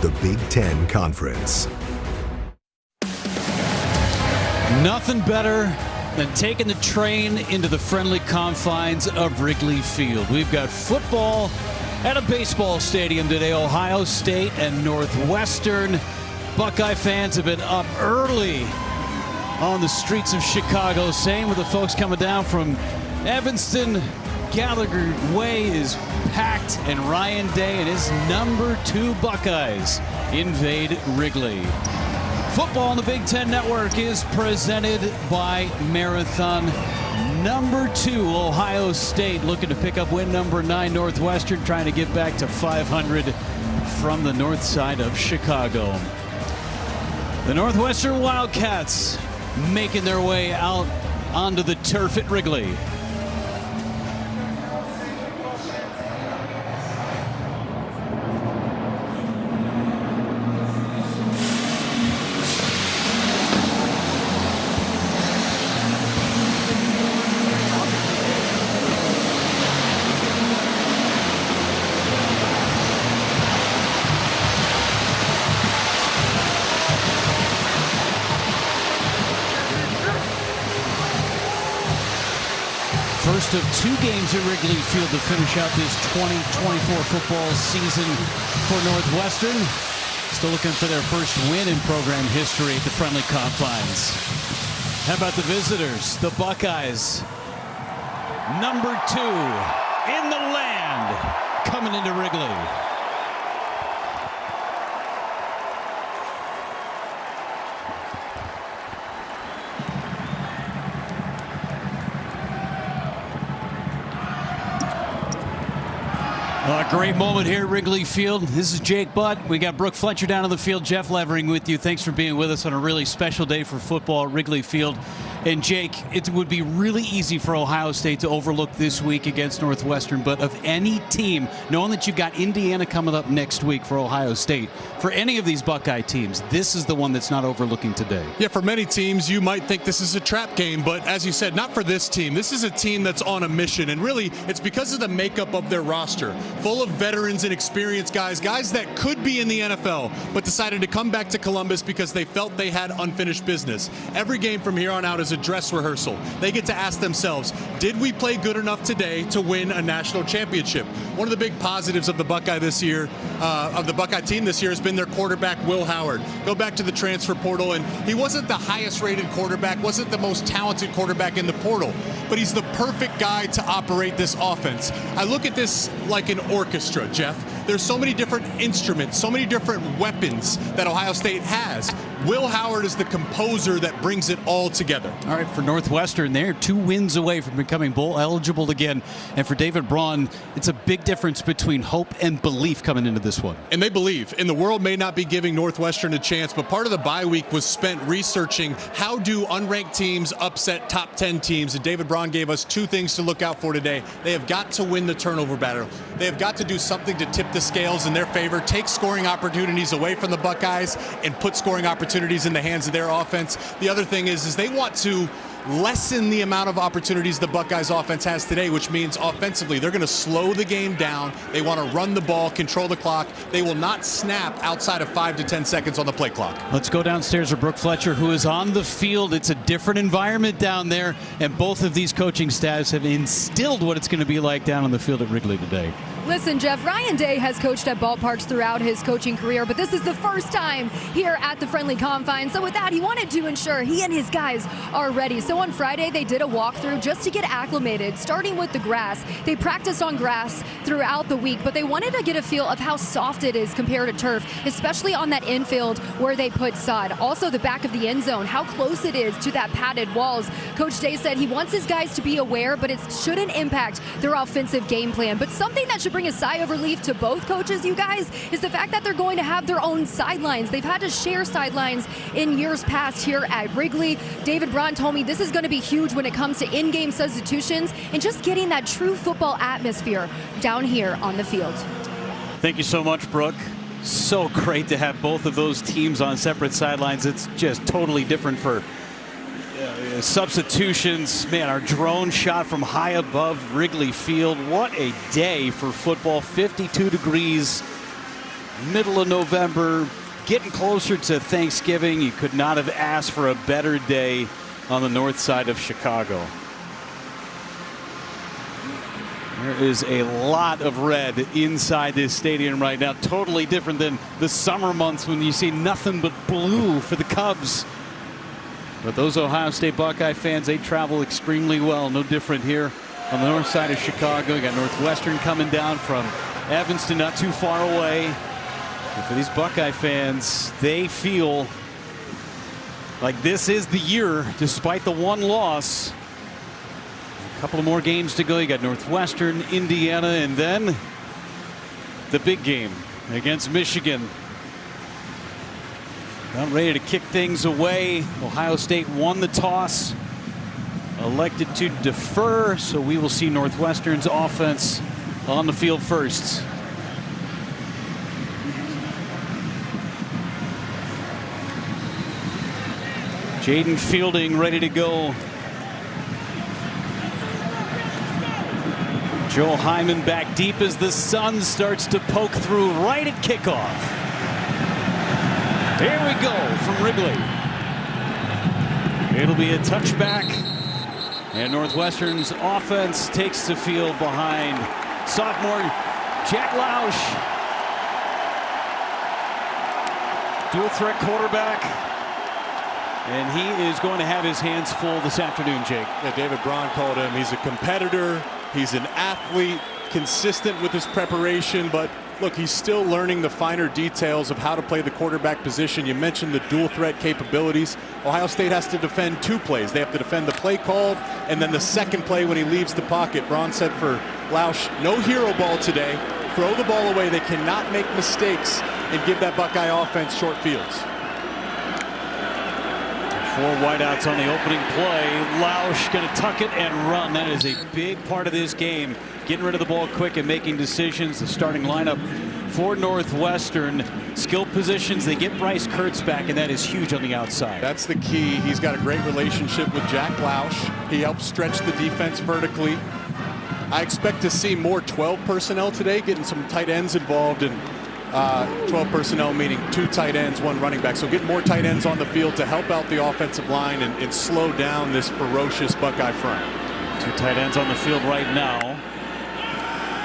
the Big Ten Conference. Nothing better than taking the train into the friendly confines of Wrigley Field. We've got football at a baseball stadium today. Ohio State and Northwestern. Buckeye fans have been up early on the streets of Chicago. Same with the folks coming down from Evanston. Gallagher Way is packed, and Ryan Day and his number 2 Buckeyes invade Wrigley. Football on the Big Ten Network is presented by Marathon. Number 2, Ohio State, looking to pick up win number 9. Northwestern trying to get back to 500 from the north side of Chicago. The Northwestern Wildcats making their way out onto the turf at Wrigley. First of 2 games at Wrigley Field to finish out this 2024 football season for Northwestern. Still looking for their first win in program history at the friendly confines. How about the visitors, the Buckeyes? Number 2 in the land coming into Wrigley. A great moment here at Wrigley Field. This is Jake Butt. We got Brooke Fletcher down on the field. Jeff Levering with you. Thanks for being with us on a really special day for football at Wrigley Field. And Jake, it would be really easy for Ohio State to overlook this week against Northwestern, but of any team, knowing that you've got Indiana coming up next week for Ohio State, for any of these Buckeye teams, this is the one that's not overlooking today. Yeah, for many teams, you might think this is a trap game, but as you said, not for this team. This is a team that's on a mission, and really, it's because of the makeup of their roster. Full of veterans and experienced guys that could be in the NFL, but decided to come back to Columbus because they felt they had unfinished business. Every game from here on out is a dress rehearsal. They get to ask themselves, did we play good enough today to win a national championship? One of the big positives of the Buckeye this year, of the Buckeye team this year, has been their quarterback, Will Howard. Go back to the transfer portal, and he wasn't the highest rated quarterback, wasn't the most talented quarterback in the portal, but he's the perfect guy to operate this offense. I look at this like an orchestra, Jeff. There's so many different instruments, so many different weapons that Ohio State has. Will Howard is the composer that brings it all together. All right, for Northwestern, they're 2 wins away from becoming bowl eligible again. And for David Braun, it's a big difference between hope and belief coming into this one. And they believe. And the world may not be giving Northwestern a chance, but part of the bye week was spent researching how do unranked teams upset top 10 teams. And David Braun gave us 2 things to look out for today. They have got to win the turnover battle. They have got to do something to tip the scales in their favor, take scoring opportunities away from the Buckeyes, and put scoring opportunities in the hands of their offense. The other thing is they want to lessen the amount of opportunities the Buckeyes offense has today, which means offensively they're going to slow the game down. They want to run the ball, control the clock. They will not snap outside of 5 to 10 seconds on the play clock. Let's go downstairs to Brooke Fletcher, who is on the field. It's a different environment down there, and both of these coaching staffs have instilled what it's going to be like down on the field at Wrigley today. Listen, Jeff, Ryan Day has coached at ballparks throughout his coaching career, but this is the first time here at the friendly confines. So with that, he wanted to ensure he and his guys are ready. So on Friday, they did a walkthrough just to get acclimated, starting with the grass. They practiced on grass throughout the week, but they wanted to get a feel of how soft it is compared to turf, especially on that infield where they put sod. Also, the back of the end zone, how close it is to that padded walls. Coach Day said he wants his guys to be aware, but it shouldn't impact their offensive game plan. But something that should bring a sigh of relief to both coaches, you guys, is the fact that they're going to have their own sidelines. They've had to share sidelines in years past here at Wrigley. David Braun told me this is going to be huge when it comes to in-game substitutions and just getting that true football atmosphere down here on the field. Thank you so much, Brooke. So great to have both of those teams on separate sidelines. It's just totally different for substitutions. Man, our drone shot from high above Wrigley Field. What a day for football. 52 degrees middle of November, getting closer to Thanksgiving. You could not have asked for a better day on the north side of Chicago. There is a lot of red inside this stadium right now. Totally different than the summer months when you see nothing but blue for the Cubs. But those Ohio State Buckeye fans, they travel extremely well. No different here on the north side of Chicago. You got Northwestern coming down from Evanston, not too far away. And for these Buckeye fans, they feel like this is the year, despite the one loss. A couple of more games to go. You got Northwestern, Indiana, and then the big game against Michigan. About ready to kick things away. Ohio State won the toss, elected to defer, so we will see Northwestern's offense on the field first. Jaden Fielding ready to go. Joe Hyman back deep as the sun starts to poke through right at kickoff. Here we go from Wrigley. It'll be a touchback. And Northwestern's offense takes the field behind sophomore Jack Lausch. Dual threat quarterback. And he is going to have his hands full this afternoon, Jake. Yeah, David Braun called him. He's a competitor. He's an athlete, consistent with his preparation. But look, he's still learning the finer details of how to play the quarterback position. You mentioned the dual threat capabilities. Ohio State has to defend two plays. They have to defend the play called and then the second play when he leaves the pocket. Braun said for Lausch, no hero ball today. Throw the ball away. They cannot make mistakes and give that Buckeye offense short fields. 4 wideouts on the opening play. Lausch going to tuck it and run. That is a big part of this game. Getting rid of the ball quick and making decisions. The starting lineup for Northwestern. Skill positions. They get Bryce Kurtz back, and that is huge on the outside. That's the key. He's got a great relationship with Jack Lausch. He helps stretch the defense vertically. I expect to see more 12 personnel today, getting some tight ends involved in 12 personnel, meaning 2 tight ends, 1 running back. So get more tight ends on the field to help out the offensive line and slow down this ferocious Buckeye front. 2 tight ends on the field right now.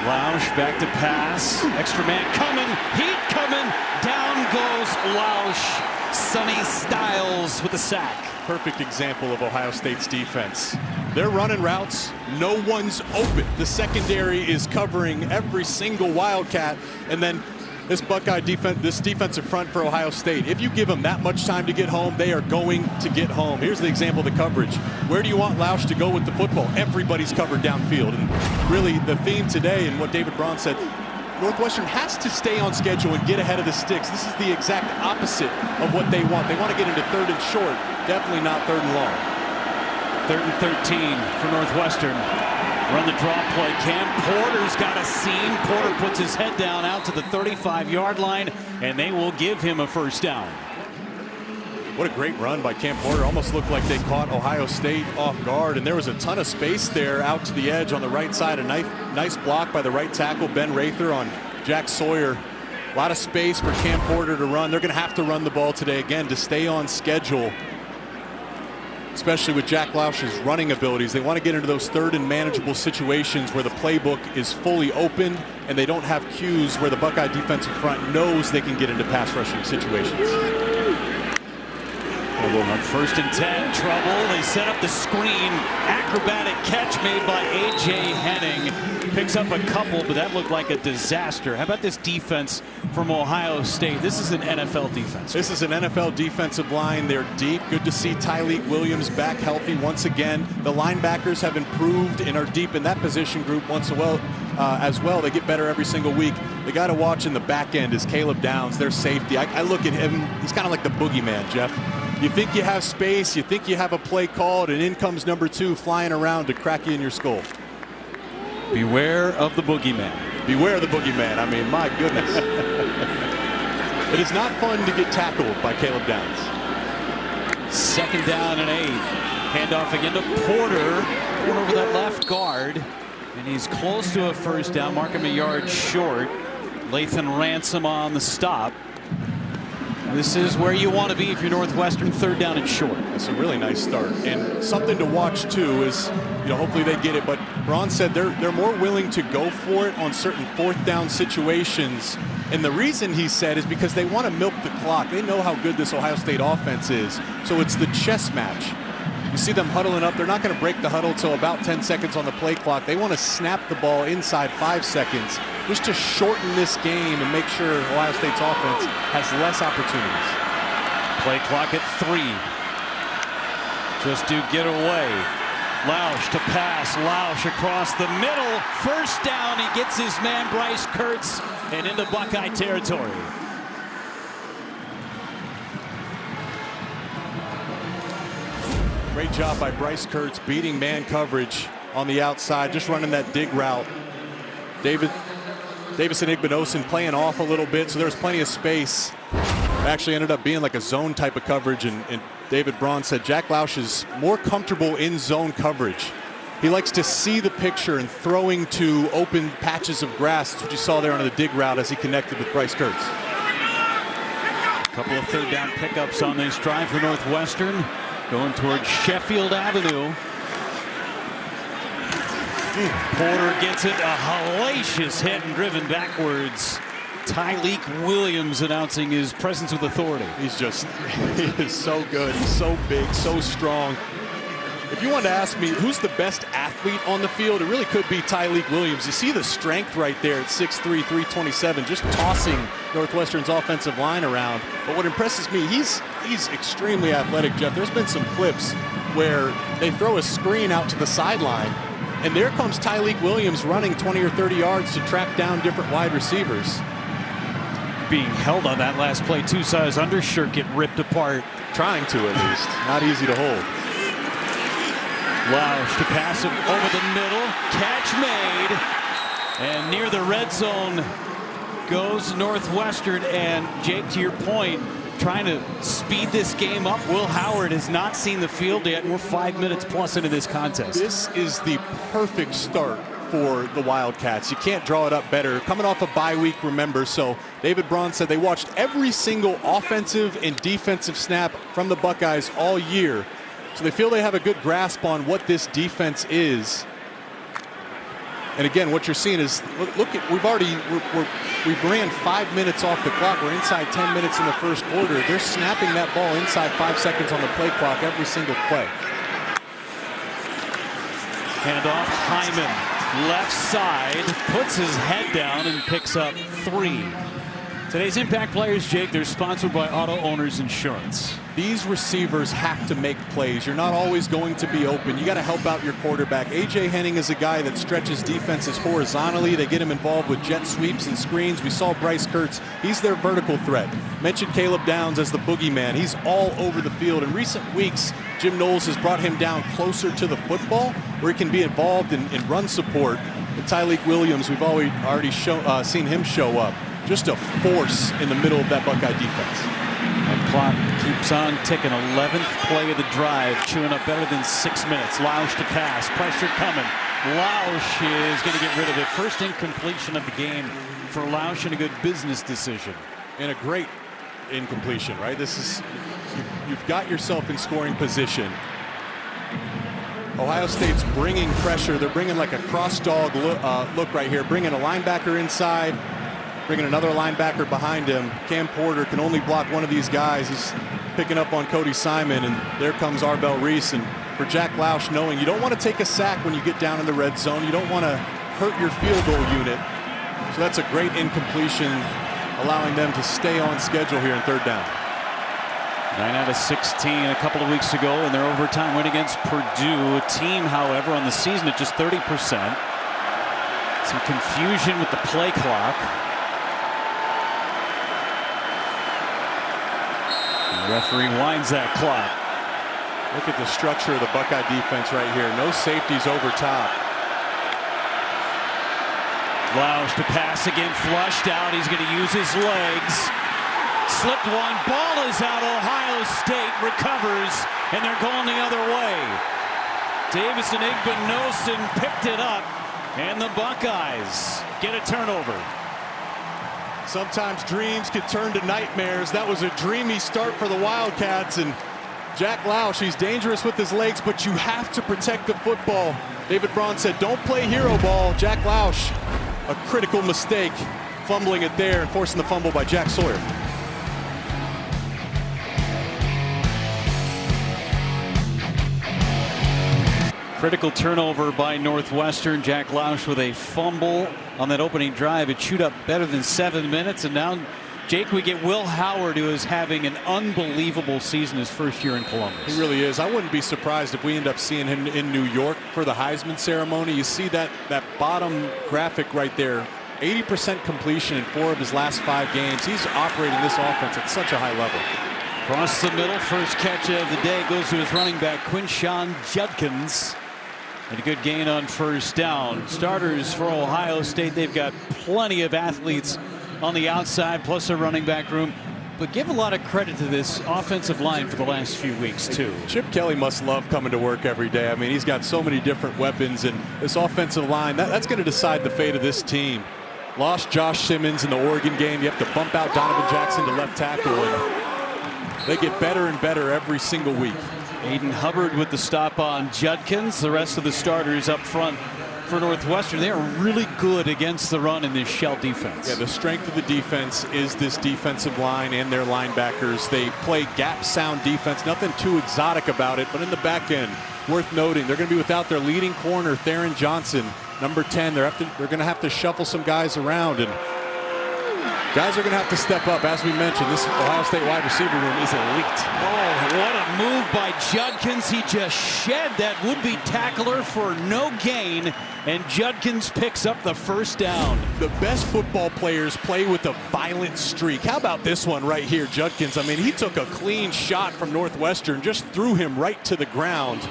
Lausch back to pass. Extra man coming. Heat coming. Down goes Lausch. Sonny Styles with the sack. Perfect example of Ohio State's defense. They're running routes. No one's open. The secondary is covering every single Wildcat. And then this Buckeye defense, this defensive front for Ohio State, if you give them that much time to get home, they are going to get home. Here's the example of the coverage. Where do you want Lausch to go with the football? Everybody's covered downfield. And really the theme today and what David Braun said, Northwestern has to stay on schedule and get ahead of the sticks. This is the exact opposite of what they want. They want to get into 3rd and short, definitely not 3rd and long. 3rd and 13 for Northwestern. Run the draw play. Cam Porter's got a seam. Porter puts his head down out to the 35-yard line, and they will give him a first down. What a great run by Cam Porter. Almost looked like they caught Ohio State off guard, and there was a ton of space there out to the edge on the right side. A nice block by the right tackle, Ben Rather, on Jack Sawyer. A lot of space for Cam Porter to run. They're going to have to run the ball today again to stay on schedule, especially with Jack Lausch's running abilities. They want to get into those 3rd and manageable situations where the playbook is fully open and they don't have cues where the Buckeye defensive front knows they can get into pass rushing situations. On 1st and 10, trouble. They set up the screen. Acrobatic catch made by A.J. Henning. Picks up a couple, but that looked like a disaster. How about this defense from Ohio State? This is an NFL defense. This is an NFL defensive line. They're deep. Good to see Tyleik Williams back healthy once again. The linebackers have improved and are deep in that position group as well. They get better every single week. The guy to watch in the back end is Caleb Downs, their safety. I look at him, he's kind of like the boogeyman, Jeff. You think you have space, you think you have a play called, and in comes number 2 flying around to crack you in your skull. Beware of the boogeyman. Beware of the boogeyman. I mean, my goodness. It is not fun to get tackled by Caleb Downs. 2nd down and 8. Handoff again to Porter. Going over that left guard. And he's close to a first down. Mark him a yard short. Lathan Ransom on the stop. This is where you want to be if you're Northwestern. 3rd down and short. It's a really nice start, and something to watch too is, hopefully they get it. But Braun said they're more willing to go for it on certain 4th down situations, and the reason he said is because they want to milk the clock. They know how good this Ohio State offense is, so it's the chess match. You see them huddling up. They're not going to break the huddle till about 10 seconds on the play clock. They want to snap the ball inside 5 seconds just to shorten this game and make sure Ohio State's offense has less opportunities. Play clock at 3. Just to get away. Lausch to pass. Lausch across the middle. 1st down. He gets his man Bryce Kurtz and into Buckeye territory. Great job by Bryce Kurtz beating man coverage on the outside, just running that dig route. Davison Igbinosun playing off a little bit, so there's plenty of space. It actually ended up being like a zone type of coverage, and David Braun said Jack Lausch is more comfortable in zone coverage. He likes to see the picture and throwing to open patches of grass. That's what you saw there on the dig route as he connected with Bryce Kurtz. A couple of 3rd down pickups on this drive for Northwestern. Going towards Sheffield Avenue. Porter gets it, a hellacious hit and driven backwards. Tyleik Williams announcing his presence with authority. He is so good. He's so big, so strong. If you wanted to ask me who's the best athlete on the field, it really could be Tyleik Williams. You see the strength right there at 6'3", 327, just tossing Northwestern's offensive line around. But what impresses me, he's extremely athletic, Jeff. There's been some clips where they throw a screen out to the sideline, and there comes Tyleik Williams running 20 or 30 yards to track down different wide receivers. Being held on that last play, too, saw his undershirt get ripped apart. Trying to, at least. Not easy to hold. Lausch to pass it over the middle. Catch made. And near the red zone goes Northwestern. And Jake, to your point, trying to speed this game up. Will Howard has not seen the field yet. We're 5 minutes plus into this contest. This is the perfect start for the Wildcats. You can't draw it up better. Coming off a bye week, remember, so David Braun said they watched every single offensive and defensive snap from the Buckeyes all year. So they feel they have a good grasp on what this defense is. And again, what you're seeing is, look at, we've ran 5 minutes off the clock. We're inside 10 minutes in the first quarter. They're snapping that ball inside 5 seconds on the play clock every single play. Handoff, Hyman, left side, puts his head down and picks up 3. Today's Impact Players, Jake, they're sponsored by Auto Owners Insurance. These receivers have to make plays. You're not always going to be open. You got to help out your quarterback. A.J. Henning is a guy that stretches defenses horizontally. They get him involved with jet sweeps and screens. We saw Bryce Kurtz. He's their vertical threat. Mentioned Caleb Downs as the boogeyman. He's all over the field. In recent weeks, Jim Knowles has brought him down closer to the football where he can be involved in run support. And Tyleik Williams, we've already seen him show up. Just a force in the middle of that Buckeye defense. And clock keeps on ticking. 11th play of the drive, chewing up better than 6 minutes. Lausch to pass, pressure coming. Lausch is going to get rid of it. First incompletion of the game for Lausch, and a good business decision. And a great incompletion, right? This is, you've got yourself in scoring position. Ohio State's bringing pressure. They're bringing like a cross dog look right here, bringing a linebacker inside, bringing another linebacker behind him. Cam Porter can only block one of these guys. He's picking up on Cody Simon, and there comes Arvell Reese. And for Jack Lausch, knowing you don't want to take a sack when you get down in the red zone. You don't want to hurt your field goal unit. So that's a great incompletion, allowing them to stay on schedule here in 3rd down. 9 out of 16 a couple of weeks ago in their overtime win against Purdue. A team, however, on the season at just 30%. Some confusion with the play clock. The referee winds that clock. Look at the structure of the Buckeye defense right here. No safeties over top. Lausch to pass again, flushed out. He's going to use his legs. Slipped one. Ball is out. Ohio State recovers, and they're going the other way. Davison Igbinosun picked it up, and the Buckeyes get a turnover. Sometimes dreams can turn to nightmares. That was a dreamy start for the Wildcats, and Jack Lausch, he's dangerous with his legs, but you have to protect the football. David Braun said, don't play hero ball. Jack Lausch, a critical mistake, fumbling it there and forcing the fumble by Jack Sawyer. Critical turnover by Northwestern. Jack Lausch with a fumble on that opening drive. It chewed up better than 7 minutes, and now Jake, we get Will Howard, who is having an unbelievable season his first year in Columbus. He really is. I wouldn't be surprised if we end up seeing him in New York for the Heisman ceremony. You see that bottom graphic right there, 80% completion in 4 of his last 5 games. He's operating this offense at such a high level. Across the middle, first catch of the day goes to his running back, Quinshon Judkins. And a good gain on first down. Starters for Ohio State, they've got plenty of athletes on the outside, plus a running back room. But give a lot of credit to this offensive line for the last few weeks, too. Chip Kelly must love coming to work every day. I mean, he's got so many different weapons, and this offensive line, that's going to decide the fate of this team. Lost Josh Simmons in the Oregon game. You have to bump out Donovan Jackson to left tackle, and they get better and better every single week. Aiden Hubbard with the stop on Judkins. The rest of the starters up front for Northwestern. They are really good against the run in this shell defense. Yeah, the strength of the defense is this defensive line and their linebackers. They play gap sound defense. Nothing too exotic about it, but in the back end, worth noting, they're going to be without their leading corner, Theron Johnson, number 10. They're going to have to shuffle some guys around, and guys are going to have to step up. As we mentioned, this Ohio State wide receiver room is elite. Oh, what a move by Judkins. He just shed that would-be tackler for no gain, and Judkins picks up the first down. The best football players play with a violent streak. How about this one right here, Judkins? I mean, he took a clean shot from Northwestern, just threw him right to the ground.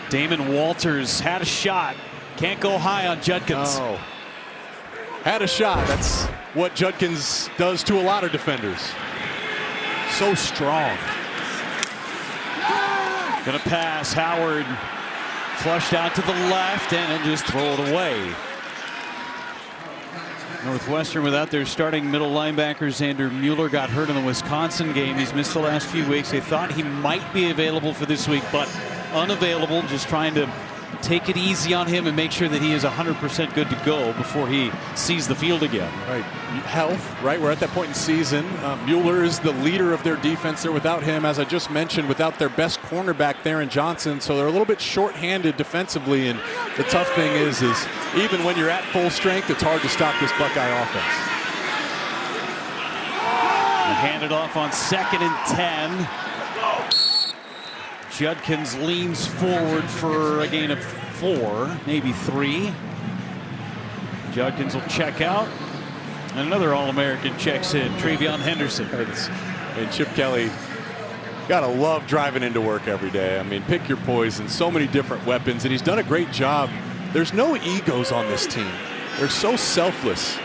Damon Walters had a shot. Can't go high on Judkins. Oh. Had a shot. That's what Judkins does to a lot of defenders. So strong. Gonna pass. Howard flushed out to the left and then just throw it away. Northwestern without their starting middle linebacker Xander Mueller got hurt in the Wisconsin game. He's missed the last few weeks. They thought he might be available for this week, but unavailable. Just trying to take it easy on him and make sure that he is 100% good to go before he sees the field again. Right. Health, right? We're at that point in season. Mueller is the leader of their defense. They're without him, as I just mentioned, without their best cornerback, Theron Johnson. So they're a little bit short-handed defensively. And the tough thing is even when you're at full strength, it's hard to stop this Buckeye offense. Hand it off on 2nd and 10. Judkins leans forward for a gain of 4, maybe 3. Judkins will check out. And another All-American checks in, TreVeyon Henderson. And Chip Kelly, gotta love driving into work every day. I mean, pick your poison, so many different weapons, and he's done a great job. There's no egos on this team. They're so selfless.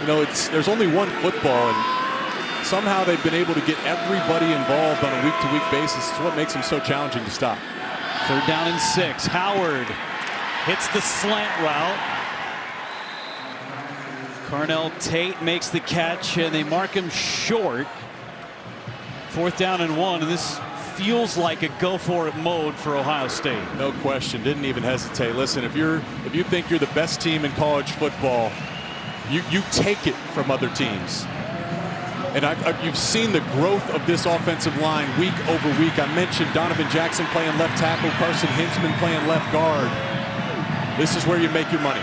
You know, there's only one football, and somehow they've been able to get everybody involved on a week-to-week basis. It's what makes them so challenging to stop. 3rd down and 6. Howard hits the slant route. Carnell Tate makes the catch, and they mark him short. 4th down and 1, and this feels like a go-for-it mode for Ohio State. No question. Didn't even hesitate. Listen, if you think you're the best team in college football, you take it from other teams. And you've seen the growth of this offensive line week over week. I mentioned Donovan Jackson playing left tackle, Carson Hinsman playing left guard. This is where you make your money.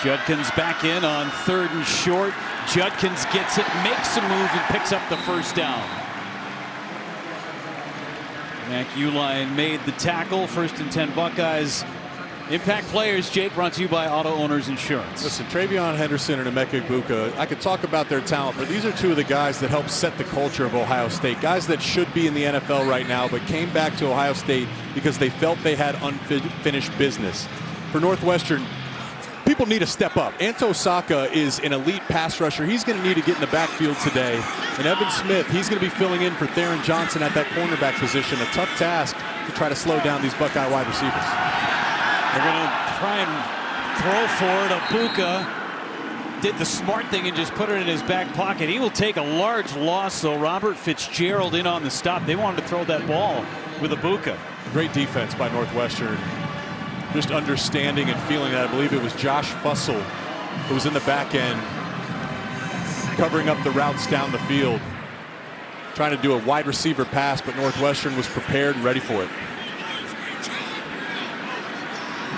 Judkins back in on 3rd and short. Judkins gets it, makes a move, and picks up the first down. Mac Uline made the tackle. 1st and 10 Buckeyes. Impact players, Jake, brought to you by Auto Owners Insurance. Listen, TreVeyon Henderson and Emeka Egbuka, I could talk about their talent, but these are 2 of the guys that helped set the culture of Ohio State. Guys that should be in the NFL right now, but came back to Ohio State because they felt they had unfinished business. For Northwestern, people need to step up. Anto Saka is an elite pass rusher. He's going to need to get in the backfield today. And Evan Smith, he's going to be filling in for Theron Johnson at that cornerback position. A tough task to try to slow down these Buckeye wide receivers. They're going to try and throw for it. Egbuka did the smart thing and just put it in his back pocket. He will take a large loss, though. Robert Fitzgerald in on the stop. They wanted to throw that ball with Ibuka. Great defense by Northwestern. Just understanding and feeling that. I believe it was Josh Fussell who was in the back end, covering up the routes down the field, trying to do a wide receiver pass, but Northwestern was prepared and ready for it.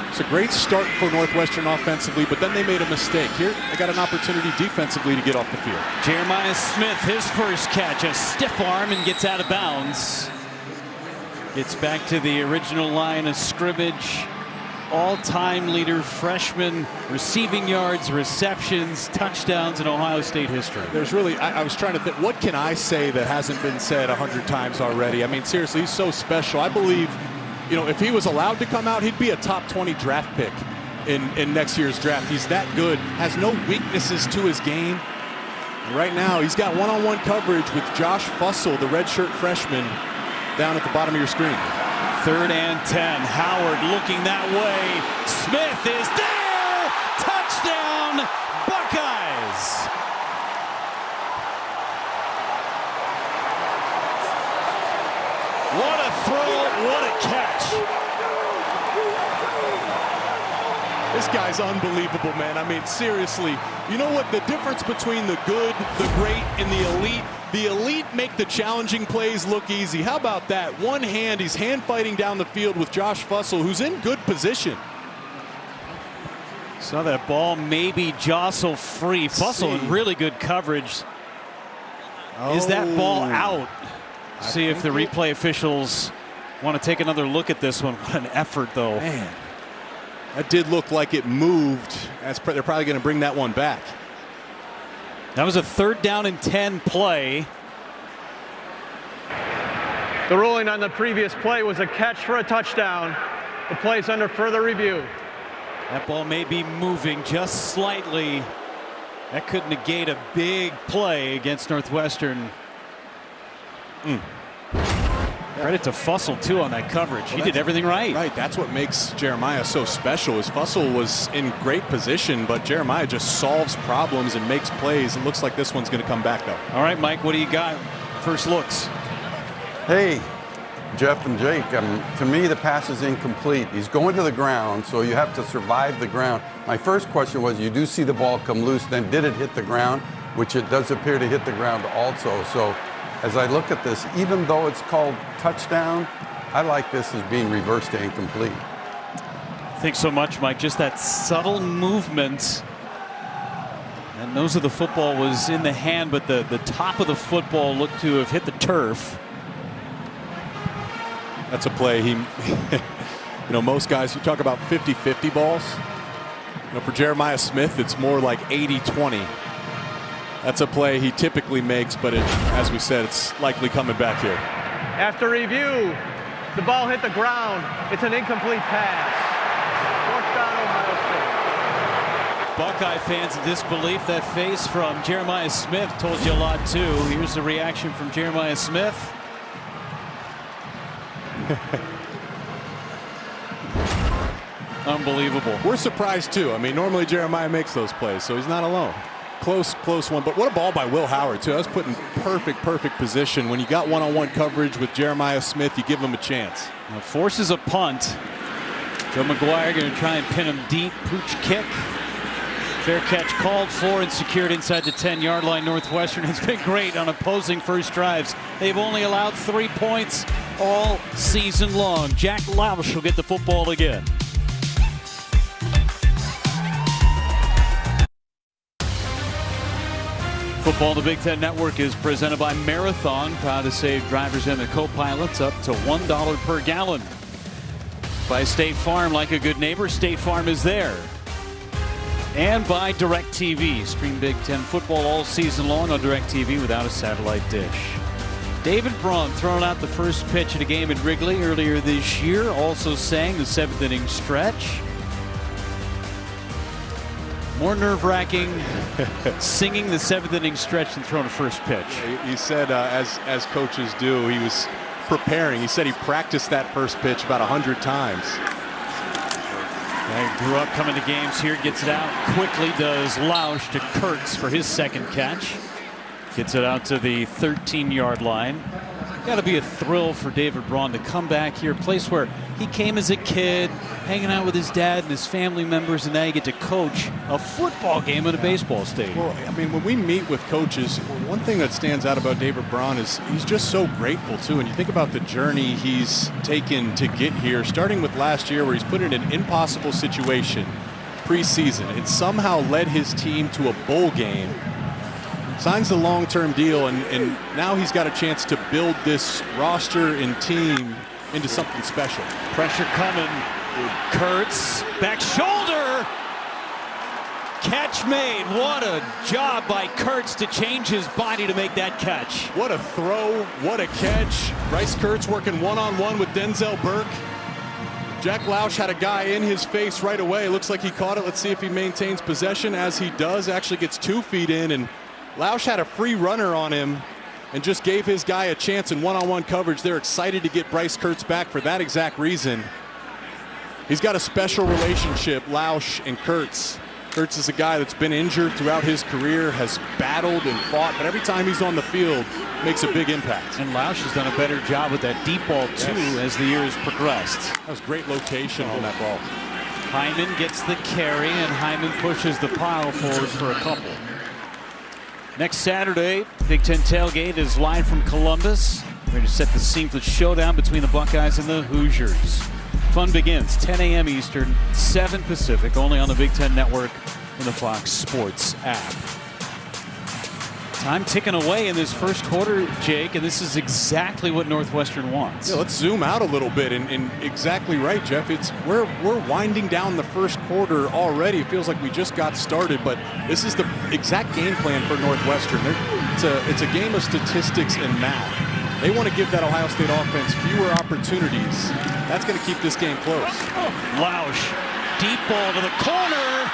It's a great start for Northwestern offensively, but then they made a mistake. Here, they got an opportunity defensively to get off the field. Jeremiah Smith, his first catch, a stiff arm and gets out of bounds. Gets back to the original line of scrimmage. All-time leader, freshman, receiving yards, receptions, touchdowns in Ohio State history. There's really, I was trying to think, what can I say that hasn't been said 100 times already? I mean, seriously, he's so special. I believe, you know, if he was allowed to come out, he'd be a top 20 draft pick in next year's draft. He's that good, has no weaknesses to his game. And right now, he's got one-on-one coverage with Josh Fussell, the redshirt freshman, down at the bottom of your screen. 3rd and 10. Howard looking that way. Smith is there. Touchdown, Buckeyes. What a throw, what a catch. This guy's unbelievable, man. I mean, seriously, you know what? The difference between the good, the great, and the elite make the challenging plays look easy. How about that? One hand, he's hand fighting down the field with Josh Fussell, who's in good position. Saw that ball maybe jostle free. Fussell in really good coverage. Is that ball out? See if the replay officials want to take another look at this one. What an effort, though. Man, that did look like it moved. They're probably going to bring that one back. That was a 3rd down and 10 play. The ruling on the previous play was a catch for a touchdown. The play's under further review. That ball may be moving just slightly. That could negate a big play against Northwestern. Credit to Fussell, too, on that coverage. He did everything right. Right, that's what makes Jeremiah so special. Is Fussell was in great position, but Jeremiah just solves problems and makes plays. It looks like this one's going to come back, though. All right, Mike, what do you got? First looks. Hey, Jeff and Jake, to me, the pass is incomplete. He's going to the ground, so you have to survive the ground. My first question was, you do see the ball come loose, then did it hit the ground? Which it does appear to hit the ground also. So as I look at this, even though it's called touchdown, I like this as being reversed to incomplete. Thanks so much, Mike. Just that subtle movement. And nose of the football was in the hand, but the top of the football looked to have hit the turf. That's a play you know, most guys, you talk about 50-50 balls. You know, for Jeremiah Smith, it's more like 80-20. That's a play he typically makes, but as we said, it's likely coming back here. After review, the ball hit the ground. It's an incomplete pass. 4th down, Ohio State. Buckeye fans in disbelief. That face from Jeremiah Smith told you a lot, too. Here's the reaction from Jeremiah Smith. Unbelievable. We're surprised, too. I mean, normally Jeremiah makes those plays, so he's not alone. Close one, but what a ball by Will Howard, too. That was put in perfect position. When you got one-on-one coverage with Jeremiah Smith, you give him a chance. Now forces a punt. Joe McGuire going to try and pin him deep. Pooch kick. Fair catch called for and secured inside the 10-yard line. Northwestern has been great on opposing first drives. They've only allowed 3 points all season long. Jack Lausch will get the football again. Football on the Big Ten Network is presented by Marathon, proud to save drivers and their co-pilots up to $1 per gallon. By State Farm, like a good neighbor, State Farm is there. And by DirecTV, stream Big Ten football all season long on DirecTV without a satellite dish. David Braun throwing out the first pitch at a game at Wrigley earlier this year, also sang the 7th inning stretch. More nerve-wracking singing the 7th inning stretch than throwing a first pitch. He said, as coaches do, he was preparing. He said he practiced that first pitch about 100 times. He grew up coming to games here, gets it out quickly, does Lausch to Kurtz for his second catch. Gets it out to the 13-yard line. Got to be a thrill for David Braun to come back here, a place where he came as a kid, hanging out with his dad and his family members, and now you get to coach a football game at a baseball stadium. Well, I mean, when we meet with coaches, one thing that stands out about David Braun is he's just so grateful, too. And you think about the journey he's taken to get here, starting with last year where he's put in an impossible situation preseason and somehow led his team to a bowl game. Signs the long-term deal, and now he's got a chance to build this roster and team into something special. Pressure coming. Kurtz, back shoulder. Catch made. What a job by Kurtz to change his body to make that catch. What a throw. What a catch. Bryce Kurtz working one-on-one with Denzel Burke. Jack Lausch had a guy in his face right away. Looks like he caught it. Let's see if he maintains possession. As he does, actually gets 2 feet in, and Lausch had a free runner on him and just gave his guy a chance in one-on-one coverage. They're excited to get Bryce Kurtz back for that exact reason. He's got a special relationship, Lausch and Kurtz. Kurtz is a guy that's been injured throughout his career, has battled and fought, but every time he's on the field, makes a big impact. And Lausch has done a better job with that deep ball, too, as the years progressed. That was great location on that ball. Hyman gets the carry, and Hyman pushes the pile forward for a couple. Next Saturday, Big Ten Tailgate is live from Columbus. Ready to set the scene for the showdown between the Buckeyes and the Hoosiers. Fun begins 10 a.m. Eastern, 7 Pacific, only on the Big Ten Network and the Fox Sports app. Time ticking away in this first quarter, Jake, and this is exactly what Northwestern wants. Yeah, let's zoom out a little bit, and exactly right, Jeff. We're winding down the first quarter already. It feels like we just got started, but this is the exact game plan for Northwestern. It's a game of statistics and math. They want to give that Ohio State offense fewer opportunities. That's going to keep this game close. Lausch, deep ball to the corner.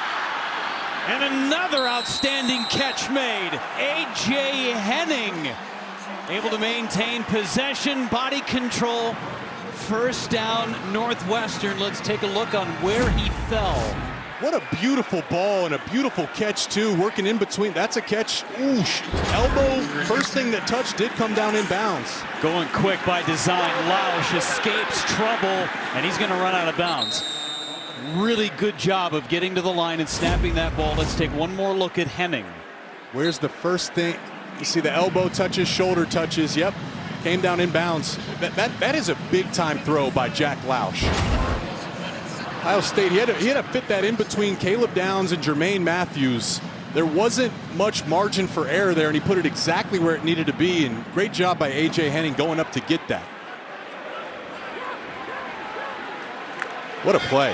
And another outstanding catch made. A.J. Henning able to maintain possession, body control. First down, Northwestern. Let's take a look on where he fell. What a beautiful ball and a beautiful catch, too, working in between. That's a catch. Ooh, elbow. First thing that touched did come down in bounds. Going quick by design. Lausch escapes trouble, and he's going to run out of bounds. Really good job of getting to the line and snapping that ball. Let's take one more look at Henning. Where's the first thing? You see the elbow touches, shoulder touches. Yep, came down in bounds. That is a big-time throw by Jack Lausch. Ohio State, he had to fit that in between Caleb Downs and Jermaine Matthews. There wasn't much margin for error there, and he put it exactly where it needed to be, and great job by A.J. Henning going up to get that. What a play.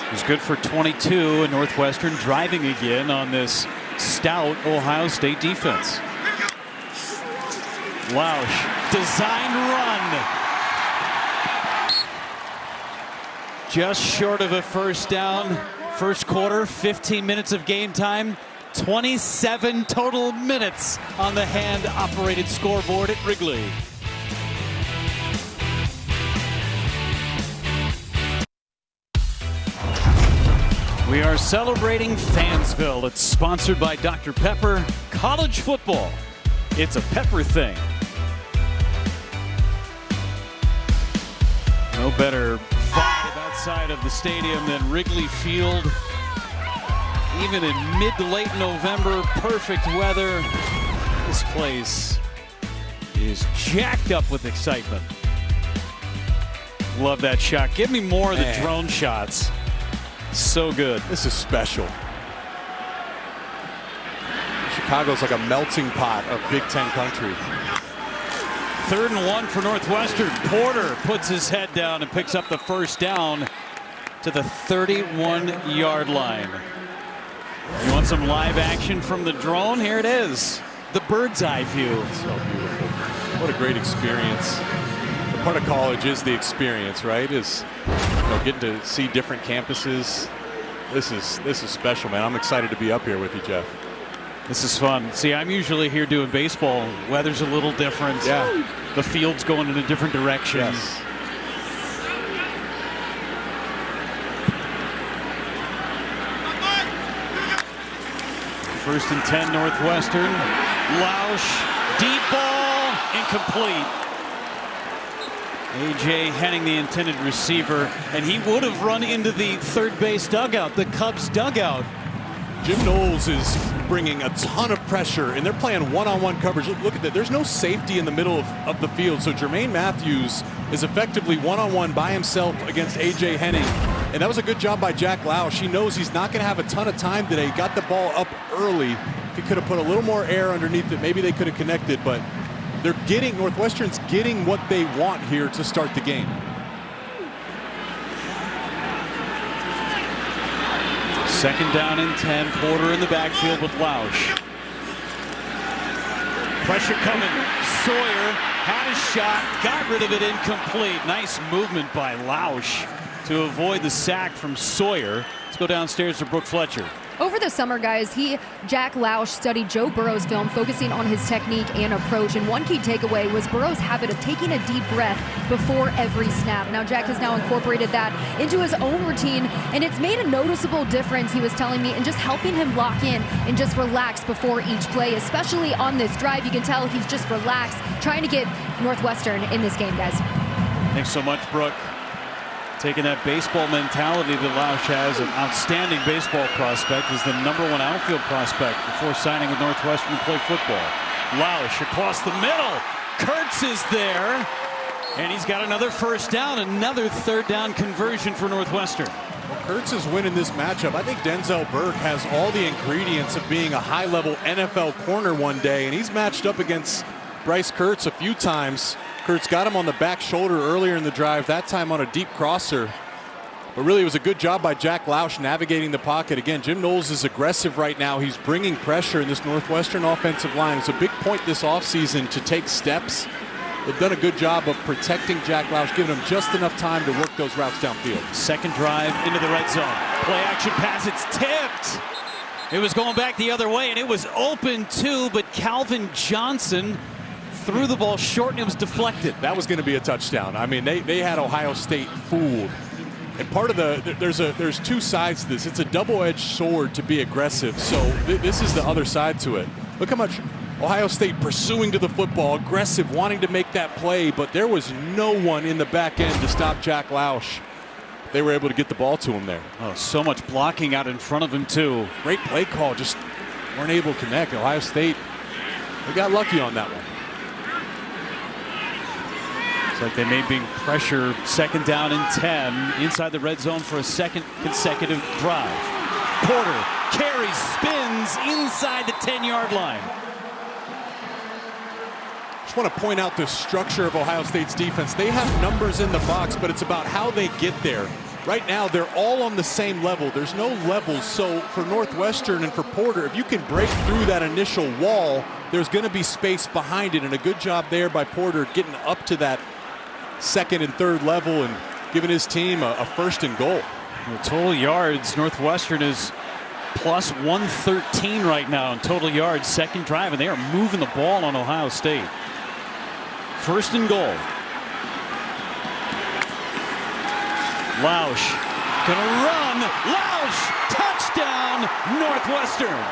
It was good for 22, and Northwestern driving again on this stout Ohio State defense. Lausch, design run. Just short of a first down. First quarter, 15 minutes of game time. 27 total minutes on the hand-operated scoreboard at Wrigley. We are celebrating Fansville. It's sponsored by Dr. Pepper. College football. It's a Pepper thing. No better vibe outside of the stadium than Wrigley Field. Even in mid to late November, perfect weather. This place is jacked up with excitement. Love that shot. Give me more of the drone shots. So good. This is special. Chicago's like a melting pot of Big Ten country. 3rd and 1 for Northwestern. Porter puts his head down and picks up the first down to the 31-yard line. You want some live action from the drone? Here it is. The bird's eye view. So beautiful. What a great experience. The part of college is the experience, right? Is getting to see different campuses. This is special, man. I'm excited to be up here with you, Jeff. This is fun. See, I'm usually here doing baseball. Weather's a little different. Yeah. The field's going in a different direction. Yes. First and 10 Northwestern. Lausch, deep ball, incomplete. A.J. Henning, the intended receiver, and he would have run into the third base dugout, the Cubs dugout. Jim Knowles is bringing a ton of pressure, and they're playing one-on-one coverage. Look at that. There's no safety in the middle of the field, so Jermaine Matthews is effectively one-on-one by himself against A.J. Henning, and that was a good job by Jack Lausch. He knows he's not going to have a ton of time today. Got the ball up early. If he could have put a little more air underneath it, maybe they could have connected, but Northwestern's getting what they want here to start the game. Second down and 10. Porter in the backfield with Lausch. Pressure coming. Sawyer had a shot, got rid of it, incomplete. Nice movement by Lausch to avoid the sack from Sawyer. Let's go downstairs to Brooke Fletcher. Over the summer, guys, Jack Lausch studied Joe Burrow's film, focusing on his technique and approach. And one key takeaway was Burrow's habit of taking a deep breath before every snap. Now, Jack has now incorporated that into his own routine, and it's made a noticeable difference, he was telling me, in just helping him lock in and just relax before each play, especially on this drive. You can tell he's just relaxed, trying to get Northwestern in this game, guys. Thanks so much, Brooke. Taking that baseball mentality that Lausch has, an outstanding baseball prospect, is the #1 outfield prospect before signing with Northwestern to play football. Lausch across the middle. Kurtz is there, and he's got another first down, another third down conversion for Northwestern. Well, Kurtz is winning this matchup. I think Denzel Burke has all the ingredients of being a high-level NFL corner one day, and he's matched up against Bryce Kurtz a few times. Kurtz got him on the back shoulder earlier in the drive, that time on a deep crosser. But really, it was a good job by Jack Lausch navigating the pocket. Again, Jim Knowles is aggressive right now. He's bringing pressure in this Northwestern offensive line. It's a big point this offseason to take steps. They've done a good job of protecting Jack Lausch, giving him just enough time to work those routes downfield. Second drive into the red zone. Play action pass, it's tipped. It was going back the other way, and it was open too, but Calvin Johnson threw the ball short, and it was deflected. That was going to be a touchdown. I mean, they had Ohio State fooled. And part of there's two sides to this. It's a double-edged sword to be aggressive. So this is the other side to it. Look how much Ohio State pursuing to the football, aggressive, wanting to make that play, but there was no one in the back end to stop Jack Lausch. They were able to get the ball to him there. Oh, so much blocking out in front of him too. Great play call, just weren't able to connect. Ohio State, they got lucky on that one. It's like they may be pressure. Second down and 10 inside the red zone for a second consecutive drive. Porter carries, spins inside the 10-yard line. Just want to point out the structure of Ohio State's defense. They have numbers in the box, but it's about how they get there. Right now, they're all on the same level. There's no levels. So for Northwestern and for Porter, if you can break through that initial wall, there's going to be space behind it. And a good job there by Porter getting up to that second and third level and giving his team a first and goal. The total yards, Northwestern is plus 113 right now in total yards. Second drive, and they are moving the ball on Ohio State. First and goal. Lausch gonna run. Lausch, touchdown, Northwestern.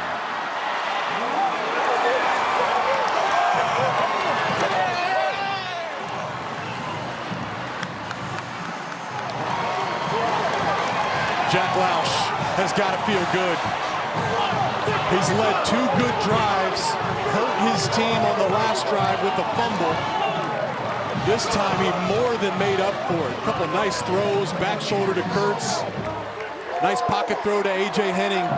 Jack Lausch has got to feel good. He's led 2 good drives, hurt his team on the last drive with a fumble. This time he more than made up for it. A couple nice throws, back shoulder to Kurtz. Nice pocket throw to A.J. Henning,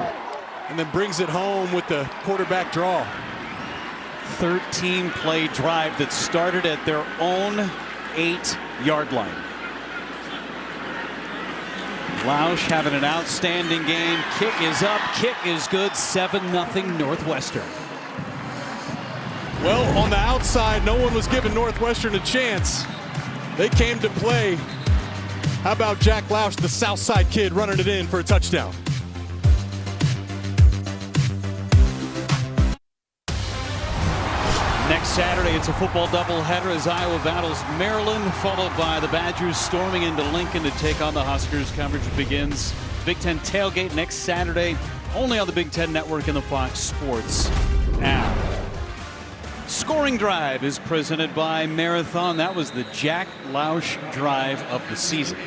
and then brings it home with the quarterback draw. 13-play drive that started at their own 8-yard line. Lausch having an outstanding game. Kick is up, kick is good. 7-0 Northwestern. Well, on the outside, no one was giving Northwestern a chance. They came to play. How about Jack Lausch, the Southside kid, running it in for a touchdown? Next Saturday, it's a football doubleheader as Iowa battles Maryland, followed by the Badgers storming into Lincoln to take on the Huskers. Coverage begins Big Ten tailgate next Saturday, only on the Big Ten Network and the Fox Sports app. Scoring Drive is presented by Marathon. That was the Jack Lausch drive of the season.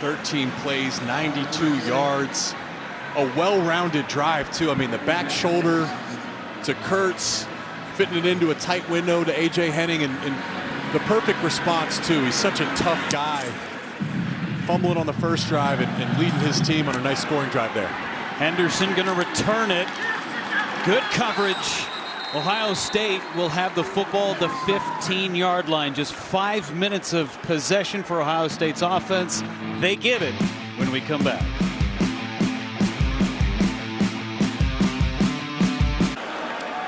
13 plays, 92 yards. A well-rounded drive, too. I mean, the back shoulder to Kurtz, fitting it into a tight window to A.J. Henning, and the perfect response, too. He's such a tough guy. Fumbling on the first drive and leading his team on a nice scoring drive there. Henderson going to return it. Good coverage. Ohio State will have the football at the 15-yard line. Just 5 minutes of possession for Ohio State's offense. They get it when we come back.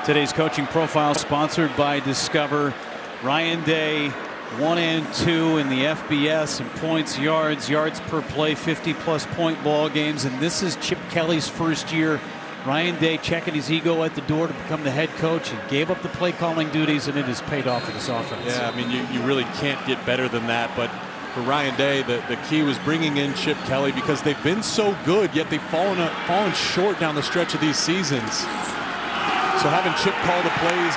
Today's coaching profile sponsored by Discover. Ryan Day, 1 and 2 in the FBS in points, yards per play, 50-plus point ball games. And this is Chip Kelly's first year. Ryan Day checking his ego at the door to become the head coach, and gave up the play calling duties, and it has paid off for this offense. Yeah, I mean, you really can't get better than that. But for Ryan Day, the key was bringing in Chip Kelly, because they've been so good, yet they've fallen short down the stretch of these seasons. So having Chip call the plays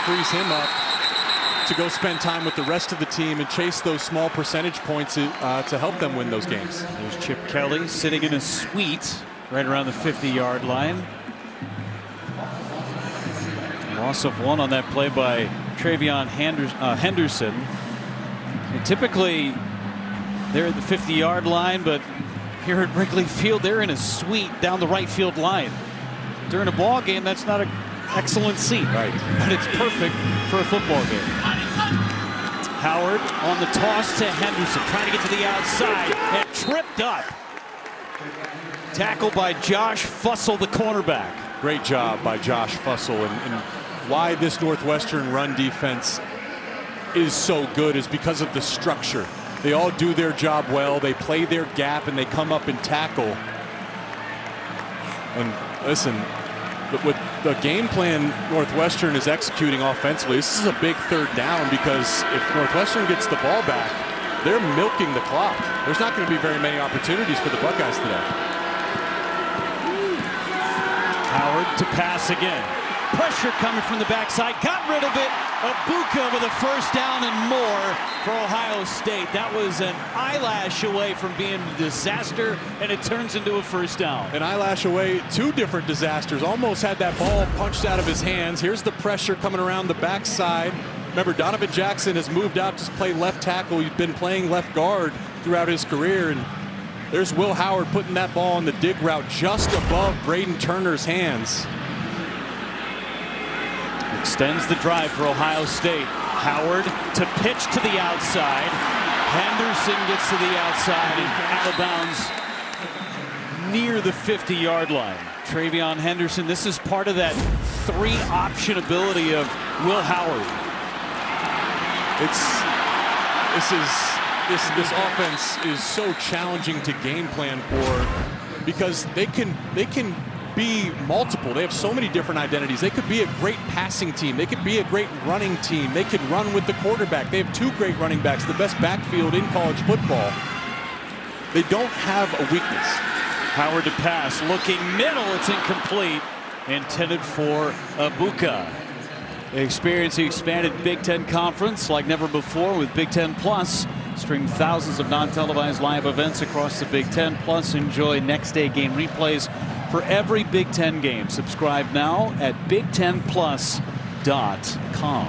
frees him up to go spend time with the rest of the team and chase those small percentage points to help them win those games. There's Chip Kelly sitting in a suite right around the 50-yard line. Loss of 1 on that play by TreVeyon Henderson. And typically, they're at the 50-yard line, but here at Wrigley Field, they're in a suite down the right field line. During a ball game, that's not an excellent seat, right? But it's perfect for a football game. Howard on the toss to Henderson, trying to get to the outside, and tripped up. Tackle by Josh Fussell, the cornerback. Great job by Josh Fussell, and why this Northwestern run defense is so good is because of the structure. They all do their job well. They play their gap, and they come up and tackle. And listen, with the game plan Northwestern is executing offensively, this is a big third down, because if Northwestern gets the ball back, they're milking the clock. There's not going to be very many opportunities for the Buckeyes today. Howard to pass again. Pressure coming from the backside. Got rid of it. Abuka with a first down and more for Ohio State. That was an eyelash away from being a disaster, and it turns into a first down. An eyelash away, 2 different disasters. Almost had that ball punched out of his hands. Here's the pressure coming around the backside. Remember, Donovan Jackson has moved out to play left tackle. He's been playing left guard throughout his career, and there's Will Howard putting that ball on the dig route just above Braden Turner's hands. Extends the drive for Ohio State. Howard to pitch to the outside. Henderson gets to the outside and out of bounds near the 50-yard line. TreVeyon Henderson, this is part of that 3-option ability of Will Howard. This offense is so challenging to game plan for, because they can be multiple. They have so many different identities. They could be a great passing team. They could be a great running team. They could run with the quarterback. They have 2 great running backs, the best backfield in college football. They don't have a weakness. Howard to pass, looking middle, it's incomplete. Intended for Abuka. They experience the expanded Big Ten Conference like never before with Big Ten Plus. Stream thousands of non-televised live events across the Big Ten. Plus, enjoy next-day game replays for every Big Ten game. Subscribe now at BigTenPlus.com.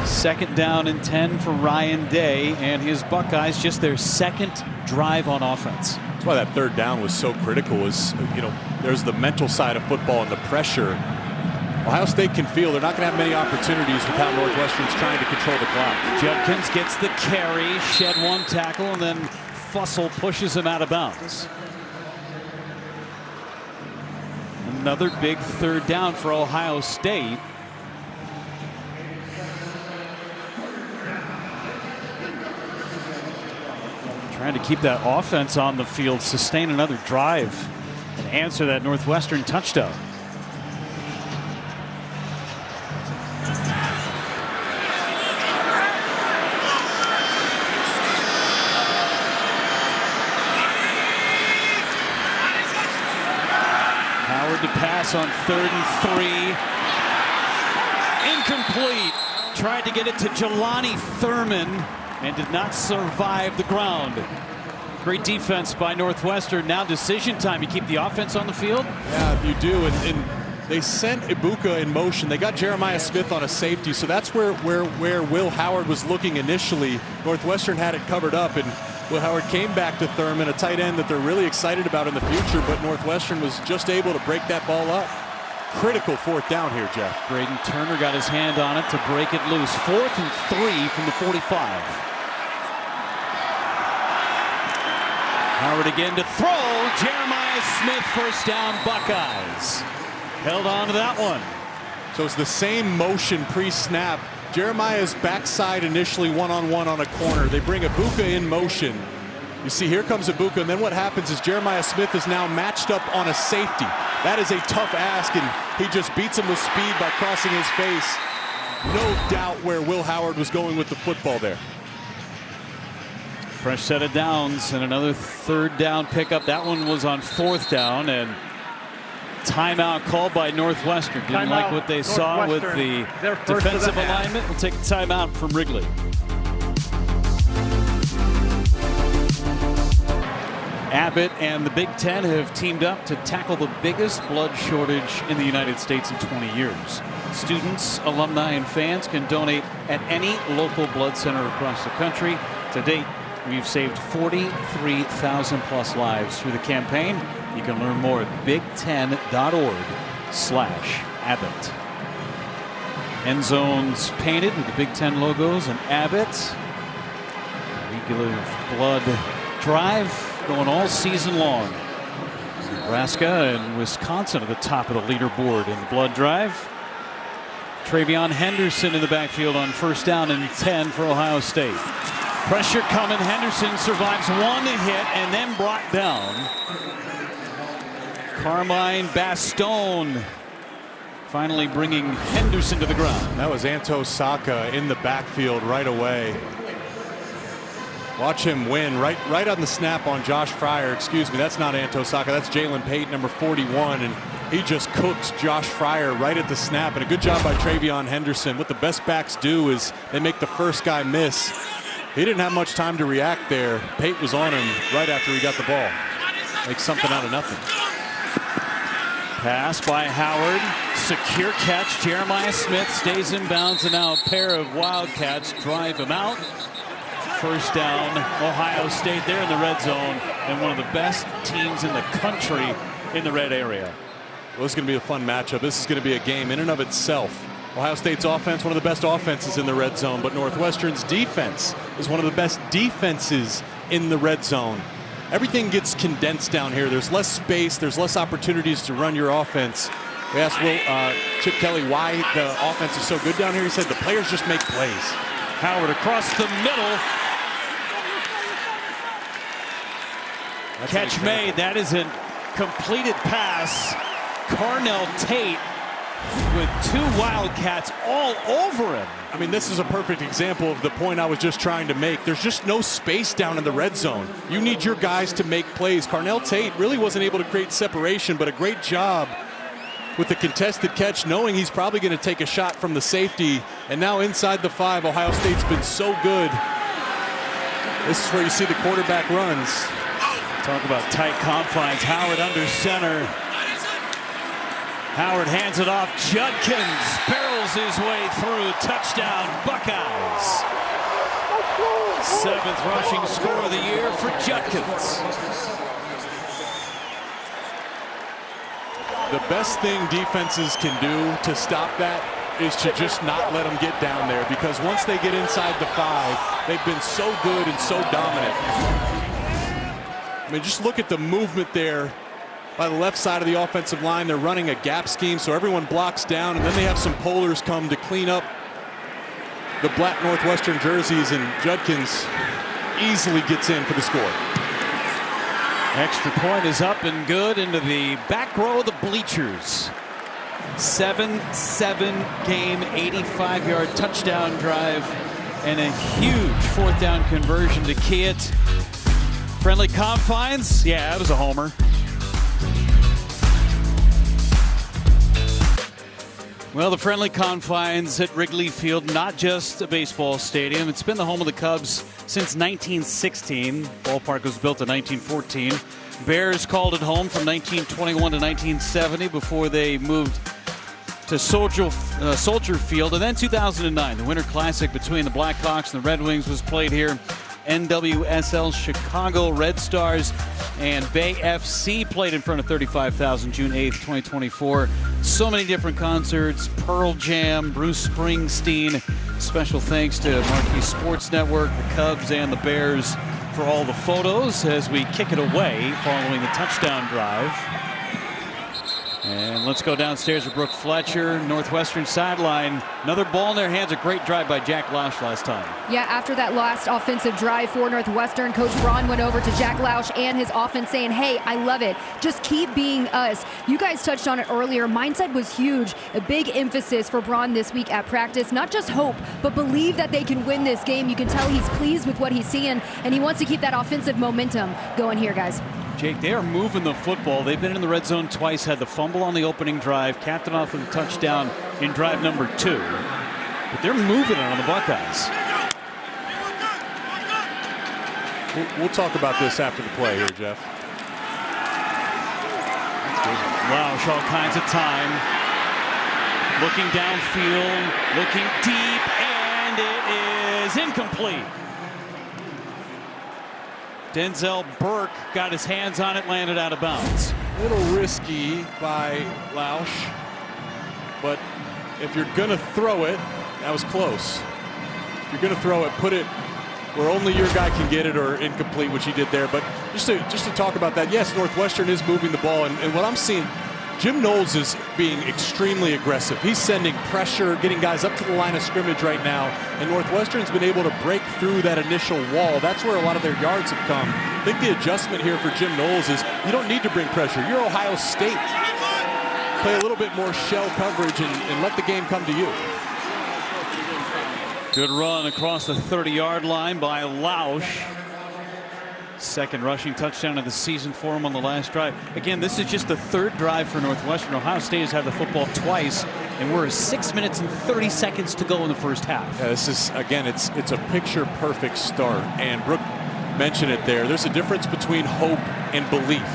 2nd down and 10 for Ryan Day and his Buckeyes, just their 2nd drive on offense. That's why that 3rd down was so critical. There's the mental side of football and the pressure. Ohio State can feel they're not going to have many opportunities without Northwestern's trying to control the clock. Judkins gets the carry, shed 1 tackle, and then Fussell pushes him out of bounds. Another big 3rd down for Ohio State. Trying to keep that offense on the field, sustain another drive, and answer that Northwestern touchdown. pass on 3rd and 3. Incomplete. Tried to get it to Jelani Thurman and did not survive the ground. Great defense by Northwestern. Now decision time. You keep the offense on the field? Yeah, you do. And they sent Ibuka in motion. They got Jeremiah Smith on a safety, so that's where Will Howard was looking initially. Northwestern had it covered up, and Will Howard came back to Thurman, a tight end that they're really excited about in the future, but Northwestern was just able to break that ball up. Critical 4th down here, Jeff. Braden Turner got his hand on it to break it loose. 4th and 3 from the 45. Howard again to throw. Jeremiah Smith, first down, Buckeyes. Held on to that one. So it's the same motion pre-snap. Jeremiah's backside initially one-on-one on a corner. They bring Ibuka in motion. You see, here comes Ibuka, and then what happens is Jeremiah Smith is now matched up on a safety. That is a tough ask, and he just beats him with speed by crossing his face. No doubt where Will Howard was going with the football there. Fresh set of downs and another 3rd down pickup. That one was on 4th down, and timeout called by Northwestern. Didn't like what they saw with the defensive alignment. We'll take a timeout from Wrigley. Abbott and the Big Ten have teamed up to tackle the biggest blood shortage in the United States in 20 years. Students, alumni, and fans can donate at any local blood center across the country. To date, we've saved 43,000 plus lives through the campaign. You can learn more at big10.org/Abbott. End zones painted with the Big Ten logos and Abbott. Regular blood drive going all season long. Nebraska and Wisconsin at the top of the leaderboard in the blood drive. TreVeyon Henderson in the backfield on 1st down and 10 for Ohio State. Pressure coming. Henderson survives one hit and then brought down. Carmine Bastone finally bringing Henderson to the ground. That was Anto Saka in the backfield right away. Watch him win right on the snap on Josh Fryer. Excuse me, that's not Anto Saka. That's Jalen Pate, number 41, and he just cooks Josh Fryer right at the snap. And a good job by TreVeyon Henderson. What the best backs do is they make the first guy miss. He didn't have much time to react there. Pate was on him right after he got the ball. Makes something out of nothing. Pass by Howard. Secure catch. Jeremiah Smith stays in bounds, and now a pair of Wildcats drive him out. 1st down, Ohio State there in the red zone, and one of the best teams in the country in the red area. Well, this is going to be a fun matchup. This is going to be a game in and of itself. Ohio State's offense, one of the best offenses in the red zone, but Northwestern's defense is one of the best defenses in the red zone. Everything gets condensed down here. There's less space. There's less opportunities to run your offense. We asked Chip Kelly why the offense is so good down here. He said the players just make plays. Howard across the middle. Catch made. That is a completed pass. Carnell Tate with 2 Wildcats all over him. I mean, this is a perfect example of the point I was just trying to make. There's just no space down in the red zone. You need your guys to make plays. Carnell Tate really wasn't able to create separation, but a great job with the contested catch, knowing he's probably going to take a shot from the safety. And now inside the 5, Ohio State's been so good. This is where you see the quarterback runs. Talk about tight confines. Howard under center. Howard hands it off. Judkins barrels his way through. Touchdown, Buckeyes. 7th rushing score of the year for Judkins. The best thing defenses can do to stop that is to just not let them get down there, because once they get inside the 5, they've been so good and so dominant. I mean, just look at the movement there by the left side of the offensive line. They're running a gap scheme, so everyone blocks down, and then they have some polars come to clean up the black Northwestern jerseys, and Judkins easily gets in for the score. Extra point is up and good into the back row of the bleachers. 7-7 game, 85-yard touchdown drive, and a huge 4th down conversion to key it. Friendly confines, yeah, it was a homer. Well, the friendly confines at Wrigley Field, not just a baseball stadium. It's been the home of the Cubs since 1916. Ballpark was built in 1914. Bears called it home from 1921 to 1970 before they moved to Soldier Field. And then 2009, the Winter Classic between the Blackhawks and the Red Wings was played here. NWSL Chicago Red Stars and Bay FC played in front of 35,000 June 8th, 2024. So many different concerts, Pearl Jam, Bruce Springsteen. Special thanks to Marquee Sports Network, the Cubs, and the Bears for all the photos as we kick it away following the touchdown drive. And let's go downstairs to Brooke Fletcher, Northwestern sideline. Another ball in their hands. A great drive by Jack Lausch last time. Yeah, after that last offensive drive for Northwestern, Coach Braun went over to Jack Lausch and his offense saying, hey, I love it. Just keep being us. You guys touched on it earlier. Mindset was huge. A big emphasis for Braun this week at practice. Not just hope, but believe that they can win this game. You can tell he's pleased with what he's seeing, and he wants to keep that offensive momentum going here, guys. Jake, they are moving the football. They've been in the red zone twice, had the fumble on the opening drive, capped it off with a touchdown in drive number 2. But they're moving it on the Buckeyes. We'll talk about this after the play here, Jeff. Lausch, all kinds of time. Looking downfield, looking deep, and it is incomplete. Denzel Burke got his hands on it, landed out of bounds. A little risky by Lausch, but if you're going to throw it, that was close. If you're going to throw it, put it where only your guy can get it, or incomplete, which he did there. But just to talk about that, yes, Northwestern is moving the ball, and what I'm seeing, Jim Knowles is being extremely aggressive. He's sending pressure, getting guys up to the line of scrimmage right now, and Northwestern's been able to break through that initial wall. That's where a lot of their yards have come. I think the adjustment here for Jim Knowles is you don't need to bring pressure. You're Ohio State. Play a little bit more shell coverage and let the game come to you. Good run across the 30-yard line by Lausch. Second rushing touchdown of the season for him on the last drive. Again, this is just the third drive for Northwestern. Ohio State has had the football twice, and we're 6 minutes and 30 seconds to go in the first half. Yeah, this is, again, it's a picture-perfect start, and Brooke mentioned it there. There's a difference between hope and belief,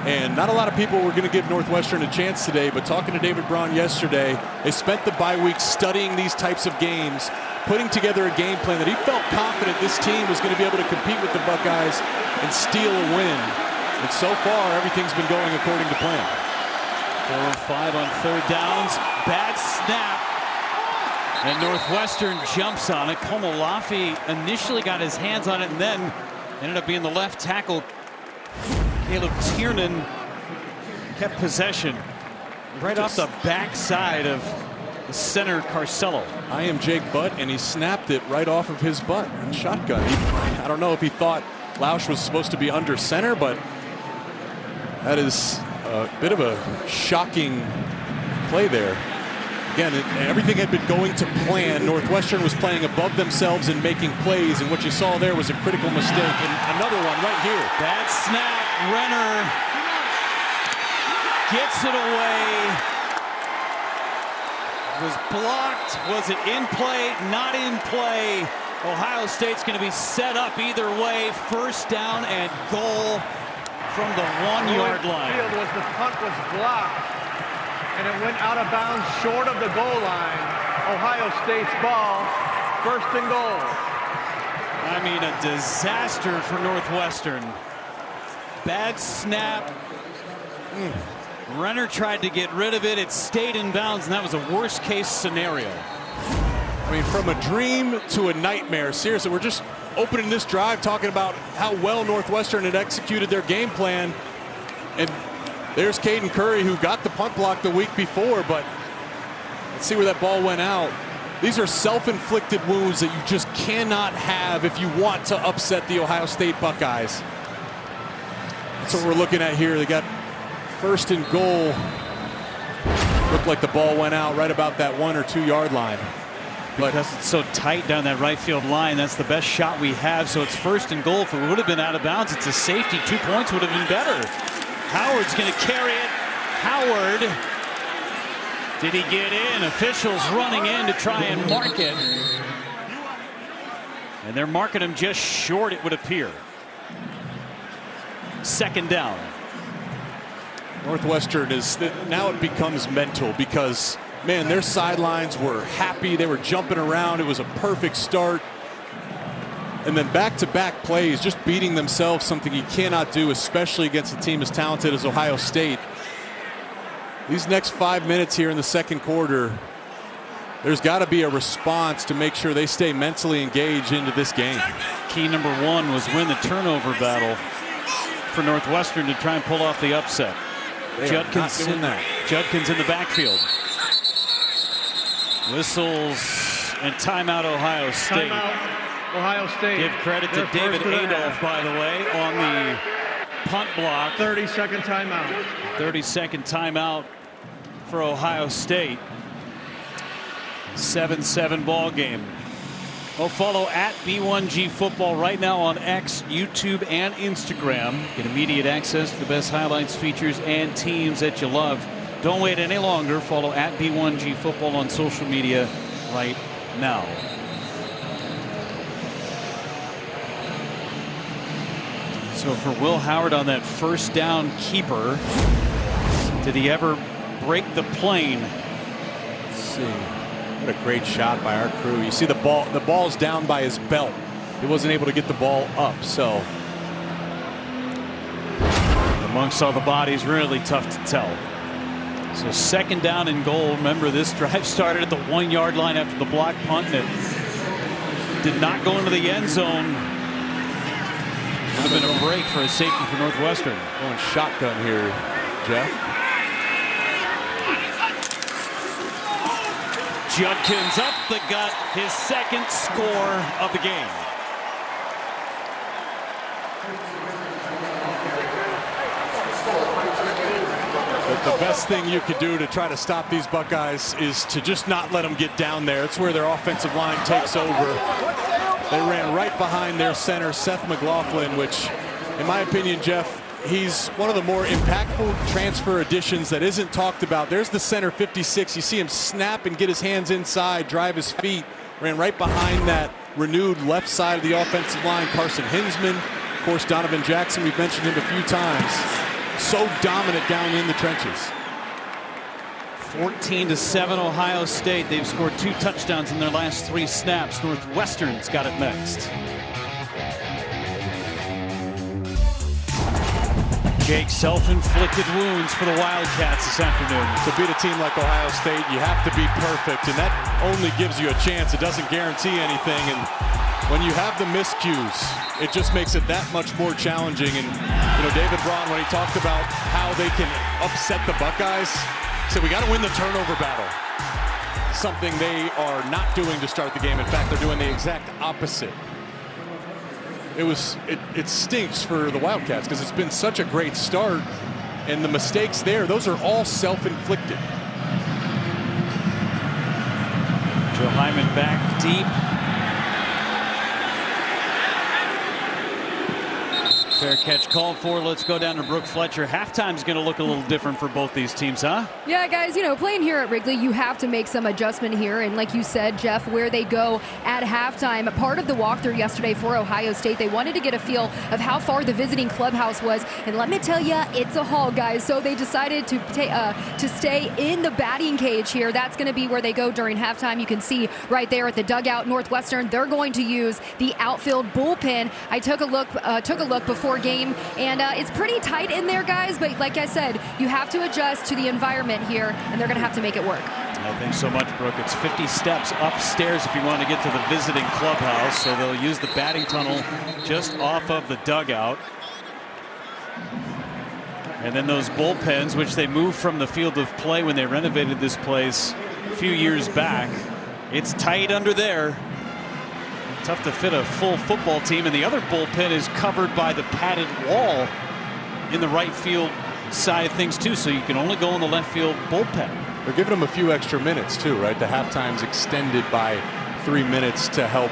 and not a lot of people were going to give Northwestern a chance today, but talking to David Braun yesterday, they spent the bye week studying these types of games, putting together a game plan that he felt confident this team was going to be able to compete with the Buckeyes and steal a win. And so far, everything's been going according to plan. 4 of 5 on third downs. Bad snap. And Northwestern jumps on it. Komolafi initially got his hands on it and then ended up being the left tackle. Caleb Tiernan kept possession right off the backside of the center Carcello. I am Jake Butt, and he snapped it right off of his butt in shotgun. I don't know if he thought Lausch was supposed to be under center, but that is a bit of a shocking play there. Again, everything had been going to plan. Northwestern was playing above themselves and making plays, and what you saw there was a critical mistake. And another one right here. Bad snap. Renner gets it away. Was blocked. Was it in play? Not in play. Ohio State's going to be set up either way. First down and goal from the 1-yard line. The punt was blocked, and it went out of bounds short of the goal line. Ohio State's ball, first and goal. I mean, a disaster for Northwestern. Bad snap. Renner tried to get rid of it. It stayed in bounds, and that was a worst-case scenario. I mean, from a dream to a nightmare. Seriously, we're just opening this drive talking about how well Northwestern had executed their game plan. And there's Caden Curry, who got the punt block the week before, but let's see where that ball went out. These are self-inflicted wounds that you just cannot have if you want to upset the Ohio State Buckeyes. That's what we're looking at here. They got first and goal. Looked like the ball went out right about that 1 or 2 yard line. But because it's so tight down that right field line, that's the best shot we have. So it's first and goal. If it would have been out of bounds, it's a safety. 2 points would have been better. Howard's going to carry it. Howard Did he get in? Officials running in to try and mark it. And they're marking him just short, it would appear. Second down. Northwestern is, now it becomes mental because, man, their sidelines were happy. They were jumping around. It was a perfect start. And then back-to-back plays, just beating themselves, something you cannot do, especially against a team as talented as Ohio State. These next 5 minutes here in the second quarter, there's got to be a response to make sure they stay mentally engaged into this game. Key number one was win the turnover battle for Northwestern to try and pull off the upset. Judkins in the backfield. Whistles and timeout Ohio State. Timeout Ohio State. Give credit to David Adolph, by the way, on the punt block. 30-second timeout. 30-second timeout for Ohio State. 7-7 ball game. Well, follow at B1G Football right now on X, YouTube, and Instagram. Get immediate access to the best highlights, features, and teams that you love. Don't wait any longer. Follow at B1G Football on social media right now. So for Will Howard on that first down keeper, did he ever break the plane? Let's see. What a great shot by our crew. You see the ball's down by his belt. He wasn't able to get the ball up, so. Amongst all the bodies, really tough to tell. So second down and goal. Remember, this drive started at the 1 yard line after the block punt, and it did not go into the end zone. Would have been a break for a safety for Northwestern. Going shotgun here, Jeff. Judkins up the gut, his second score of the game. But the best thing you could do to try to stop these Buckeyes is to just not let them get down there. It's where their offensive line takes over. They ran right behind their center, Seth McLaughlin, which, in my opinion, Jeff, he's one of the more impactful transfer additions that isn't talked about. There's the center, 56. You see him snap and get his hands inside, drive his feet. Ran right behind that renewed left side of the offensive line. Carson Hinsman, of course, Donovan Jackson, we've mentioned him a few times. So dominant down in the trenches. 14-7 Ohio State. They've scored 2 touchdowns in their last 3 snaps. Northwestern's got it next. Jake, self-inflicted wounds for the Wildcats this afternoon. To beat a team like Ohio State, you have to be perfect, and that only gives you a chance. It doesn't guarantee anything, and when you have the miscues, it just makes it that much more challenging. And you know, David Braun, when he talked about how they can upset the Buckeyes, said we got to win the turnover battle. Something they are not doing to start the game. In fact, they're doing the exact opposite. It stinks for the Wildcats because it's been such a great start, and the mistakes there, those are all self-inflicted. Joe Hyman back deep. Fair catch called for. Let's go down to Brooke Fletcher. Halftime's going to look a little different for both these teams, huh? Yeah, guys, you know, playing here at Wrigley, you have to make some adjustment here. And like you said, Jeff, where they go at halftime, part of the walkthrough yesterday for Ohio State, they wanted to get a feel of how far the visiting clubhouse was. And let me tell you, it's a haul, guys. So they decided to stay in the batting cage here. That's going to be where they go during halftime. You can see right there at the dugout, Northwestern, they're going to use the outfield bullpen. I took a look before game, and it's pretty tight in there, guys, but like I said, you have to adjust to the environment here, and they're going to have to make it work. Thanks so much, Brooke. It's 50 steps upstairs if you want to get to the visiting clubhouse, so they'll use the batting tunnel just off of the dugout. And then those bullpens, which they moved from the field of play when they renovated this place a few years back. It's tight under there. Tough to fit a full football team, and the other bullpen is covered by the padded wall in the right field side of things too, so you can only go in the left field bullpen. They're giving them a few extra minutes too, right? The halftime's extended by 3 minutes to help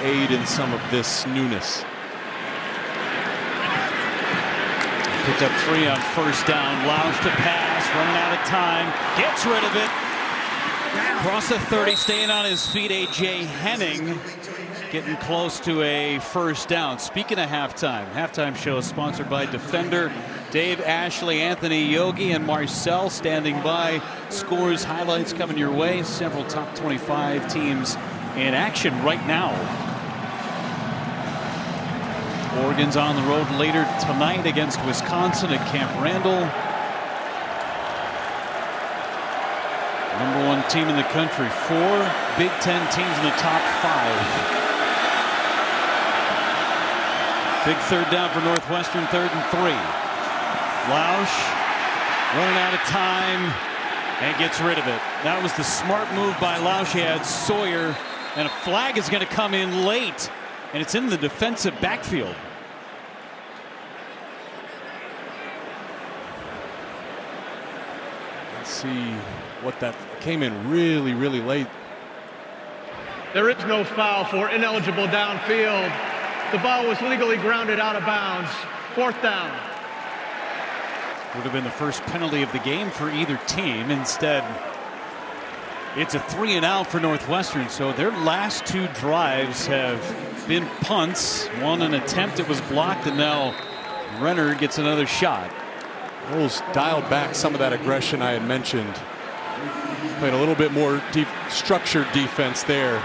aid in some of this newness. Picked up 3 on first down. Lounge to pass, running out of time, gets rid of it. Across the 30, staying on his feet, A.J. Henning getting close to a first down. Speaking of halftime show is sponsored by Defender. Dave, Ashley, Anthony, Yogi, and Marcel standing by. Scores, highlights coming your way. Several top 25 teams in action right now. Oregon's on the road later tonight against Wisconsin at Camp Randall. #1 team in the country. 4 Big Ten teams in the top 5. Big third down for Northwestern, 3rd and 3. Lausch running out of time and gets rid of it. That was the smart move by Lausch. He had Sawyer, and a flag is going to come in late, and it's in the defensive backfield. Let's see what that came in really late. There is no foul for ineligible downfield. The ball was legally grounded out of bounds. 4th down. Would have been the first penalty of the game for either team. Instead, it's a 3 and out for Northwestern. So their last 2 drives have been punts. One an attempt that was blocked, and now Renner gets another shot. Bulls dialed back some of that aggression I had mentioned. Played a little bit more deep structured defense there.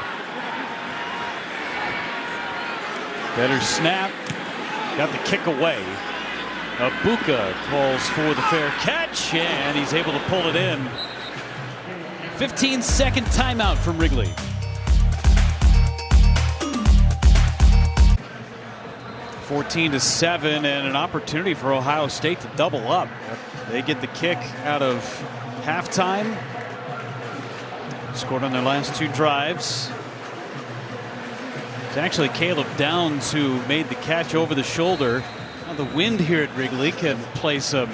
Better snap. Got the kick away. Abuka calls for the fair catch, and he's able to pull it in. 15-second timeout from Wrigley. (14-7), and an opportunity for Ohio State to double up. They get the kick out of halftime. Scored on their last 2 drives. It's actually Caleb Downs who made the catch over the shoulder. Now the wind here at Wrigley can play some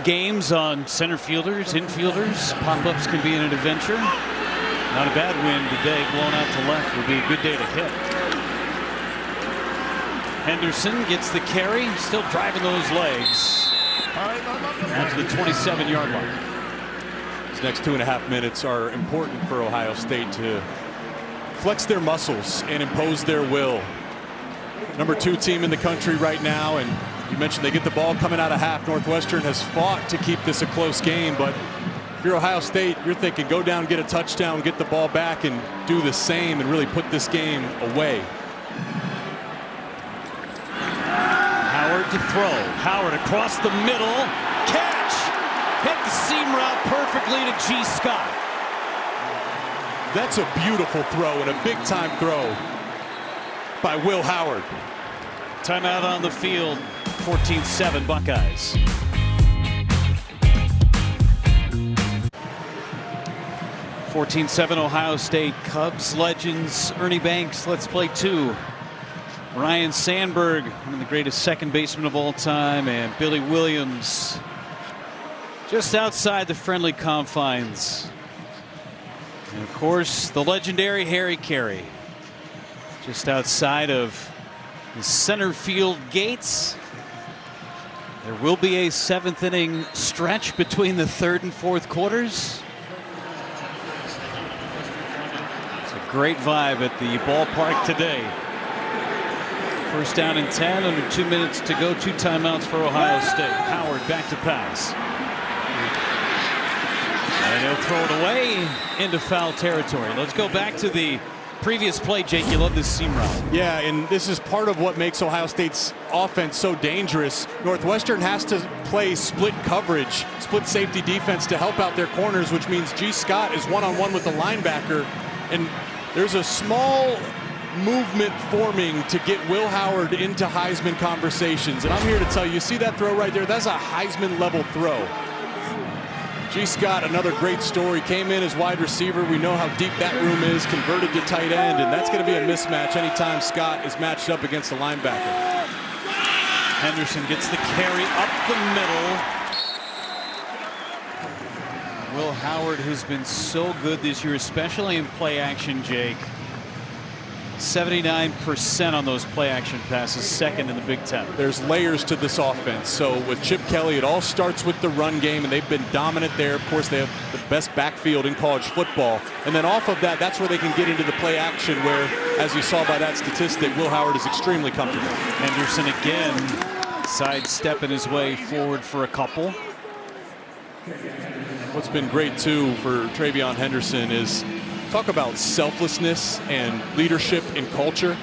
games on center fielders, infielders. Pop-ups can be an adventure. Not a bad wind today. Blown out to left will be a good day to hit. Henderson gets the carry, still driving those legs. Out to the 27-yard line. These next 2.5 minutes are important for Ohio State to flex their muscles and impose their will. #2 team in the country right now, and you mentioned they get the ball coming out of half. Northwestern has fought to keep this a close game, but if you're Ohio State, you're thinking go down, get a touchdown, get the ball back, and do the same and really put this game away. Howard to throw. Howard across the middle. Catch! Hit the seam route perfectly to G. Scott. That's a beautiful throw and a big-time throw by Will Howard. Timeout on the field. 14-7 Buckeyes. (14-7) Ohio State. Cubs legends Ernie Banks. Let's play 2. Ryan Sandberg, one of the greatest second basemen of all time, and Billy Williams just outside the friendly confines. And of course, the legendary Harry Carey just outside of the center field gates. There will be a 7th inning stretch between the 3rd and 4th quarters. It's a great vibe at the ballpark today. First down and 10, under 2 minutes to go. 2 timeouts for Ohio State. Howard back to pass. And he'll throw it away into foul territory. Let's go back to the previous play, Jake. You love this seam route. Yeah, and this is part of what makes Ohio State's offense so dangerous. Northwestern has to play split coverage, split safety defense to help out their corners, which means G. Scott is one-on-one with the linebacker. And there's a small movement forming to get Will Howard into Heisman conversations. And I'm here to tell you, see that throw right there? That's a Heisman level throw. G. Scott, another great story, came in as wide receiver. We know how deep that room is, converted to tight end, and that's going to be a mismatch anytime Scott is matched up against a linebacker. Henderson gets the carry up the middle. Will Howard, who's been so good this year, especially in play action, Jake. 79% on those play action passes, second in the Big Ten. There's layers to this offense. So with Chip Kelly, it all starts with the run game, and they've been dominant there. Of course, they have the best backfield in college football. And then off of that, that's where they can get into the play action where, as you saw by that statistic, Will Howard is extremely comfortable. Henderson again sidestepping his way forward for a couple. What's been great, too, for TreVeyon Henderson is talk about selflessness and leadership and culture.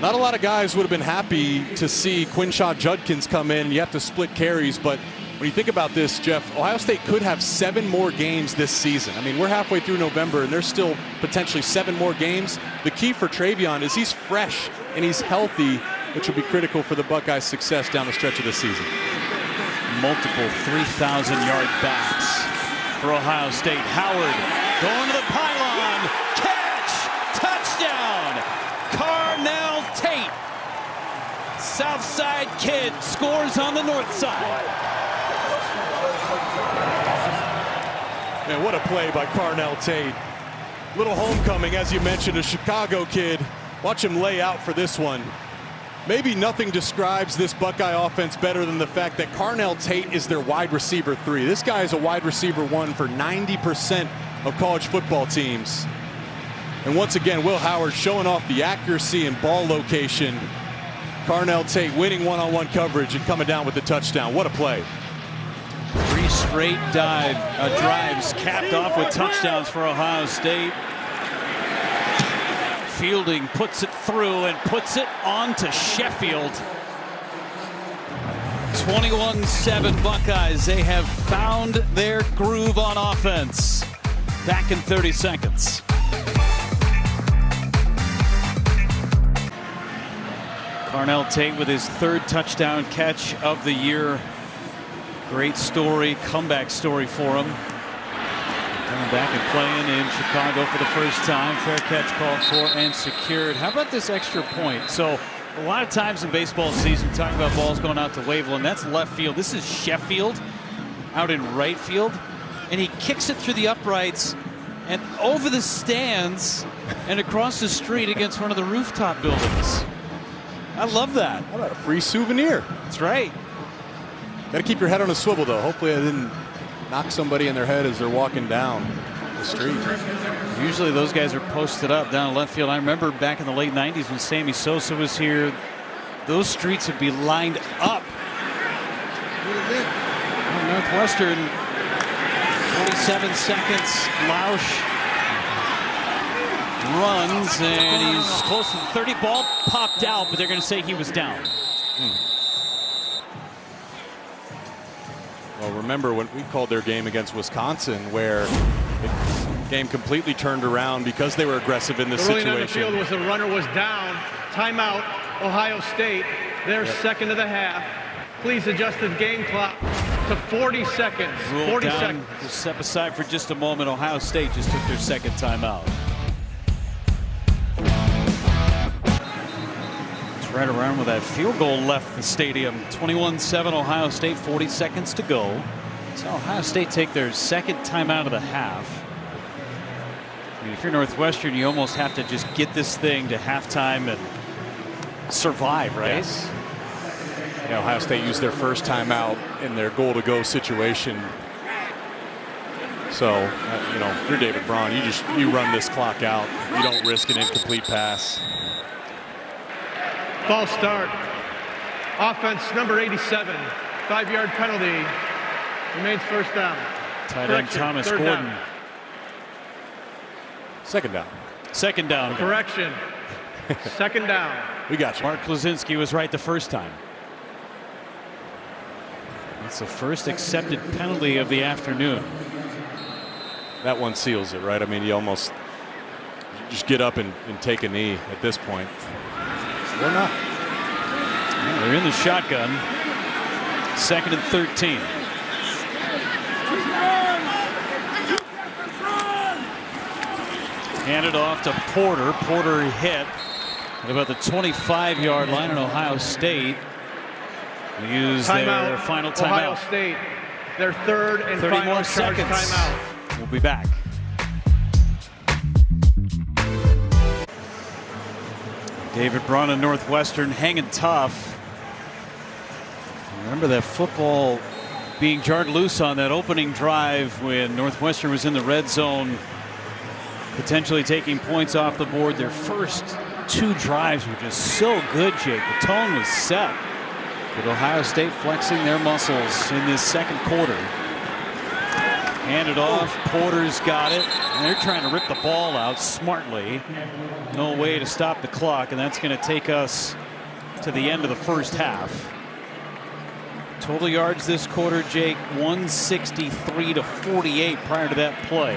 Not a lot of guys would have been happy to see Quinshon Judkins come in. You have to split carries, but when you think about this, Jeff, Ohio State could have 7 more games this season. I mean, we're halfway through November, and there's still potentially 7 more games. The key for TreVeyon is he's fresh and he's healthy, which will be critical for the Buckeyes' success down the stretch of the season. Multiple 3,000-yard backs for Ohio State. Howard going to the pylon, catch, touchdown, Carnell Tate. Southside kid scores on the north side. Man, what a play by Carnell Tate. Little homecoming, as you mentioned, a Chicago kid. Watch him lay out for this one. Maybe nothing describes this Buckeye offense better than the fact that Carnell Tate is their wide receiver 3. This guy is a wide receiver 1 for 90% of college football teams. And once again, Will Howard showing off the accuracy and ball location. Carnell Tate winning one-on-one coverage and coming down with the touchdown. What a play. 3 straight drives capped off with touchdowns for Ohio State. Fielding puts it through and puts it on to Sheffield. 21-7 Buckeyes. They have found their groove on offense. Back in 30 seconds. Carnell Tate with his 3rd touchdown catch of the year. Great story, comeback story for him. Coming back and playing in Chicago for the first time. Fair catch called for and secured. How about this extra point? So a lot of times in baseball season, talking about balls going out to Waveland, that's left field. This is Sheffield out in right field. And he kicks it through the uprights and over the stands and across the street against one of the rooftop buildings. I love that. How about a free souvenir? That's right. Got to keep your head on a swivel, though. Hopefully I didn't knock somebody in their head as they're walking down the street. Usually those guys are posted up down left field. I remember back in the late 90s when Sammy Sosa was here, those streets would be lined up. Northwestern, 27 seconds. Lausch runs, and he's close to the 30. Ball popped out, but they're going to say he was down. Well, remember when we called their game against Wisconsin, where the game completely turned around because they were aggressive in this situation. On the field was the runner was down. Timeout, Ohio State. Their second of the half. Please adjust the game clock to 40 seconds. 40 seconds. We'll step aside for just a moment. Ohio State just took their second timeout. It's right around with that field goal left the stadium. 21-7 Ohio State, 40 seconds to go. So Ohio State take their second timeout of the half. I mean, if you're Northwestern, you almost have to just get this thing to halftime and survive, right? Yes. Yeah, Ohio State used their first timeout in their goal-to-go situation. So, you know, if you're David Braun, you run this clock out. You don't risk an incomplete pass. False start. Offense number 87. 5-yard penalty. Remains first down. Tight end Thomas Gordon. Down. Second down. Second down. Correction. Second down. We got you. Mark Klaczynski was right the first time. It's the first accepted penalty of the afternoon. That one seals it, right? I mean, you just get up and take a knee at this point. Or not. Yeah, they're in the shotgun. 2nd and 13. Handed off to Porter. Porter hit at about the 25-yard line in Ohio State. They use their final timeout. Ohio State, their third and 30 final more seconds. Timeout. We'll be back. David Braun and Northwestern hanging tough. Remember that football being jarred loose on that opening drive when Northwestern was in the red zone, potentially taking points off the board. Their first 2 drives were just so good, Jake. The tone was set. With Ohio State flexing their muscles in this second quarter. Handed off, Porter's got it, and they're trying to rip the ball out smartly. No way to stop the clock, and that's going to take us to the end of the first half. Total yards this quarter, Jake, 163 to 48 prior to that play.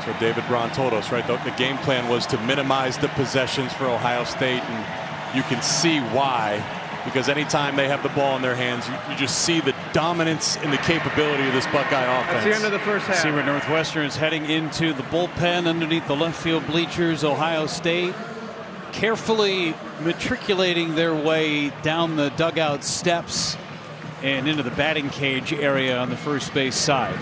So David Braun told us, right, the game plan was to minimize the possessions for Ohio State, and you can see why. Because anytime they have the ball in their hands, you just see the dominance and the capability of this Buckeye offense. That's the end of the first half. See where Northwestern is heading into the bullpen underneath the left field bleachers. Ohio State carefully matriculating their way down the dugout steps and into the batting cage area on the first base side.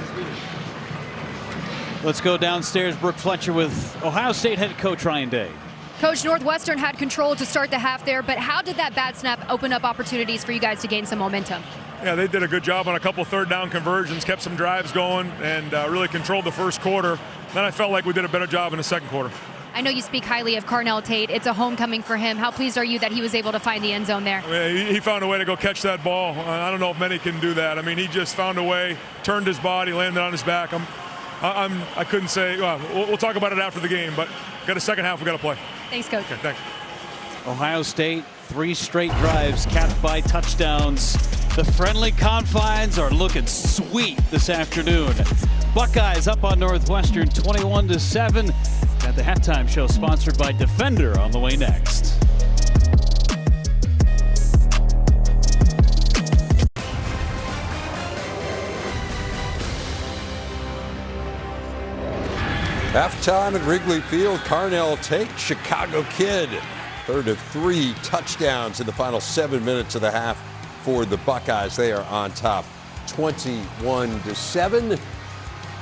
Let's go downstairs. Brooke Fletcher with Ohio State head coach Ryan Day. Coach, Northwestern had control to start the half there, but how did that bad snap open up opportunities for you guys to gain some momentum? Yeah, they did a good job on a couple third down conversions, kept some drives going, and really controlled the first quarter. Then I felt like we did a better job in the second quarter. I know you speak highly of Carnell Tate. It's a homecoming for him. How pleased are you that he was able to find the end zone there? I mean, he found a way to go catch that ball. I don't know if many can do that. I mean, he just found a way, turned his body, landed on his back. I couldn't say, well, we'll talk about it after the game, but got a second half we got to play. Thanks, Coach. Okay, thanks. Ohio State, 3 straight drives capped by touchdowns. The friendly confines are looking sweet this afternoon. Buckeyes up on Northwestern 21-7. At the halftime show sponsored by Defender on the way next. Halftime at Wrigley Field, Carnell Tate, Chicago kid. Third of 3 touchdowns in the final 7 minutes of the half for the Buckeyes. They are on top 21-7.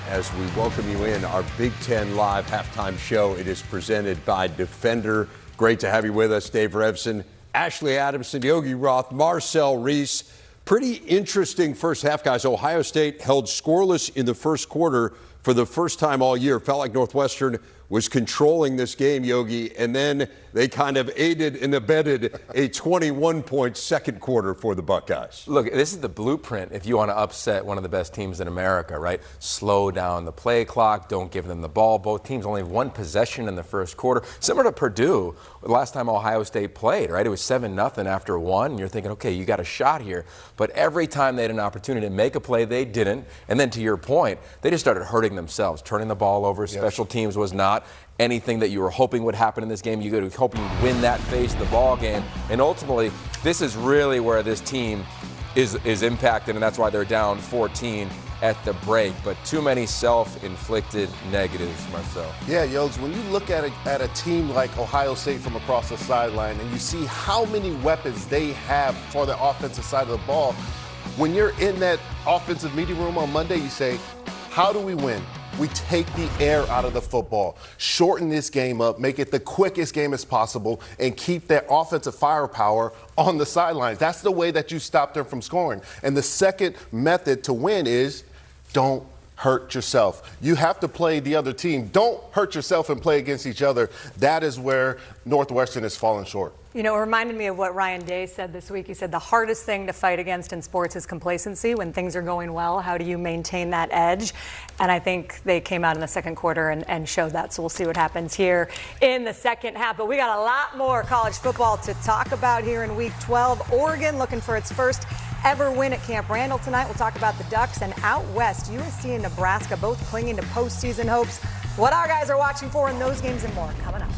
As we welcome you in our Big Ten Live halftime show, it is presented by Defender. Great to have you with us, Dave Revson, Ashley Adamson, Yogi Roth, Marcel Reese. Pretty interesting first half, guys. Ohio State held scoreless in the first quarter for the first time all year. Felt like Northwestern was controlling this game, Yogi, and then they kind of aided and abetted a 21-point second quarter for the Buckeyes. Look, this is the blueprint if you want to upset one of the best teams in America, right? Slow down the play clock, don't give them the ball. Both teams only have 1 possession in the first quarter. Similar to Purdue, last time Ohio State played, right? It was 7-0 after 1, and you're thinking, okay, you got a shot here. But every time they had an opportunity to make a play, they didn't. And then to your point, they just started hurting themselves, turning the ball over. Yes. Special teams was not anything that you were hoping would happen in this game. You were hoping you'd win that phase of the ball game. And ultimately, this is really where this team is impacted, and that's why they're down 14 at the break. But too many self-inflicted negatives, Marcel. Yeah, Yogs, when you look at a team like Ohio State from across the sideline and you see how many weapons they have for the offensive side of the ball, when you're in that offensive meeting room on Monday, you say, how do we win? We take the air out of the football, shorten this game up, make it the quickest game as possible, and keep that offensive firepower on the sidelines. That's the way that you stop them from scoring. And the second method to win is don't hurt yourself. You have to play the other team. Don't hurt yourself and play against each other. That is where Northwestern has fallen short. You know, it reminded me of what Ryan Day said this week. He said the hardest thing to fight against in sports is complacency. When things are going well, how do you maintain that edge? And I think they came out in the second quarter and showed that. So we'll see what happens here in the second half. But we got a lot more college football to talk about here in Week 12. Oregon looking for its first ever win at Camp Randall tonight. We'll talk about the Ducks, and out west, USC and Nebraska both clinging to postseason hopes. What our guys are watching for in those games and more coming up.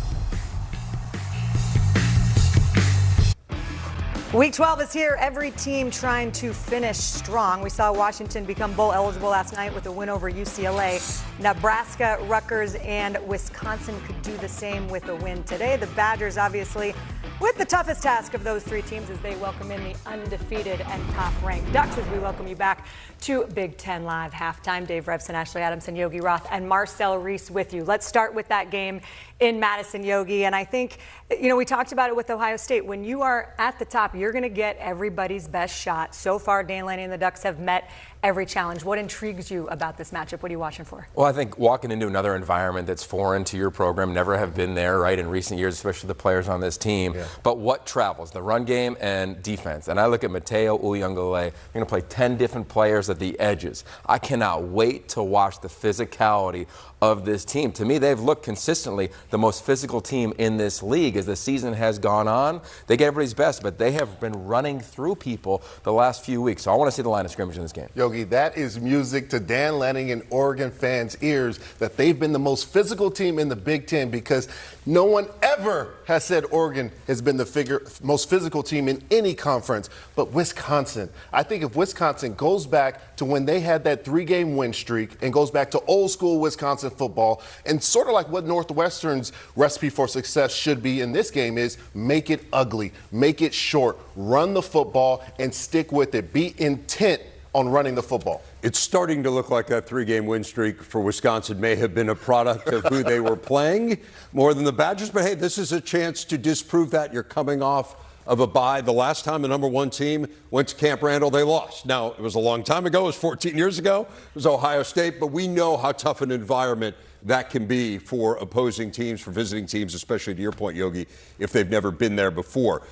Week 12 is here. Every team trying to finish strong. We saw Washington become bowl eligible last night with a win over UCLA. Nebraska, Rutgers, and Wisconsin could do the same with a win today. The Badgers obviously With the toughest task of those three teams as they welcome in the undefeated and top-ranked Ducks, as we welcome you back to Big Ten Live Halftime. Dave Revson, Ashley Adamson, Yogi Roth, and Marcel Reese with you. Let's start with that game in Madison, Yogi. And I think, we talked about it with Ohio State. When you are at the top, you're going to get everybody's best shot. So far, Dan Lanning and the Ducks have met every challenge. What intrigues you about this matchup? What are you watching for? Well, I think walking into another environment that's foreign to your program, never have been there, right, in recent years, especially the players on this team. Yeah. But what travels? The run game and defense. And I look at Mateo Uyunglele. You're going to play 10 different players at the edges. I cannot wait to watch the physicality of this team. To me, they've looked consistently the most physical team in this league as the season has gone on. They get everybody's best, but they have been running through people the last few weeks. So I want to see the line of scrimmage in this game. Yogi, that is music to Dan Lanning and Oregon fans' ears that they've been the most physical team in the Big Ten, because no one ever has said Oregon has been the most physical team in any conference. But Wisconsin, I think if Wisconsin goes back to when they had that 3-game win streak and goes back to old school Wisconsin football, and sort of like what Northwestern's recipe for success should be in this game is make it ugly, make it short, run the football and stick with it. Be intent on running the football. It's starting to look like that 3-game win streak for Wisconsin may have been a product of who they were playing more than the Badgers. But hey, this is a chance to disprove that. You're coming off of a bye. The last time the number 1 team went to Camp Randall, they lost. Now, it was a long time ago. It was 14 years ago. It was Ohio State. But we know how tough an environment that can be for opposing teams, for visiting teams, especially to your point, Yogi, if they've never been there before.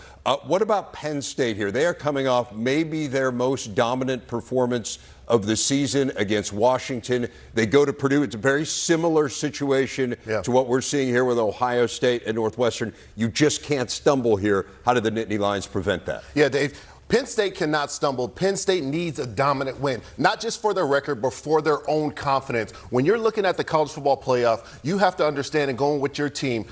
What about Penn State here? They are coming off maybe their most dominant performance of the season against Washington. They go to Purdue. It's a very similar situation to what we're seeing here with Ohio State and Northwestern. You just can't stumble here. How did the Nittany Lions prevent that? Yeah, Dave. Penn State cannot stumble. Penn State needs a dominant win, not just for their record, but for their own confidence. When you're looking at the college football playoff, you have to understand and going with your team,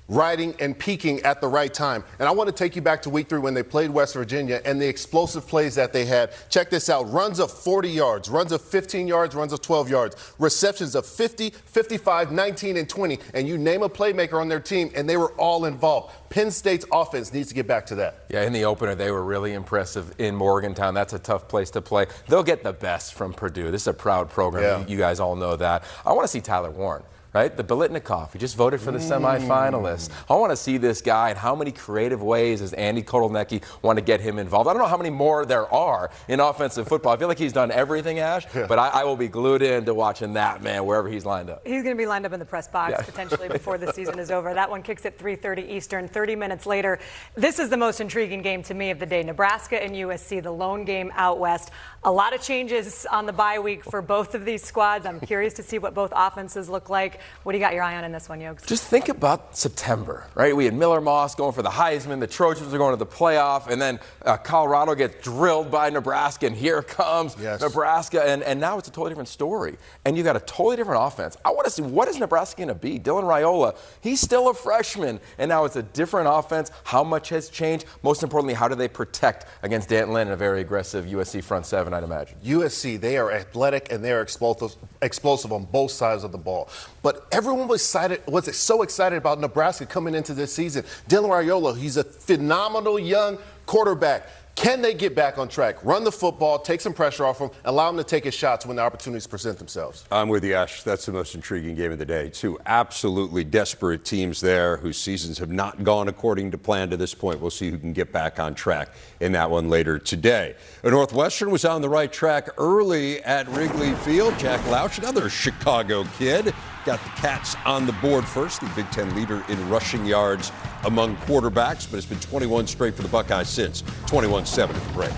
riding and peaking at the right time. And I want to take you back to week 3 when they played West Virginia and the explosive plays that they had. Check this out. Runs of 40 yards, runs of 15 yards, runs of 12 yards, receptions of 50, 55, 19, and 20. And you name a playmaker on their team, and they were all involved. Penn State's offense needs to get back to that. Yeah, in the opener, they were really impressive in Morgantown. That's a tough place to play. They'll get the best from Purdue. This is a proud program. Yeah. You guys all know that. I want to see Tyler Warren. Right? The Biletnikoff. He just voted for the semifinalists. I want to see this guy and how many creative ways does Andy Kotelnicki want to get him involved. I don't know how many more there are in offensive football. I feel like he's done everything, Ash, but I will be glued in to watching that man wherever he's lined up. He's going to be lined up in the press box potentially before the season is over. That one kicks at 3:30 Eastern, 30 minutes later. This is the most intriguing game to me of the day. Nebraska and USC, the lone game out west. A lot of changes on the bye week for both of these squads. I'm curious to see what both offenses look like. What do you got your eye on in this one, Yogs? Just think about September, right? We had Miller Moss going for the Heisman. The Trojans are going to the playoff. And then Colorado gets drilled by Nebraska. And here comes Nebraska. And now it's a totally different story. And you got a totally different offense. I want to see, what is Nebraska going to be? Dylan Raiola, he's still a freshman. And now it's a different offense. How much has changed? Most importantly, how do they protect against Dan Lanning and a very aggressive USC front seven, I'd imagine? USC, they are athletic and they are explosive on both sides of the ball. But everyone was so excited about Nebraska coming into this season. Dylan Raiola, he's a phenomenal young quarterback. Can they get back on track, run the football, take some pressure off him, allow him to take his shots when the opportunities present themselves? I'm with you, Ash. That's the most intriguing game of the day. 2 absolutely desperate teams there whose seasons have not gone according to plan to this point. We'll see who can get back on track in that one later today. Northwestern was on the right track early at Wrigley Field. Jack Lausch, another Chicago kid, got the Cats on the board first, the Big Ten leader in rushing yards among quarterbacks, but it's been 21 straight for the Buckeyes since 21-7 at the break.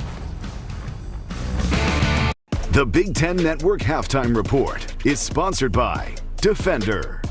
The Big Ten Network Halftime Report is sponsored by Defender.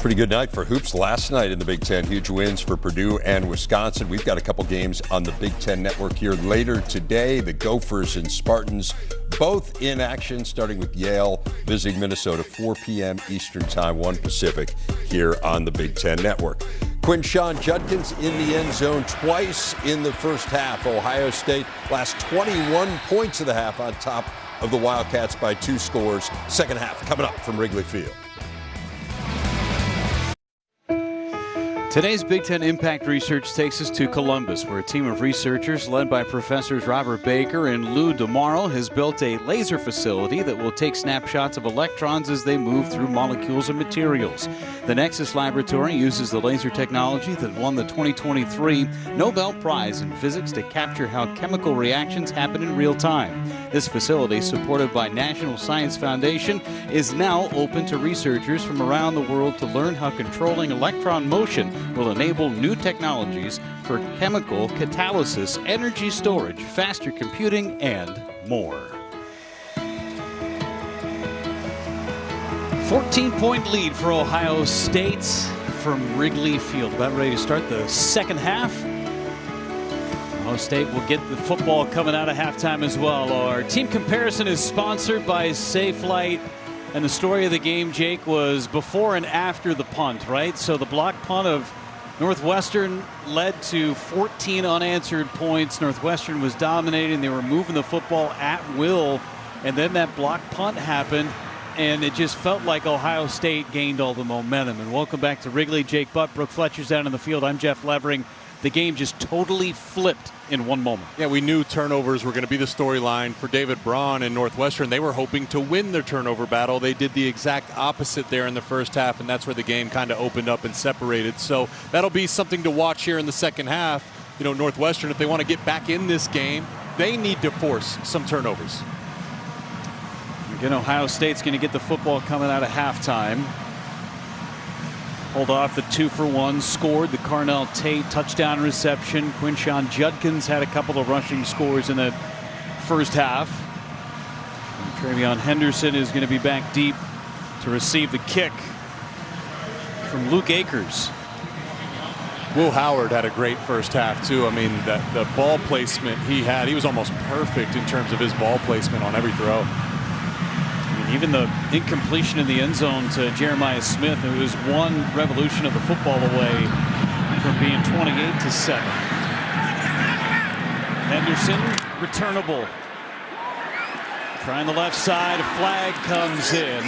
Pretty good night for hoops last night in the Big Ten. Huge wins for Purdue and Wisconsin. We've got a couple games on the Big Ten Network here later today. The Gophers and Spartans both in action, starting with Yale visiting Minnesota, 4 p.m. Eastern Time, 1 Pacific, here on the Big Ten Network. Quinshon Judkins in the end zone twice in the first half. Ohio State last 21 points of the half on top of the Wildcats by 2 scores. Second half coming up from Wrigley Field. Today's Big Ten Impact Research takes us to Columbus, where a team of researchers led by Professors Robert Baker and Lou DeMauro has built a laser facility that will take snapshots of electrons as they move through molecules and materials. The Nexus Laboratory uses the laser technology that won the 2023 Nobel Prize in Physics to capture how chemical reactions happen in real time. This facility, supported by National Science Foundation, is now open to researchers from around the world to learn how controlling electron motion will enable new technologies for chemical catalysis, energy storage, faster computing, and more. 14-point lead for Ohio State from Wrigley Field. About ready to start the second half. Ohio State will get the football coming out of halftime as well. Our team comparison is sponsored by Safelite. And the story of the game, Jake, was before and after the punt, right? So the block punt of Northwestern led to 14 unanswered points. Northwestern was dominating. They were moving the football at will. And then that block punt happened, and it just felt like Ohio State gained all the momentum. And welcome back to Wrigley. Jake Butt, Brooke Fletcher's down in the field. I'm Jeff Levering. The game just totally flipped in one moment. Yeah, we knew turnovers were going to be the storyline for David Braun and Northwestern. They were hoping to win their turnover battle. They did the exact opposite there in the first half, and that's where the game kind of opened up and separated. So that'll be something to watch here in the second half. You know, Northwestern, if they want to get back in this game, they need to force some turnovers. Again, Ohio State's going to get the football coming out of halftime. Pulled off the 2-for-1, scored the Carnell Tate touchdown reception. Quinshon Judkins had a couple of rushing scores in the first half. And TreVeyon Henderson is going to be back deep to receive the kick from Luke Akers. Will Howard had a great first half, too. I mean, the ball placement he had, he was almost perfect in terms of his ball placement on every throw. Even the incompletion in the end zone to Jeremiah Smith, it was one revolution of the football away from being 28-7. Henderson, returnable. Trying the left side, a flag comes in.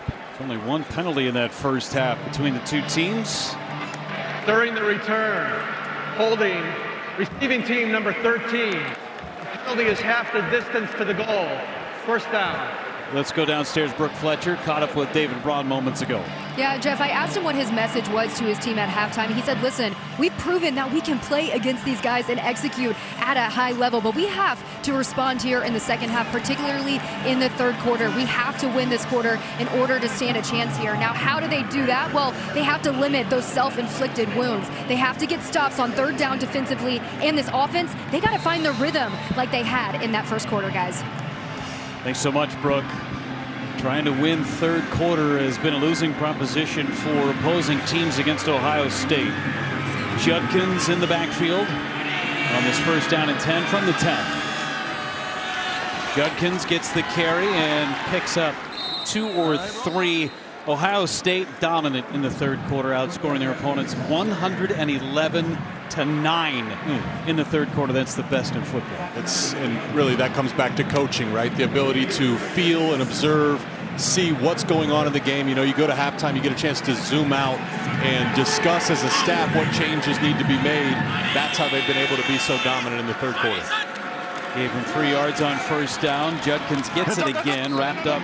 There's only one penalty in that first half between the two teams. During the return, holding receiving team number 13. Penalty is half the distance to the goal. First down. Let's go downstairs. Brooke Fletcher caught up with David Braun moments ago. Yeah, Jeff, I asked him what his message was to his team at halftime. He said, listen, we've proven that we can play against these guys and execute at a high level, but we have to respond here in the second half, particularly in the third quarter. We have to win this quarter in order to stand a chance here. Now, how do they do that? Well, they have to limit those self-inflicted wounds. They have to get stops on third down defensively, and this offense, they got to find the rhythm like they had in that first quarter, guys. Thanks so much, Brooke. Trying to win third quarter has been a losing proposition for opposing teams against Ohio State. Judkins in the backfield on this first down and 10 from the 10. Judkins gets the carry and picks up 2 or 3. Ohio State dominant in the third quarter, outscoring their opponents 111-9 in the third quarter. That's the best in football. And really that comes back to coaching, right? The ability to feel and observe, see what's going on in the game. You know, you go to halftime, you get a chance to zoom out and discuss as a staff what changes need to be made. That's how they've been able to be so dominant in the third quarter. Gave him 3 yards on first down. Judkins gets it again, wrapped up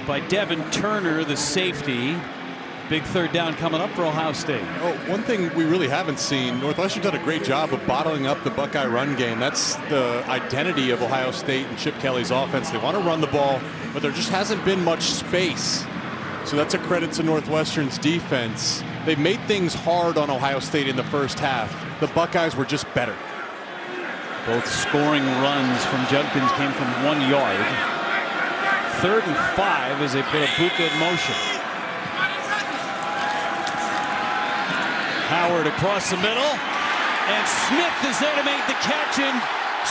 by Devin Turner, the safety. Big third down coming up for Ohio State. Oh, one thing we really haven't seen, Northwestern's done a great job of bottling up the Buckeye run game. That's the identity of Ohio State and Chip Kelly's offense. They want to run the ball, but there just hasn't been much space. So that's a credit to Northwestern's defense. They made things hard on Ohio State in the first half. The Buckeyes were just better. Both scoring runs from Judkins came from 1 yard. 3rd and 5 as they put Abuka in motion. Howard across the middle, and Smith is there to make the catch, and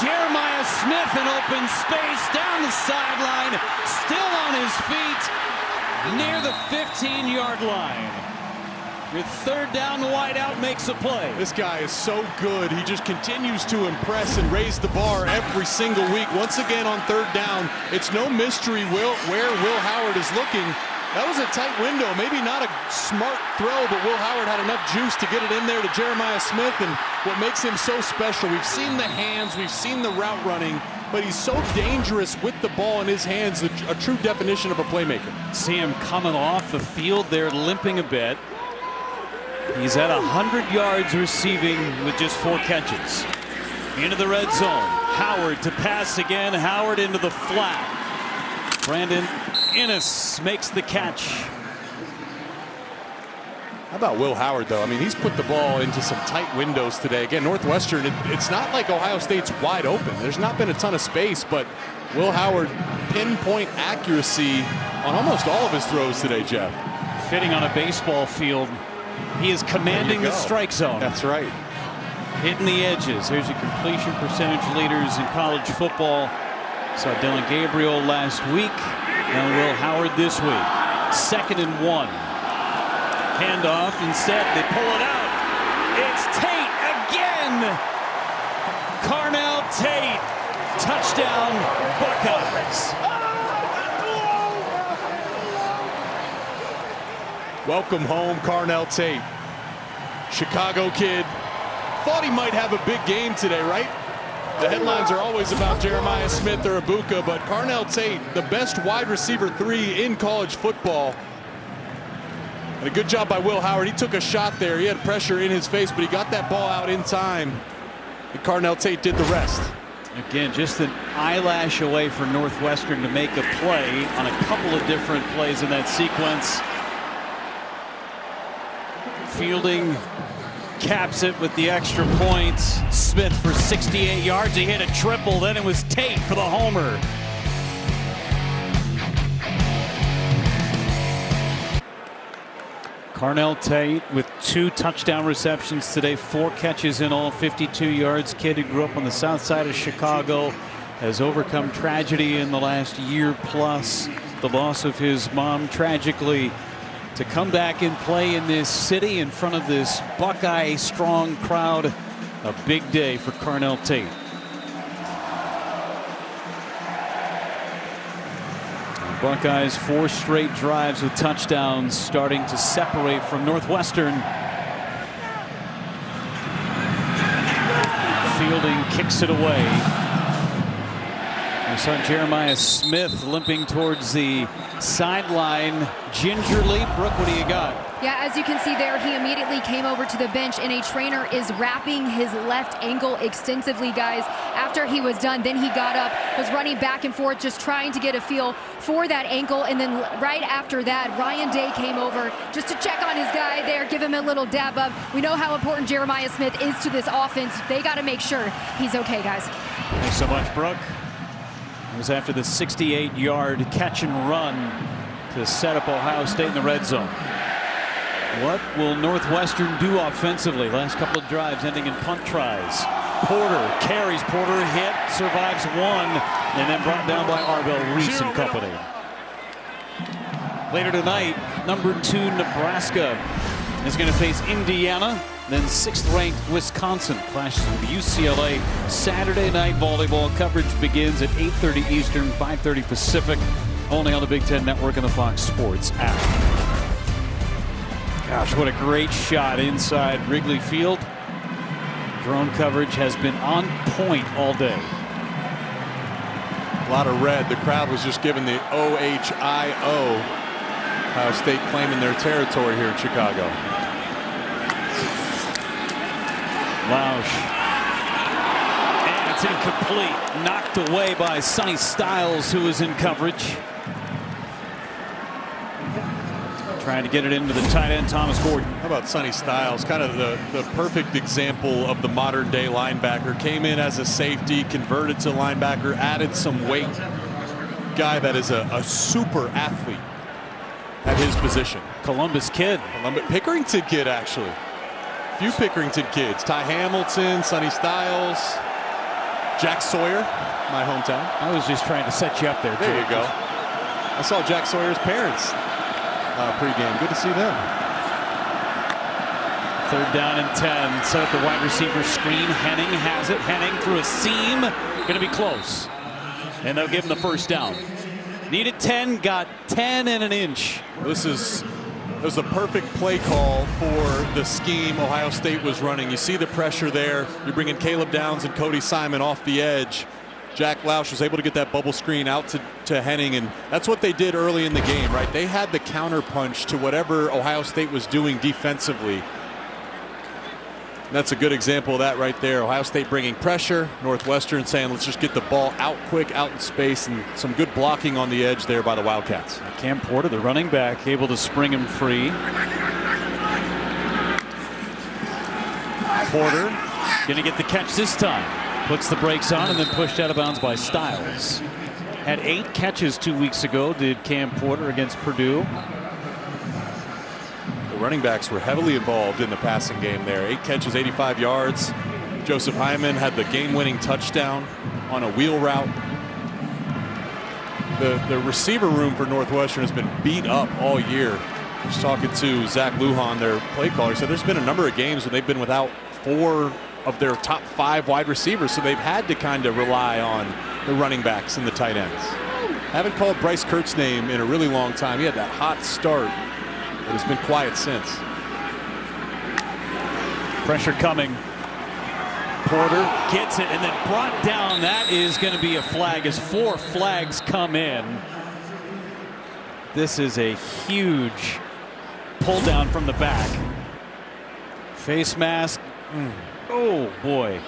Jeremiah Smith in open space down the sideline, still on his feet near the 15-yard line. With third down, the wideout makes a play. This guy is so good. He just continues to impress and raise the bar every single week. Once again on third down, it's no mystery where Will Howard is looking. That was a tight window. Maybe not a smart throw, but Will Howard had enough juice to get it in there to Jeremiah Smith. And what makes him so special, we've seen the hands, we've seen the route running, but he's so dangerous with the ball in his hands, a true definition of a playmaker. See him coming off the field there, limping a bit. He's at 100 yards receiving with just 4 catches. Into the red zone. Howard to pass again. Howard into the flat. Brandon Innes makes the catch. How about Will Howard, though? I mean, he's put the ball into some tight windows today. Again, Northwestern, it's not like Ohio State's wide open. There's not been a ton of space, but Will Howard, pinpoint accuracy on almost all of his throws today, Jeff. Fitting on a baseball field. He is commanding the strike zone. That's right. Hitting the edges. Here's your completion percentage leaders in college football. Saw Dylan Gabriel last week. Now Will Howard this week. 2nd and 1. Handoff. Instead, they pull it out. It's Tate again. Carnell Tate. Touchdown, Buckeyes. Welcome home, Carnell Tate. Chicago kid. Thought he might have a big game today, right? The headlines are always about Jeremiah Smith or Ibuka, but Carnell Tate, the best wide receiver 3 in college football. And a good job by Will Howard. He took a shot there. He had pressure in his face, but he got that ball out in time. And Carnell Tate did the rest. Again, just an eyelash away for Northwestern to make a play on a couple of different plays in that sequence. Fielding caps it with the extra points. Smith for 68 yards. He hit a triple. Then it was Tate for the homer. Carnell Tate with 2 touchdown receptions today, 4 catches in all, 52 yards. Kid who grew up on the south side of Chicago, has overcome tragedy in the last year plus. The loss of his mom tragically. To come back and play in this city in front of this Buckeye strong crowd, a big day for Carnell Tate. Buckeyes 4 straight drives with touchdowns, starting to separate from Northwestern. Fielding kicks it away. We saw Jeremiah Smith limping towards the sideline gingerly. Brooke, what do you got? Yeah, as you can see there, he immediately came over to the bench, and a trainer is wrapping his left ankle extensively, guys. After he was done, then he got up, was running back and forth, just trying to get a feel for that ankle. And then right after that, Ryan Day came over just to check on his guy there, give him a little dab up. We know how important Jeremiah Smith is to this offense. They got to make sure he's okay, guys. Thanks so much, Brooke. It was after the 68-yard catch and run to set up Ohio State in the red zone. What will Northwestern do offensively? Last couple of drives ending in punt tries. Porter carries. Porter hit, survives 1, and then brought down by Arvell Reese and company. Later tonight, number 2 Nebraska is going to face Indiana. Then 6th-ranked Wisconsin clashes with UCLA. Saturday night volleyball coverage begins at 8:30 Eastern, 5:30 Pacific, only on the Big Ten Network and the Fox Sports app. Gosh, what a great shot inside Wrigley Field. Drone coverage has been on point all day. A lot of red. The crowd was just given the OHIO. Ohio State claiming their territory here in Chicago. Lausch. And it's incomplete. Knocked away by Sonny Styles, who was in coverage. Trying to get it into the tight end, Thomas Gordon. How about Sonny Styles? Kind of the perfect example of the modern day linebacker. Came in as a safety, converted to linebacker, added some weight. Guy that is a super athlete at his position. Columbus kid. Pickerington kid, actually. Few Pickerington kids. Ty Hamilton, Sonny Styles, Jack Sawyer, my hometown. I was just trying to set you up there. There you go. I saw Jack Sawyer's parents pregame. Good to see them. 3rd down and 10. Set up the wide receiver screen. Henning has it. Henning through a seam. Going to be close. And they'll give him the 1st down. Needed 10, got 10 and an inch. This was the perfect play call for the scheme Ohio State was running. You see the pressure there. You're bringing Caleb Downs and Cody Simon off the edge. Jack Lausch was able to get that bubble screen out to Henning, and that's what they did early in the game, right? They had the counter punch to whatever Ohio State was doing defensively. That's a good example of that right there. Ohio State bringing pressure. Northwestern saying, let's just get the ball out quick, out in space, and some good blocking on the edge there by the Wildcats. Cam Porter, the running back, able to spring him free. Porter going to get the catch this time. Puts the brakes on and then pushed out of bounds by Styles. Had 8 catches 2 weeks ago, did Cam Porter against Purdue. The running backs were heavily involved in the passing game there. 8 catches, 85 yards. Joseph Hyman had the game-winning touchdown on a wheel route. The receiver room for Northwestern has been beat up all year. Just talking to Zach Lujan, their play caller, he said there's been a number of games when they've been without 4 of their top 5 wide receivers, so they've had to kind of rely on the running backs and the tight ends. Haven't called Bryce Kurt's name in a really long time. He had that hot start, but it's been quiet since. Pressure coming. Porter gets it and then brought down. That is going to be a flag as 4 flags come in. This is a huge pull down from the back. Face mask. Oh boy.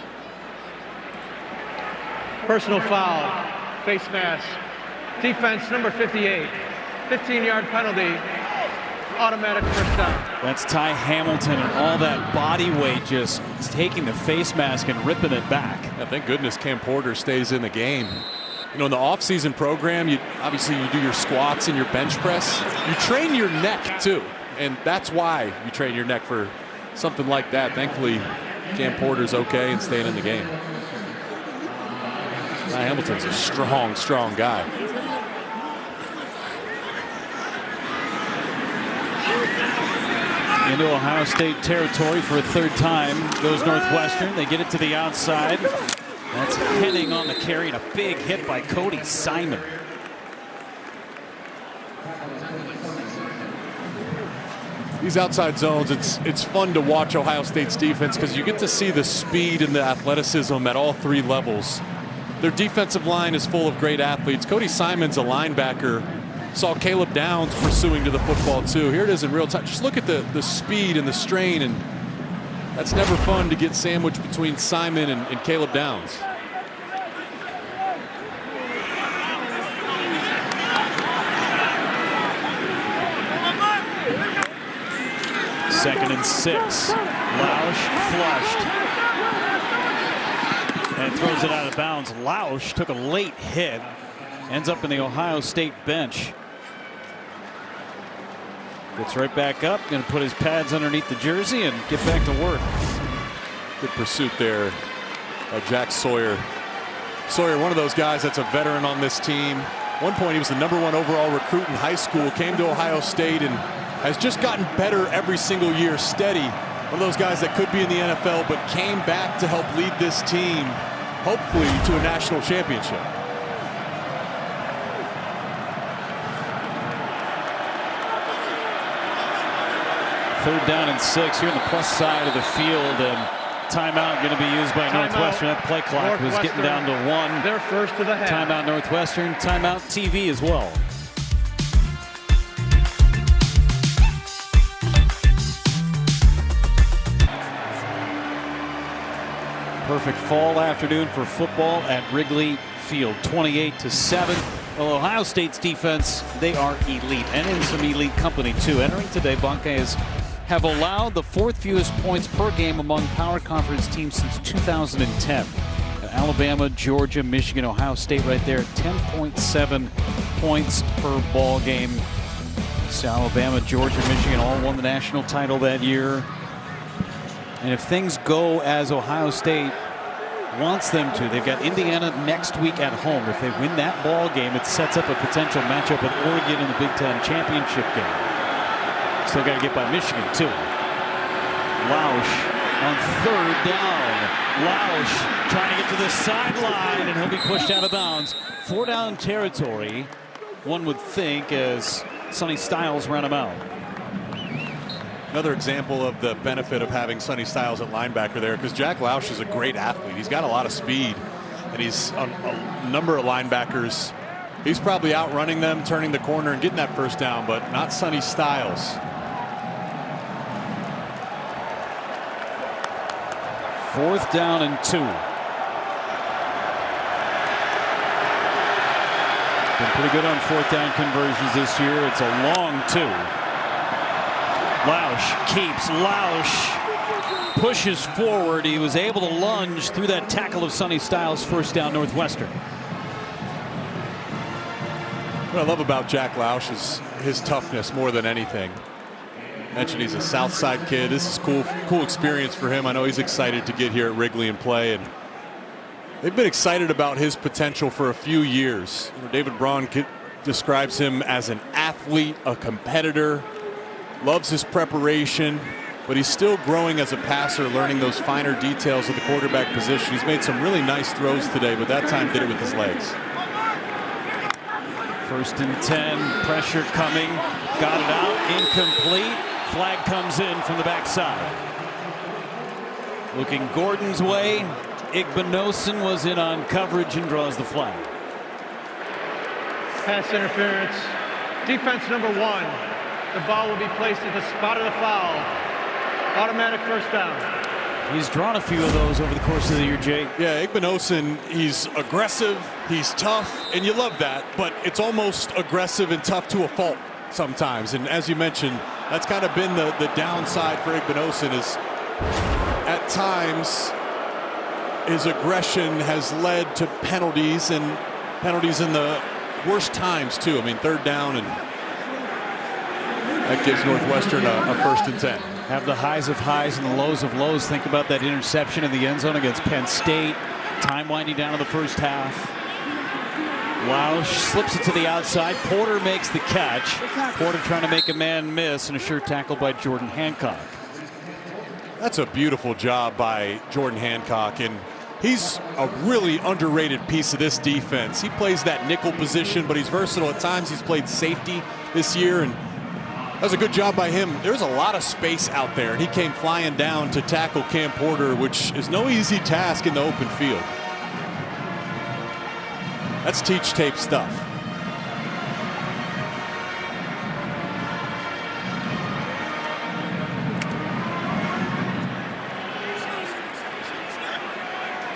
Personal foul, face mask. Defense number 58. 15-yard penalty. Automatic first down. That's Ty Hamilton and all that body weight just taking the face mask and ripping it back. Yeah, thank goodness Cam Porter stays in the game. You know, in the offseason program, obviously you do your squats and your bench press. You train your neck too, and that's why you train your neck for something like that. Thankfully, Cam Porter's okay and staying in the game. Ty Hamilton's a strong guy. Into Ohio State territory for a 3rd time goes Northwestern. They get it to the outside. That's Henning on the carry and a big hit by Cody Simon. These outside zones, it's fun to watch Ohio State's defense because you get to see the speed and the athleticism at all 3 levels. Their defensive line is full of great athletes. Cody Simon's a linebacker. Saw Caleb Downs pursuing to the football too. Here it is in real time. Just look at the speed and the strain, and that's never fun to get sandwiched between Simon and Caleb Downs. Second and 6. Lausch flushed and throws it out of bounds. Lausch took a late hit, ends up in the Ohio State bench. Gets right back up, going to put his pads underneath the jersey and get back to work. Good pursuit there by Jack Sawyer. Sawyer, one of those guys that's a veteran on this team. At one point, he was the #1 overall recruit in high school, came to Ohio State and has just gotten better every single year, steady. One of those guys that could be in the NFL, but came back to help lead this team, hopefully to a national championship. Third down and 6 here on the plus side of the field, and timeout going to be used by Northwestern. That play clock was getting down to 1. Their first of the half. Timeout Northwestern, timeout TV as well. Perfect fall afternoon for football at Wrigley Field, 28-7. Well, Ohio State's defense, they are elite, and in some elite company too. Entering today, Buckeyes have allowed the 4th fewest points per game among Power Conference teams since 2010. Alabama, Georgia, Michigan, Ohio State right there, 10.7 points per ball game. So Alabama, Georgia, Michigan all won the national title that year. And if things go as Ohio State wants them to, they've got Indiana next week at home. If they win that ball game, it sets up a potential matchup with Oregon in the Big Ten championship game. Still got to get by Michigan too. Lausch on 3rd down. Lausch trying to get to the sideline, and he'll be pushed out of bounds. 4 down territory. one would think, as Sonny Styles ran him out. Another example of the benefit of having Sonny Styles at linebacker there, because Jack Lausch is a great athlete. He's got a lot of speed, and he's on a number of linebackers. He's probably outrunning them, turning the corner, and getting that first down, but not Sonny Styles. Fourth down and 2. Been pretty good on fourth down conversions this year. It's a long 2. Lausch keeps. Lausch pushes forward. He was able to lunge through that tackle of Sonny Styles. First down, Northwestern. What I love about Jack Lausch is his toughness more than anything. Mentioned he's a South Side kid. This is cool experience for him. I know he's excited to get here at Wrigley and play, and they've been excited about his potential for a few years. David Braun describes him as an athlete, a competitor, loves his preparation, but he's still growing as a passer, learning those finer details of the quarterback position. He's made some really nice throws today, but that time did it with his legs. First and 10, pressure coming, got it out, incomplete. Flag comes in from the backside. Looking Gordon's way. Igbinosun was in on coverage and draws the flag. Pass interference. Defense number 1. The ball will be placed at the spot of the foul. Automatic first down. He's drawn a few of those over the course of the year, Jake. Yeah, Igbinosun, he's aggressive, he's tough, and you love that, but it's almost aggressive and tough to a fault sometimes. And as you mentioned, that's kind of been the downside for Igbinosun, is at times his aggression has led to penalties, and penalties in the worst times too. I mean, third down, and that gives Northwestern a first and 10. Have the highs of highs and the lows of lows. Think about that interception in the end zone against Penn State. Time winding down in the first half. Lausch slips it to the outside. Porter makes the catch. Porter trying to make a man miss, and a sure tackle by Jordan Hancock. That's a beautiful job by Jordan Hancock, and he's a really underrated piece of this defense. He plays that nickel position, but he's versatile. At times he's played safety this year, and that was a good job by him. There's a lot of space out there, and he came flying down to tackle Cam Porter, which is no easy task in the open field. That's teach tape stuff.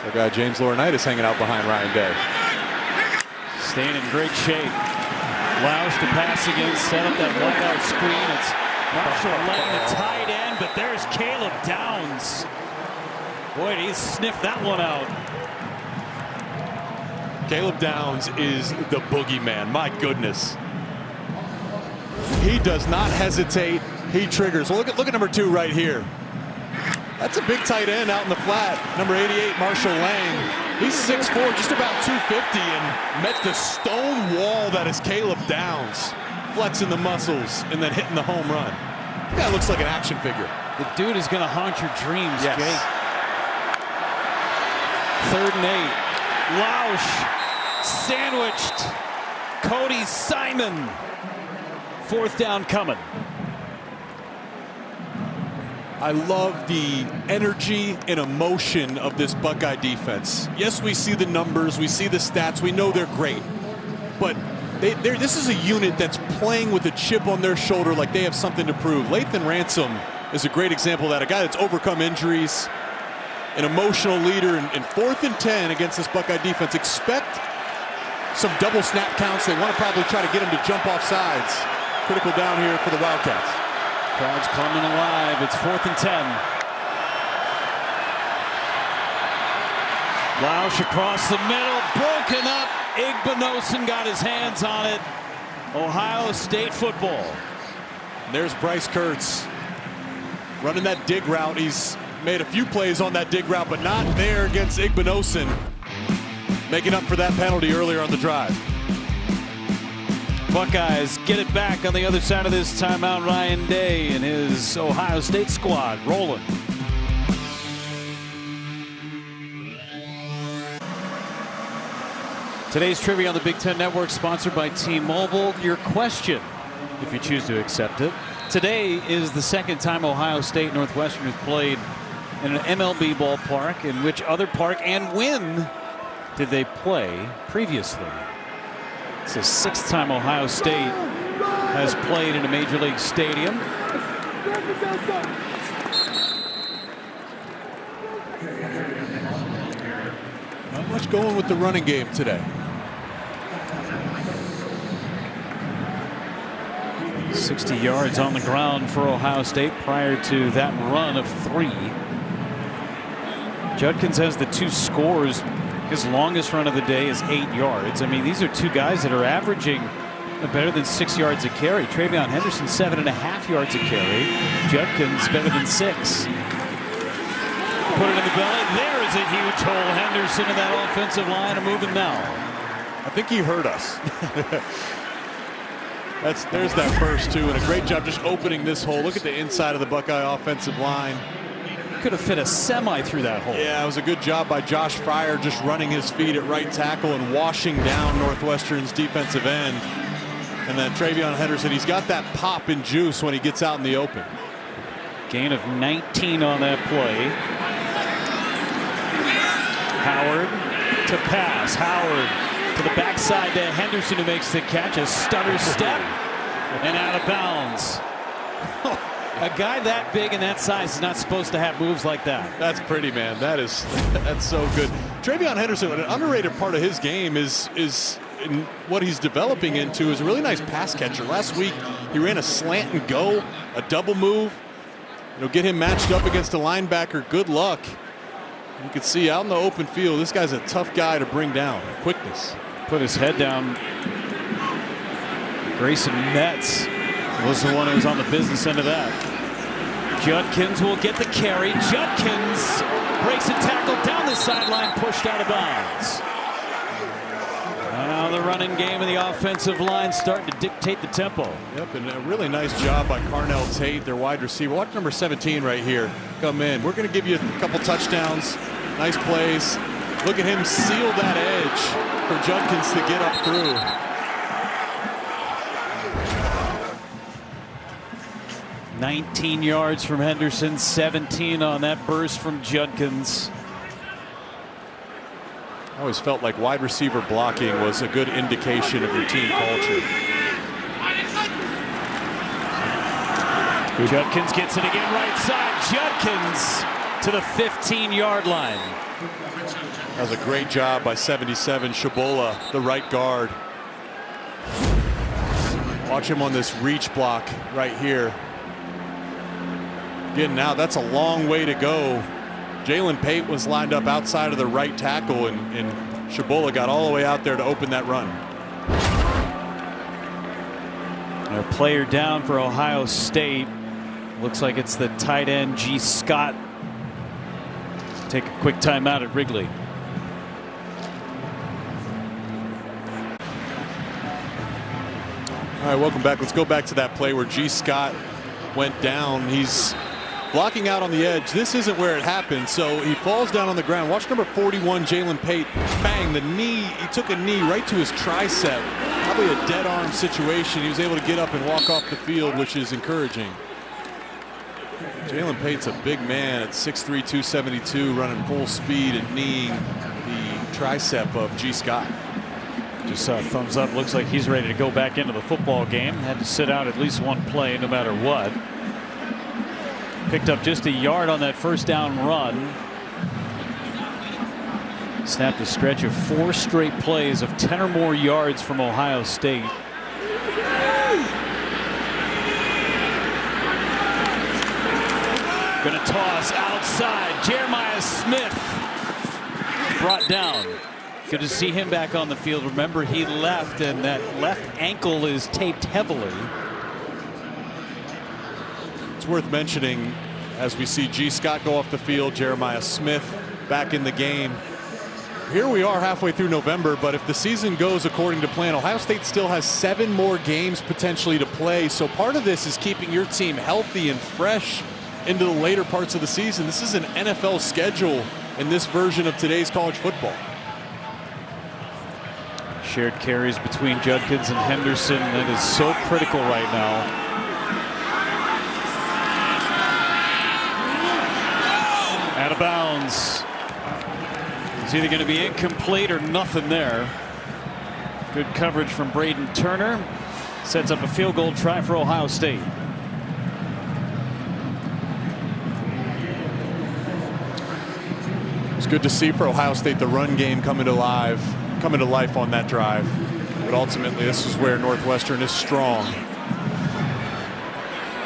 Our guy James Laurinaitis hanging out behind Ryan Day. Staying in great shape. Lausch to pass against, set up that wide out screen. It's Marshall laying the tight end, but there's Caleb Downs. Boy, he sniffed that one out. Caleb Downs is the boogeyman. My goodness. He does not hesitate. He triggers. Well, look at number 2 right here. That's a big tight end out in the flat. Number 88, Marshall Lang. He's 6'4", just about 250, and met the stone wall that is Caleb Downs. Flexing the muscles and then hitting the home run. That guy looks like an action figure. The dude is going to haunt your dreams, yes. Jake. 3rd and 8. Lausch sandwiched. Cody Simon. 4th down coming. I love the energy and emotion of this Buckeye defense. Yes, we see the numbers, we see the stats, we know they're great, but this is a unit that's playing with a chip on their shoulder like they have something to prove. Lathan Ransom is a great example of that, a guy that's overcome injuries, an emotional leader, in 4th and 10 against this Buckeye defense. Expect some double snap counts. They want to probably try to get him to jump off sides. Critical down here for the Wildcats. Crowd's coming alive. It's 4th and 10. Lausch across the middle, broken up. Igbinosun got his hands on it. Ohio State football. There's Bryce Kurtz running that dig route. He's made a few plays on that dig route, but not there against Igbinosun. Making up for that penalty earlier on the drive. Buckeyes get it back on the other side of this timeout. Ryan Day and his Ohio State squad rolling. Today's trivia on the Big Ten Network, sponsored by T-Mobile. Your question, if you choose to accept it. Today is the second time Ohio State and Northwestern have played in an MLB ballpark. In which other park and when did they play previously? It's the sixth time Ohio State has played in a major league stadium. Not much going with the running game today. 60 yards on the ground for Ohio State prior to that run of 3. Judkins has the 2 scores. His longest run of the day is 8 yards. I mean, these are 2 guys that are averaging better than 6 yards a carry. TreVeyon Henderson 7.5 yards a carry. Judkins better than 6. Put it in the belly. There is a huge hole. Henderson in that offensive line are moving now. I think he hurt us. There's that first 2, and a great job just opening this hole. Look at the inside of the Buckeye offensive line. Could have fit a semi through that hole. Yeah, it was a good job by Josh Fryer just running his feet at right tackle and washing down Northwestern's defensive end. And then TreVeyon Henderson, he's got that pop and juice when he gets out in the open. Gain of 19 on that play. Howard to pass. Howard to the backside to Henderson, who makes the catch. A stutter step and out of bounds. A guy that big and that size is not supposed to have moves like that. That's pretty, man. That's so good. TreVeyon Henderson, an underrated part of his game is in what he's developing into is a really nice pass catcher. Last week he ran a slant and go, a double move. Get him matched up against a linebacker. Good luck. You can see out in the open field, this guy's a tough guy to bring down. Quickness. Put his head down. Grayson Metz was the one who was on the business end of that. Judkins will get the carry. Judkins breaks a tackle down the sideline, pushed out of bounds. Now the running game and the offensive line starting to dictate the tempo. Yep, and a really nice job by Carnell Tate, their wide receiver. Watch number 17 right here come in. We're going to give you a couple touchdowns. Nice plays. Look at him seal that edge for Judkins to get up through. "19 yards from Henderson, 17 on that burst from Judkins." I always felt like wide receiver blocking was a good indication of your team culture. Judkins gets it again right side. Judkins to the 15-yard line. That was a great job by 77 Shabola, the right guard. Watch him on this reach block right here. Again, now that's a long way to go. Jalen Tate was lined up outside of the right tackle, and Shabola got all the way out there to open that run. A player down for Ohio State. Looks like it's the tight end G. Scott. Take a quick timeout at Wrigley. All right, welcome back. Let's go back to that play where G. Scott went down. He's blocking out on the edge. This isn't where it happened, so he falls down on the ground. Watch number 41, Jalen Tate. Bang, the knee. He took a knee right to his tricep. Probably a dead arm situation. He was able to get up and walk off the field, which is encouraging. Jalen Tate's a big man at 6'3", 272, running full speed and kneeing the tricep of G. Scott. Just saw a thumbs up. Looks like he's ready to go back into the football game. Had to sit out at least one play no matter what. Picked up just a yard on that first down run. Snapped a stretch of 4 straight plays of 10 or more yards from Ohio State. Going to toss outside. Jeremiah Smith brought down. Good to see him back on the field. Remember, he left, and that left ankle is taped heavily. It's worth mentioning as we see G. Scott go off the field, Jeremiah Smith back in the game. Here we are halfway through November, but if the season goes according to plan, Ohio State still has 7 more games potentially to play. So part of this is keeping your team healthy and fresh into the later parts of the season. This is an NFL schedule in this version of today's college football. Shared carries between Judkins and Henderson. That is so critical right now. Out of bounds. It's either going to be incomplete or nothing there. Good coverage from Braden Turner. Sets up a field goal try for Ohio State. It's good to see for Ohio State the run game coming to life on that drive. But ultimately, this is where Northwestern is strong.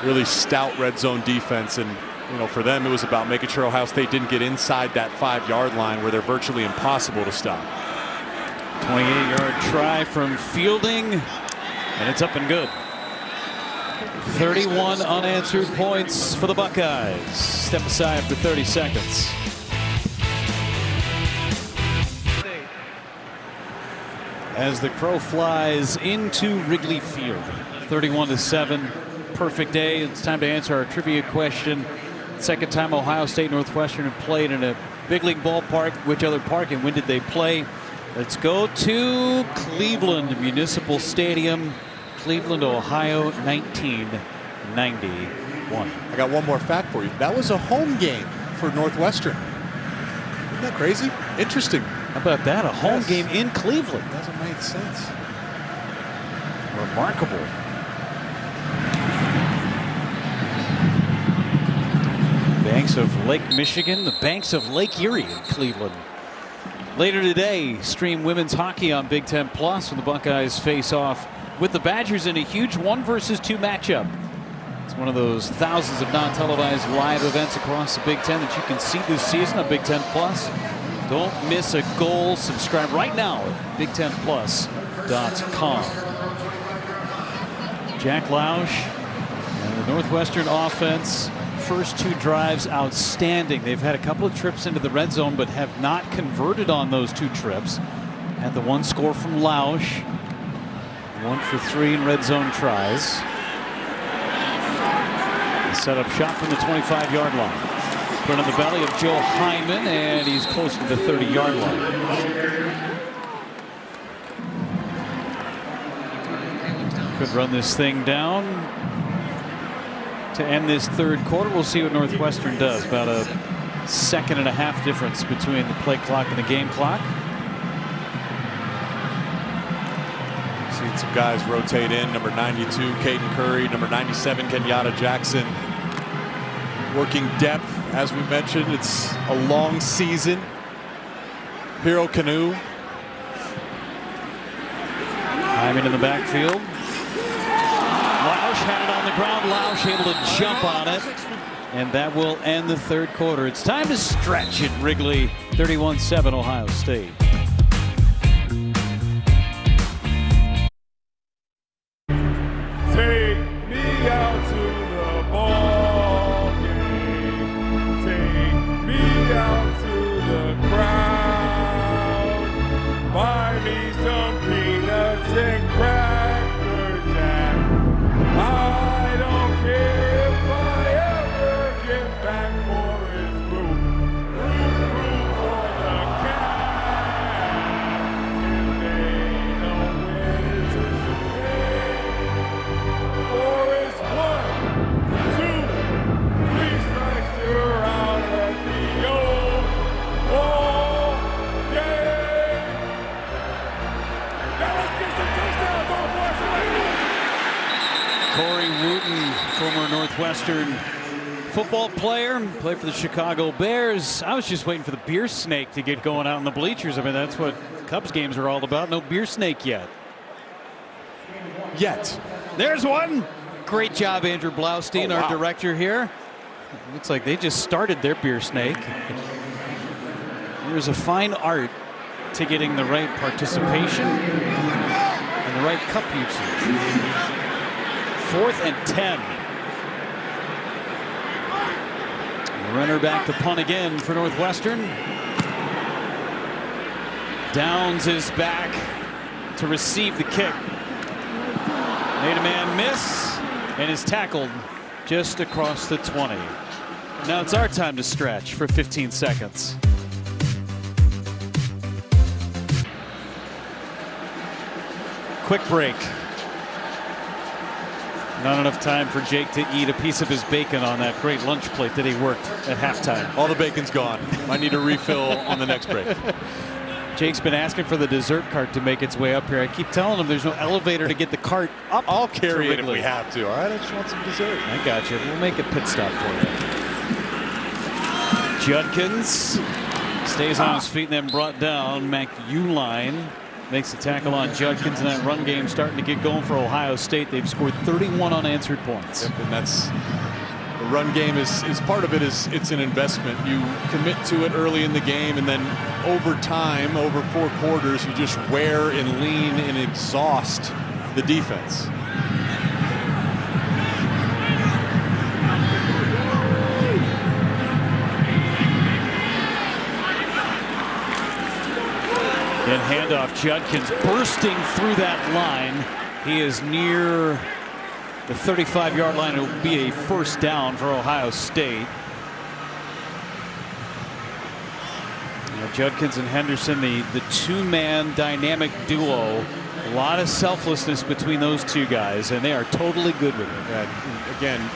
Really stout red zone defense, and for them it was about making sure Ohio State didn't get inside that 5-yard line where they're virtually impossible to stop. 28-yard try from Fielding, and it's up and good. 31 unanswered points for the Buckeyes. Step aside for 30 seconds. As the crow flies into Wrigley Field, 31-7, perfect day. It's time to answer our trivia question. Second time Ohio State Northwestern have played in a big league ballpark. Which other park and when did they play? Let's go to Cleveland Municipal Stadium, Cleveland, Ohio, 1991. I got one more fact for you. That was a home game for Northwestern. Isn't that crazy? Interesting. How about that? A home game in Cleveland. Doesn't make sense. Remarkable. Banks of Lake Michigan, the banks of Lake Erie in Cleveland. Later today, stream women's hockey on Big Ten Plus when the Buckeyes face off with the Badgers in a huge 1-versus-2 matchup. It's one of those thousands of non-televised live events across the Big Ten that you can see this season on Big Ten Plus. Don't miss a goal. Subscribe right now at BigTenPlus.com. Jack Lausch and the Northwestern offense, first 2 drives outstanding. They've had a couple of trips into the red zone but have not converted on those 2 trips. Had the 1 score from Lausch, 1 for 3 in red zone tries. Set up shot from the 25-yard line. Put on the belly of Joe Hyman, and he's close to the 30-yard line. Could run this thing down to end this third quarter. We'll see what Northwestern does. About a 1.5 difference between the play clock and the game clock. Seeing some guys rotate in. Number 92, Caden Curry. Number 97, Kenyatta Jackson. Working depth, as we mentioned. It's a long season. Hero Canoe. Hyman in the backfield. Lausch had it on the ground. Lausch able to jump on it. And that will end the third quarter. It's time to stretch at Wrigley. 31-7 Ohio State. Take me out to the ball game. Take me out to the crowd. Buy me some peanuts and Cracker Jack. I don't care if I ever get back for his root. Root for the cat. They know when it's a or it's 1, 2, 3 strikes, you're out at the old ball game. Now let's get some touchdowns on Washington. Corey Wooten, former Northwestern football player, played for the Chicago Bears. I was just waiting for the beer snake to get going out in the bleachers. I mean, that's what Cubs games are all about. No beer snake yet. There's one. Great job, Andrew Blaustein, our director here. Looks like they just started their beer snake. There's a fine art to getting the right participation and the right cup usage. 4th and 10. Runner back to punt again for Northwestern. Downs is back to receive the kick. Made a man miss and is tackled just across the 20. Now it's our time to stretch for 15 seconds. quick break. Not enough time for Jake to eat a piece of his bacon on that great lunch plate that he worked at halftime. All the bacon's gone. I need a refill on the next break. Jake's been asking for the dessert cart to make its way up here. I keep telling him there's no elevator to get the cart up. I'll carry it if we have to. All right, I just want some dessert. I got you. We'll make a pit stop for you. Judkins stays on his feet and then brought down. McEwline makes the tackle on Judkins, and that run game starting to get going for Ohio State. They've scored 31 unanswered points. Yep, and that's the run game is part of it. It's an investment. You commit to it early in the game, and then over time, over 4 quarters, you just wear and lean and exhaust the defense. And handoff, Judkins bursting through that line. He is near the 35-yard line. It will be a first down for Ohio State. Judkins and Henderson, the two-man dynamic duo. A lot of selflessness between those two guys, and they are totally good with it. Yeah, again,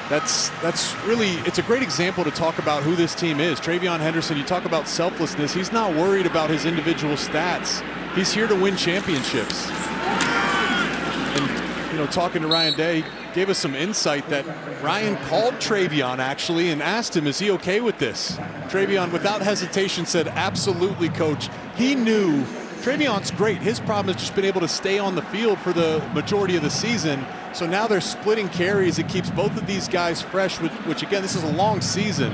that's really, it's a great example to talk about who this team is. TreVeyon Henderson, you talk about selflessness. He's not worried about his individual stats. He's here to win championships. And, you know, talking to Ryan Day, gave us some insight that Ryan called TreVeyon actually and asked him, is he okay with this? TreVeyon, without hesitation, said, absolutely, coach. He knew TreVeyon's great. His problem has just been able to stay on the field for the majority of the season. So now they're splitting carries. It keeps both of these guys fresh, which again, this is a long season.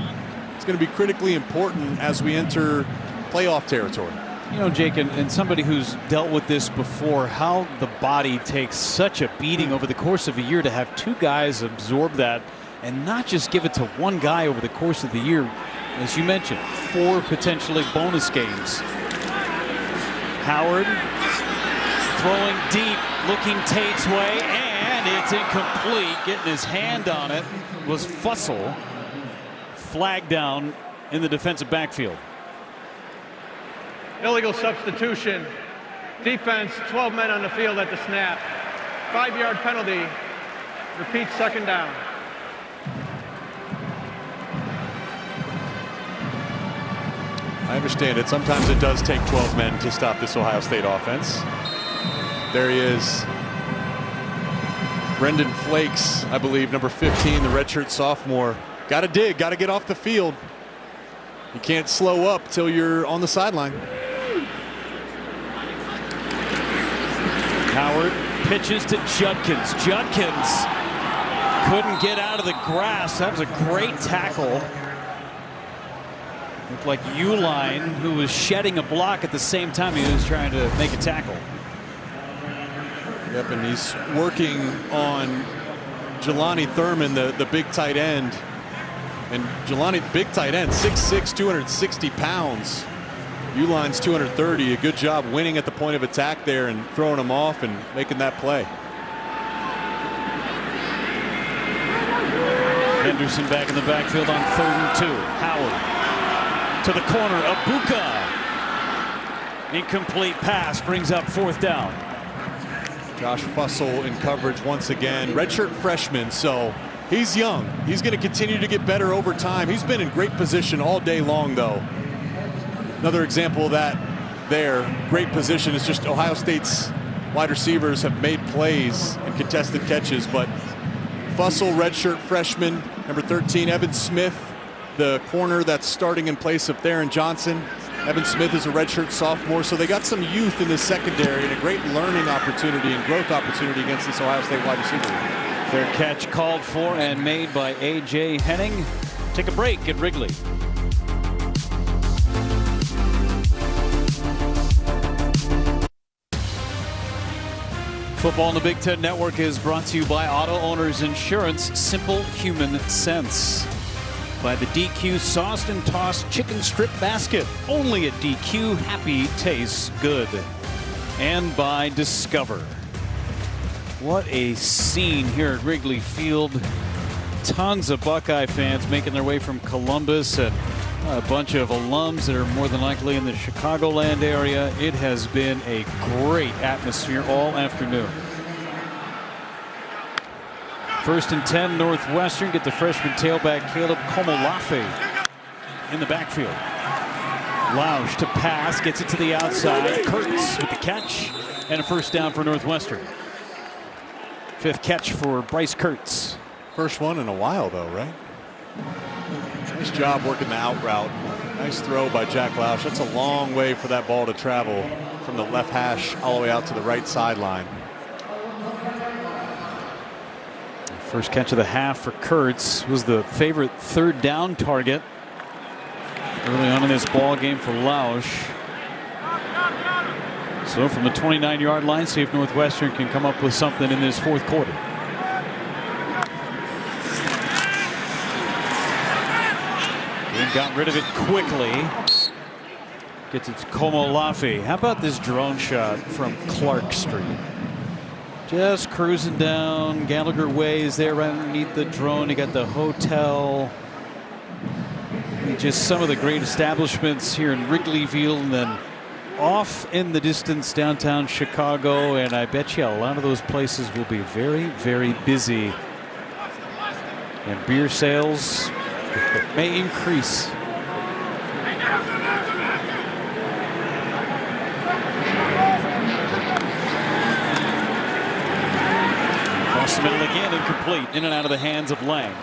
It's going to be critically important as we enter playoff territory. You know, Jake, and somebody who's dealt with this before, how the body takes such a beating over the course of a year to have two guys absorb that and not just give it to one guy over the course of the year. As you mentioned, 4 potentially bonus games. Howard throwing deep, looking Tate's way, and it's incomplete. Getting his hand on it was Fussell. Flag down in the defensive backfield. Illegal substitution. Defense, 12 men on the field at the snap. 5-yard penalty. Repeat, second down. I understand it. Sometimes it does take 12 men to stop this Ohio State offense. There he is. Brendan Flakes, I believe, number 15, the redshirt sophomore. Got to dig, got to get off the field. You can't slow up till you're on the sideline. Howard pitches to Judkins. Judkins couldn't get out of the grass. That was a great tackle. Looked like Uline, who was shedding a block at the same time he was trying to make a tackle. Yep, and he's working on Jelani Thurman, the big tight end. And Jelani, big tight end, 6'6", 260 pounds. Uline's 230. A good job winning at the point of attack there and throwing him off and making that play. Henderson back in the backfield on 3rd and 2. Howard to the corner. Abuka. Incomplete pass brings up 4th down. Josh Fussell in coverage once again. Redshirt freshman, so he's young. He's going to continue to get better over time. He's been in great position all day long, though. Another example of that there. Great position is just Ohio State's wide receivers have made plays and contested catches, but Fussell, redshirt freshman, number 13, Evan Smith, the corner that's starting in place of Theron Johnson. Evan Smith is a redshirt sophomore, so they got some youth in the secondary and a great learning opportunity and growth opportunity against this Ohio State wide receiver. Fair catch called for and made by A.J. Henning. Take a break at Wrigley. Football on the Big Ten Network is brought to you by Auto Owners Insurance. Simple human sense. By the DQ sauced and tossed chicken strip basket. Only at DQ, happy tastes good. And by Discover. What a scene here at Wrigley Field. Tons of Buckeye fans making their way from Columbus, and A bunch of alums that are more than likely in the Chicagoland area. It has been a great atmosphere all afternoon. 1st and 10, Northwestern get the freshman tailback Caleb Komolafe in the backfield. Lausch to pass, gets it to the outside. Kurtz with the catch and a first down for Northwestern. 5th catch for Bryce Kurtz. First one in a while though, right? Nice job working the out route. Nice throw by Jack Lausch. That's a long way for that ball to travel from the left hash all the way out to the right sideline. First catch of the half for Kurtz. Was the favorite 3rd down target early on in this ball game for Lausch. So from the 29-yard line, see if Northwestern can come up with something in this 4th quarter. And got rid of it quickly. Gets it to Komolafe. How about this drone shot from Clark Street? Just cruising down Gallagher Way is there right underneath the drone. You got the hotel. Just some of the great establishments here in Wrigley Field, and then off in the distance downtown Chicago. And I bet you a lot of those places will be very, very busy. And beer sales may increase. Across the middle again, incomplete. In and out of the hands of Lang.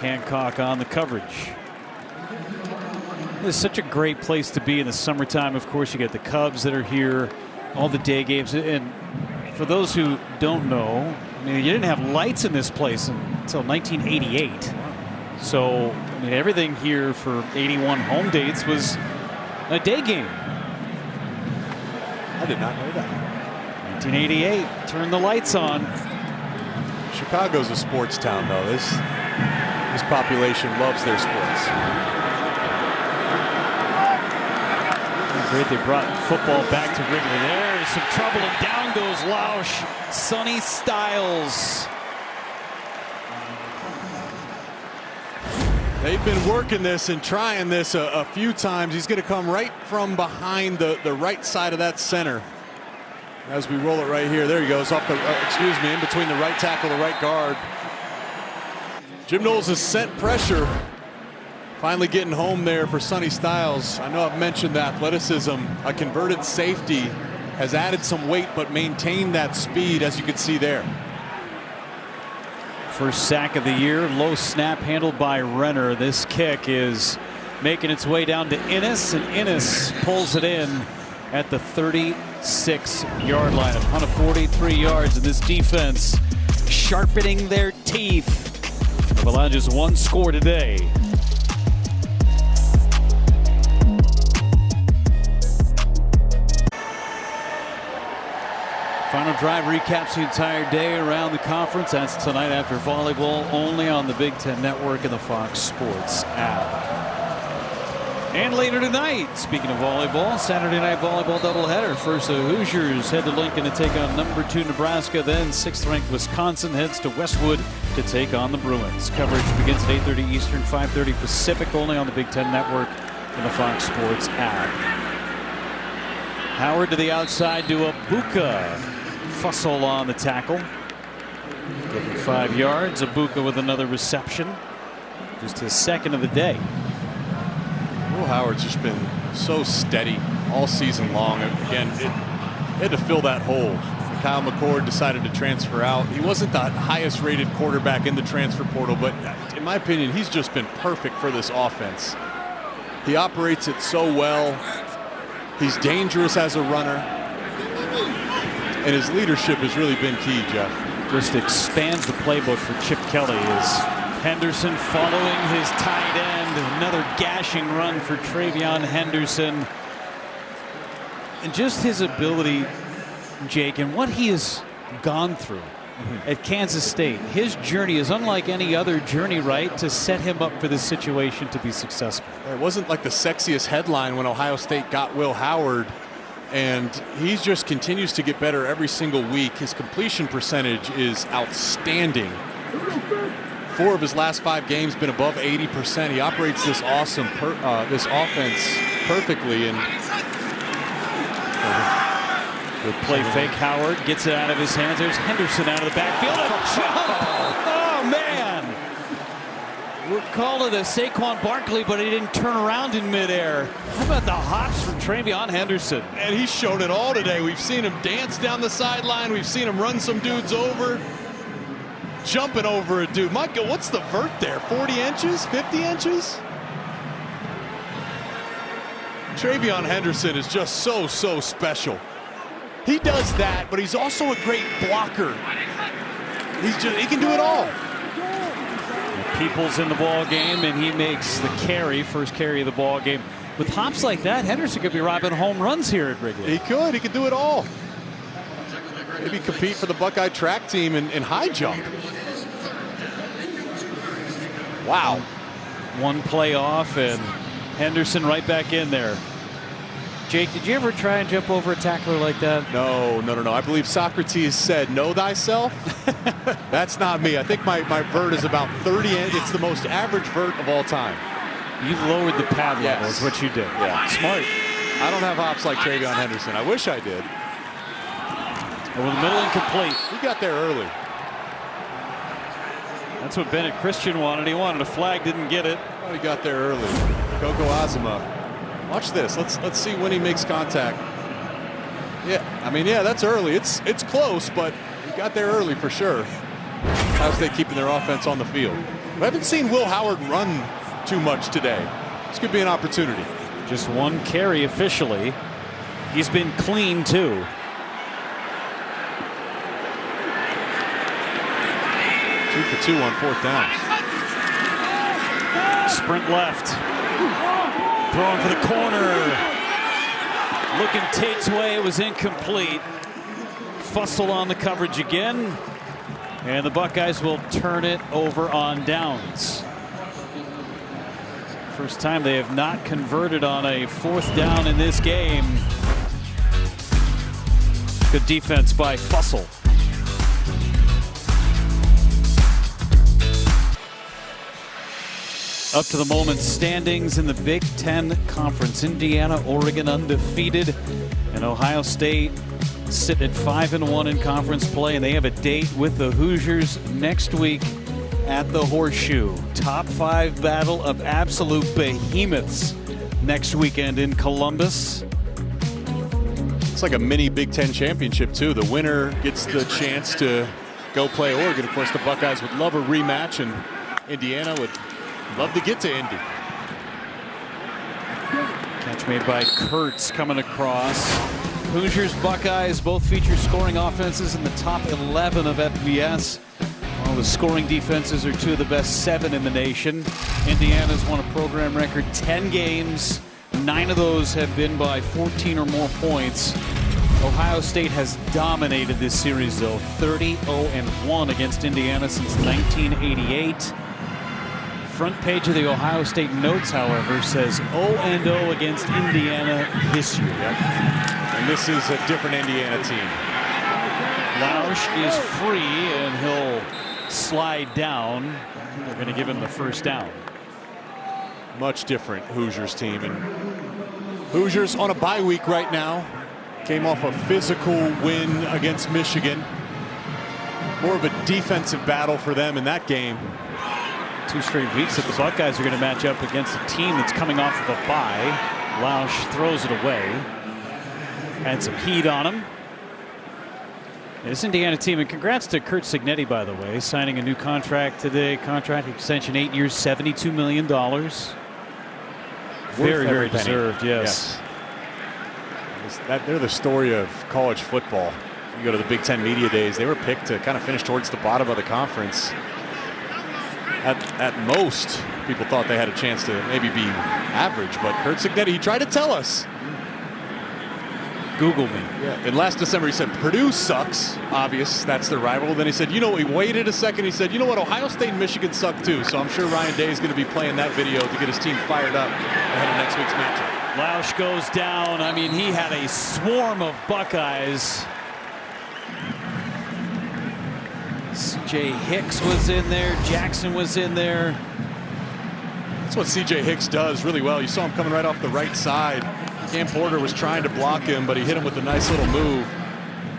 Hancock on the coverage. It's such a great place to be in the summertime. Of course, you get the Cubs that are here, all the day games. And for those who don't know, I mean, you didn't have lights in this place until 1988. So, I mean, everything here for 81 home dates was a day game. I did not know that. 1988, turn the lights on. Chicago's a sports town, though. This population loves their sports. Great, they brought football back to Wrigley. There's some trouble, and down goes Lausch. Sonny Styles. They've been working this and trying this a few times. He's going to come right from behind the right side of that center. As we roll it right here, there he goes off the, in between the right tackle, the right guard. Jim Knowles has sent pressure. Finally getting home there for Sonny Styles. I know I've mentioned the athleticism. A converted safety has added some weight, but maintained that speed, as you can see there. First sack of the year, low snap handled by Renner. This kick is making its way down to Innes, and Innes pulls it in at the 36-yard line. 143 yards, and this defense sharpening their teeth. They've allowed just one score today. Final drive recaps the entire day around the conference. That's tonight after volleyball, only on the Big Ten Network and the Fox Sports app. And later tonight, speaking of volleyball, Saturday night volleyball doubleheader. First, the Hoosiers head to Lincoln to take on #2 Nebraska. Then 6th-ranked Wisconsin heads to Westwood to take on the Bruins. Coverage begins at 8:30 Eastern, 5:30 Pacific, only on the Big Ten Network and the Fox Sports app. Howard to the outside to Abuka. Fussell on the tackle. Give him 5 yards. Abuka with another reception. Just his second of the day. Will Howard's just been so steady all season long. Again, it had to fill that hole. Kyle McCord decided to transfer out. He wasn't the highest rated quarterback in the transfer portal, but in my opinion, he's just been perfect for this offense. He operates it so well. He's dangerous as a runner. And his leadership has really been key, Jeff. Just expands the playbook for Chip Kelly as Henderson following his tight end. Another gashing run for TreVeyon Henderson. And just his ability, Jake, and what he has gone through at Kansas State. His journey is unlike any other journey, right, to set him up for this situation to be successful. It wasn't like the sexiest headline when Ohio State got Will Howard. And he just continues to get better every single week. His completion percentage is outstanding. 4 of his last 5 games been above 80%. He operates this this offense perfectly. And good play fake. Howard gets it out of his hands. There's Henderson out of the backfield. Oh, man. We'll call it a Saquon Barkley, but he didn't turn around in midair. How about the hops from TreVeyon Henderson? And he's shown it all today. We've seen him dance down the sideline. We've seen him run some dudes over. Jumping over a dude. Michael, what's the vert there? 40 inches? 50 inches? TreVeyon Henderson is just so special. He does that, but he's also a great blocker. He can do it all. People's in the ball game, and he makes the carry, first carry of the ball game. With hops like that, Henderson could be robbing home runs here at Wrigley. He could. He could do it all. Maybe compete for the Buckeye track team in high jump. Wow. One play off, and Henderson right back in there. Jake, did you ever try and jump over a tackler like that? No. I believe Socrates said, "Know thyself." That's not me. I think my vert is about 30. It's the most average vert of all time. You lowered the pad level, is what you did. Yeah, smart. I don't have hops like TreVeyon Henderson. I wish I did. Over the middle, incomplete. He got there early. That's what Bennett Christian wanted. He wanted a flag, didn't get it. Oh, he got there early. Coco Azuma. Watch this. Let's see when he makes contact. Yeah, that's early. It's close, but he got there early for sure. Ohio State keeping their offense on the field. We haven't seen Will Howard run too much today. This could be an opportunity. Just one carry officially. He's been clean too. Two for 2 on 4th down. Sprint left. Throwing for the corner. Looking Tate's way. It was incomplete. Fussell on the coverage again. And the Buckeyes will turn it over on downs. First time they have not converted on a 4th down in this game. Good defense by Fussell. Up to the moment standings in the Big Ten Conference. Indiana, Oregon undefeated, and Ohio State sit at 5-1 in conference play, and they have a date with the Hoosiers next week at the Horseshoe. Top 5 battle of absolute behemoths next weekend in Columbus. It's like a mini Big Ten championship too. The winner gets the chance to go play Oregon. Of course, the Buckeyes would love a rematch, and Indiana would love to get to Indy. Catch made by Kurtz coming across. Hoosiers, Buckeyes both feature scoring offenses in the top 11 of FBS. While the scoring defenses are 2 of the best 7 in the nation. Indiana's won a program record 10 games. 9 of those have been by 14 or more points. Ohio State has dominated this series though. 30-0-1 against Indiana since 1988. Front page of the Ohio State notes, however, says 0-0 against Indiana this year. And this is a different Indiana team. Lausch is free, and he'll slide down. They're going to give him the first down. Much different Hoosiers team. And Hoosiers on a bye week right now. Came off a physical win against Michigan. More of a defensive battle for them in that game. 2 straight weeks that the Buckeyes are going to match up against a team that's coming off of a bye. Lausch throws it away. Had some heat on him. This Indiana team, and congrats to Curt Cignetti, by the way, signing a new contract today. Contract extension, 8 years, $72 million. Very deserved, yes. They're the story of college football. You go to the Big Ten Media Days, they were picked to kind of finish towards the bottom of the conference. At most, people thought they had a chance to maybe be average, but Curt Cignetti, he tried to tell us. Google me. Yeah. And last December, he said, Purdue sucks. Obvious, that's their rival. Then he said, he waited a second. He said, you know what, Ohio State and Michigan suck too. So I'm sure Ryan Day is going to be playing that video to get his team fired up ahead of next week's matchup. Lausch goes down. I mean, he had a swarm of Buckeyes C.J. Hicks was in there. Jackson was in there. That's what C.J. Hicks does really well. You saw him coming right off the right side. Cam Porter was trying to block him, but he hit him with a nice little move.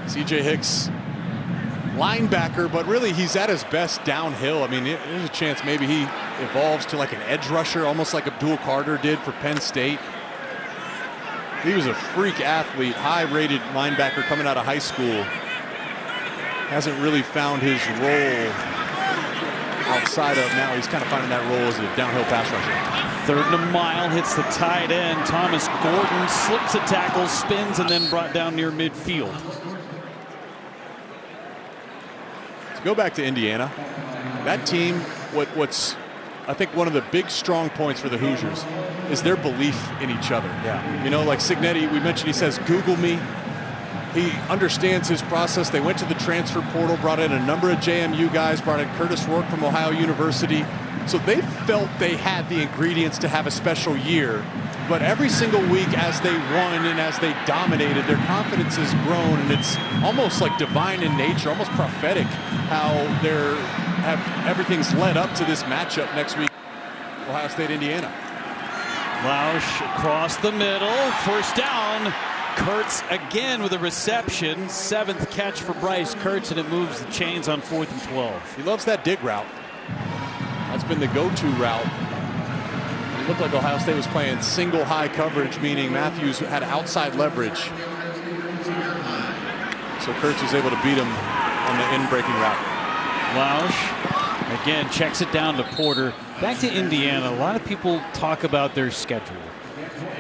C.J. Hicks, linebacker, but really he's at his best downhill. I mean, there's a chance maybe he evolves to like an edge rusher, almost like Abdul Carter did for Penn State. He was a freak athlete, high-rated linebacker coming out of high school. Hasn't really found his role outside of now. He's kind of finding that role as a downhill pass rusher. 3rd and a mile, hits the tight end. Thomas Gordon slips a tackle, spins, and then brought down near midfield. Let's go back to Indiana. That team, what's I think one of the big strong points for the Hoosiers is their belief in each other. Yeah. You know, like Cignetti, we mentioned, he says, Google me. He understands his process. They went to the transfer portal, brought in a number of JMU guys, brought in Curtis Rourke from Ohio University. So they felt they had the ingredients to have a special year. But every single week as they won and as they dominated, their confidence has grown. And it's almost like divine in nature, almost prophetic how everything's led up to this matchup next week, Ohio State, Indiana. Lausch across the middle, 1st down. Kurtz again with a reception. 7th catch for Bryce Kurtz, and it moves the chains on 4th and 12. He loves that dig route. That's been the go-to route. It looked like Ohio State was playing single high coverage, meaning Matthews had outside leverage. So Kurtz was able to beat him on the in-breaking route. Lausch again checks it down to Porter. Back to Indiana. A lot of people talk about their schedule.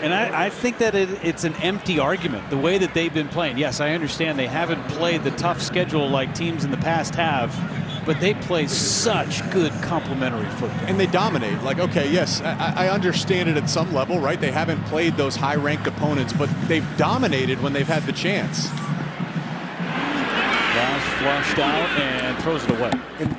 And I think that it's an empty argument, the way that they've been playing. Yes, I understand they haven't played the tough schedule like teams in the past have, but they play such good complementary football. And they dominate. Like, okay, yes, I understand it at some level, right? They haven't played those high-ranked opponents, but they've dominated when they've had the chance. Lausch flushed out and throws it away. And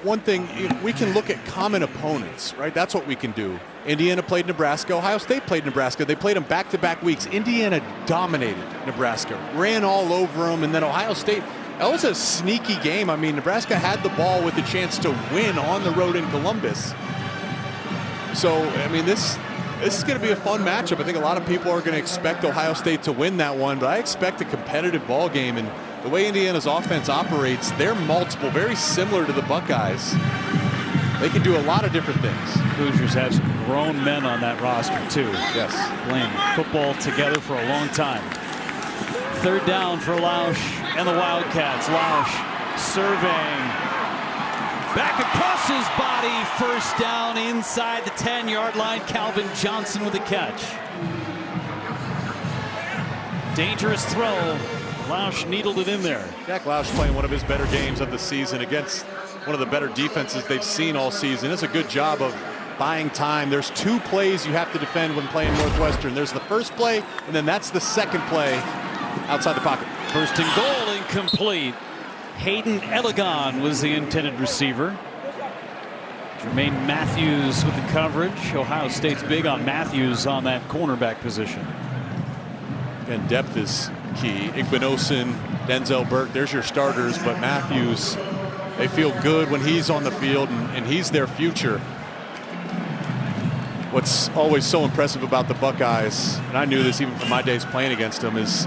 one thing, we can look at common opponents, right? That's what we can do. Indiana played Nebraska. Ohio State played Nebraska. They played them back-to-back weeks. Indiana dominated Nebraska, ran all over them, and then Ohio State, that was a sneaky game. I mean, Nebraska had the ball with a chance to win on the road in Columbus. So, I mean, this is going to be a fun matchup. I think a lot of people are going to expect Ohio State to win that one, but I expect a competitive ball game. And the way Indiana's offense operates, they're multiple, very similar to the Buckeyes. They can do a lot of different things. Hoosiers have some grown men on that roster, too. Yes. Playing football together for a long time. 3rd down for Lausch and the Wildcats. Lausch surveying. Back across his body. 1st down inside the 10-yard line. Calvin Johnson with a catch. Dangerous throw. Lausch needled it in there. Jack Lausch playing one of his better games of the season against one of the better defenses they've seen all season. It's a good job of buying time. There's 2 plays you have to defend when playing Northwestern. There's the first play, and then that's the second play outside the pocket. 1st and goal, incomplete. Hayden Elegon was the intended receiver. Jermaine Matthews with the coverage. Ohio State's big on Matthews on that cornerback position. And depth is key. Igbinosun, Denzel Burke, there's your starters, but Matthews, they feel good when he's on the field, and he's their future. What's always so impressive about the Buckeyes, and I knew this even from my days playing against them, is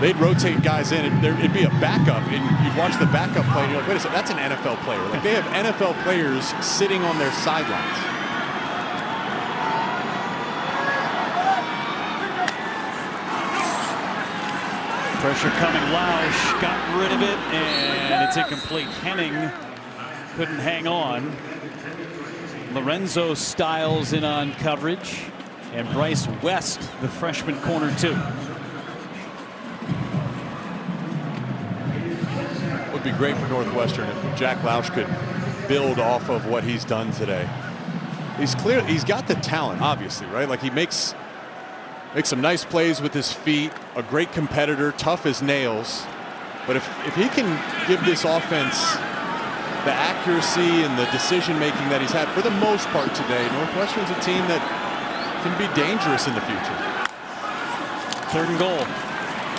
they'd rotate guys in. It'd be a backup, and you'd watch the backup play, and you're like, wait a second, that's an NFL player. Like, they have NFL players sitting on their sidelines. Pressure coming. Lausch got rid of it, and it's incomplete. Henning couldn't hang on. Lorenzo Styles in on coverage, and Bryce West, the freshman corner, too. Would be great for Northwestern if Jack Lausch could build off of what he's done today. He's got the talent, obviously, right? Like, he makes some nice plays with his feet, a great competitor, tough as nails. But if he can give this offense the accuracy and the decision-making that he's had for the most part today, Northwestern's a team that can be dangerous in the future. 3rd and goal.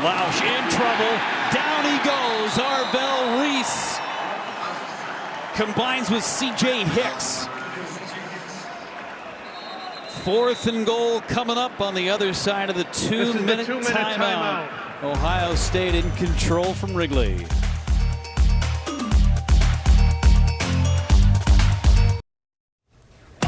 Lausch in trouble. Down he goes. Arvell Reese combines with C.J. Hicks. 4th and goal coming up on the other side of the 2-minute timeout. Ohio State in control from Wrigley.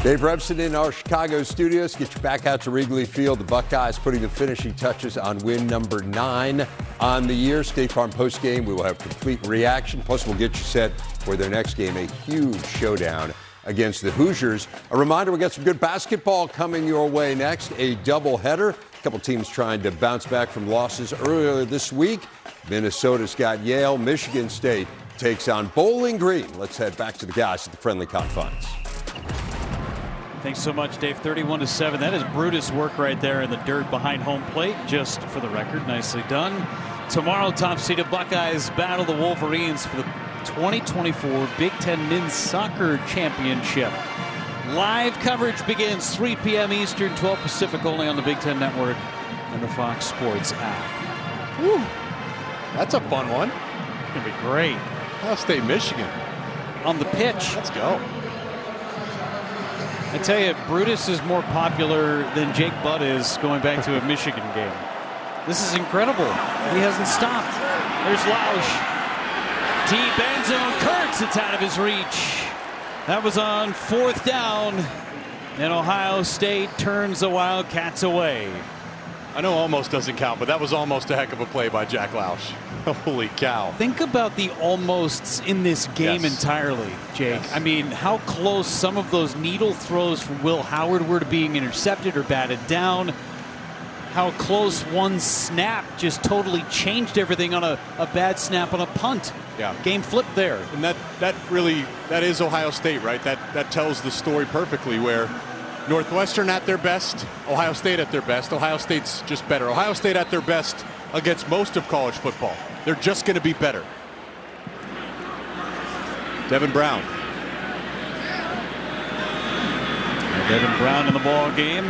Dave Revson in our Chicago studios. Get you back out to Wrigley Field. The Buckeyes putting the finishing touches on win number 9 on the year. State Farm postgame, we will have complete reaction. Plus, we'll get you set for their next game, a huge showdown against the Hoosiers. A reminder, we got some good basketball coming your way next. A doubleheader. A couple teams trying to bounce back from losses earlier this week. Minnesota's got Yale. Michigan State takes on Bowling Green. Let's head back to the guys at the Friendly Confines. Thanks so much, Dave. 31-7. That is Brutus work right there in the dirt behind home plate. Just for the record, nicely done. Tomorrow, top-seeded Buckeyes battle the Wolverines for the 2024 Big Ten Men's Soccer Championship. Live coverage begins 3 p.m. Eastern, 12 Pacific, only on the Big Ten Network and the Fox Sports app. Woo. That's a fun one. It's going to be great. Ohio State, Michigan. On the pitch. Let's go. I tell you, Brutus is more popular than Jake Butt is going back to a Michigan game. This is incredible. He hasn't stopped. There's Lausch. Deep end zone. Kurtz, it's out of his reach. That was on 4th down. And Ohio State turns the Wildcats away. I know almost doesn't count, but that was almost a heck of a play by Jack Lausch. Holy cow. Think about the almosts in this game entirely, Jake. Yes. I mean, how close some of those needle throws from Will Howard were to being intercepted or batted down. How close one snap just totally changed everything on a bad snap on a punt. Yeah. Game flipped there. And that is Ohio State, right? That tells the story perfectly, where Northwestern at their best, Ohio State at their best. Ohio State's just better. Ohio State at their best against most of college football. They're just going to be better. Devin Brown. Devin Brown in the ball game.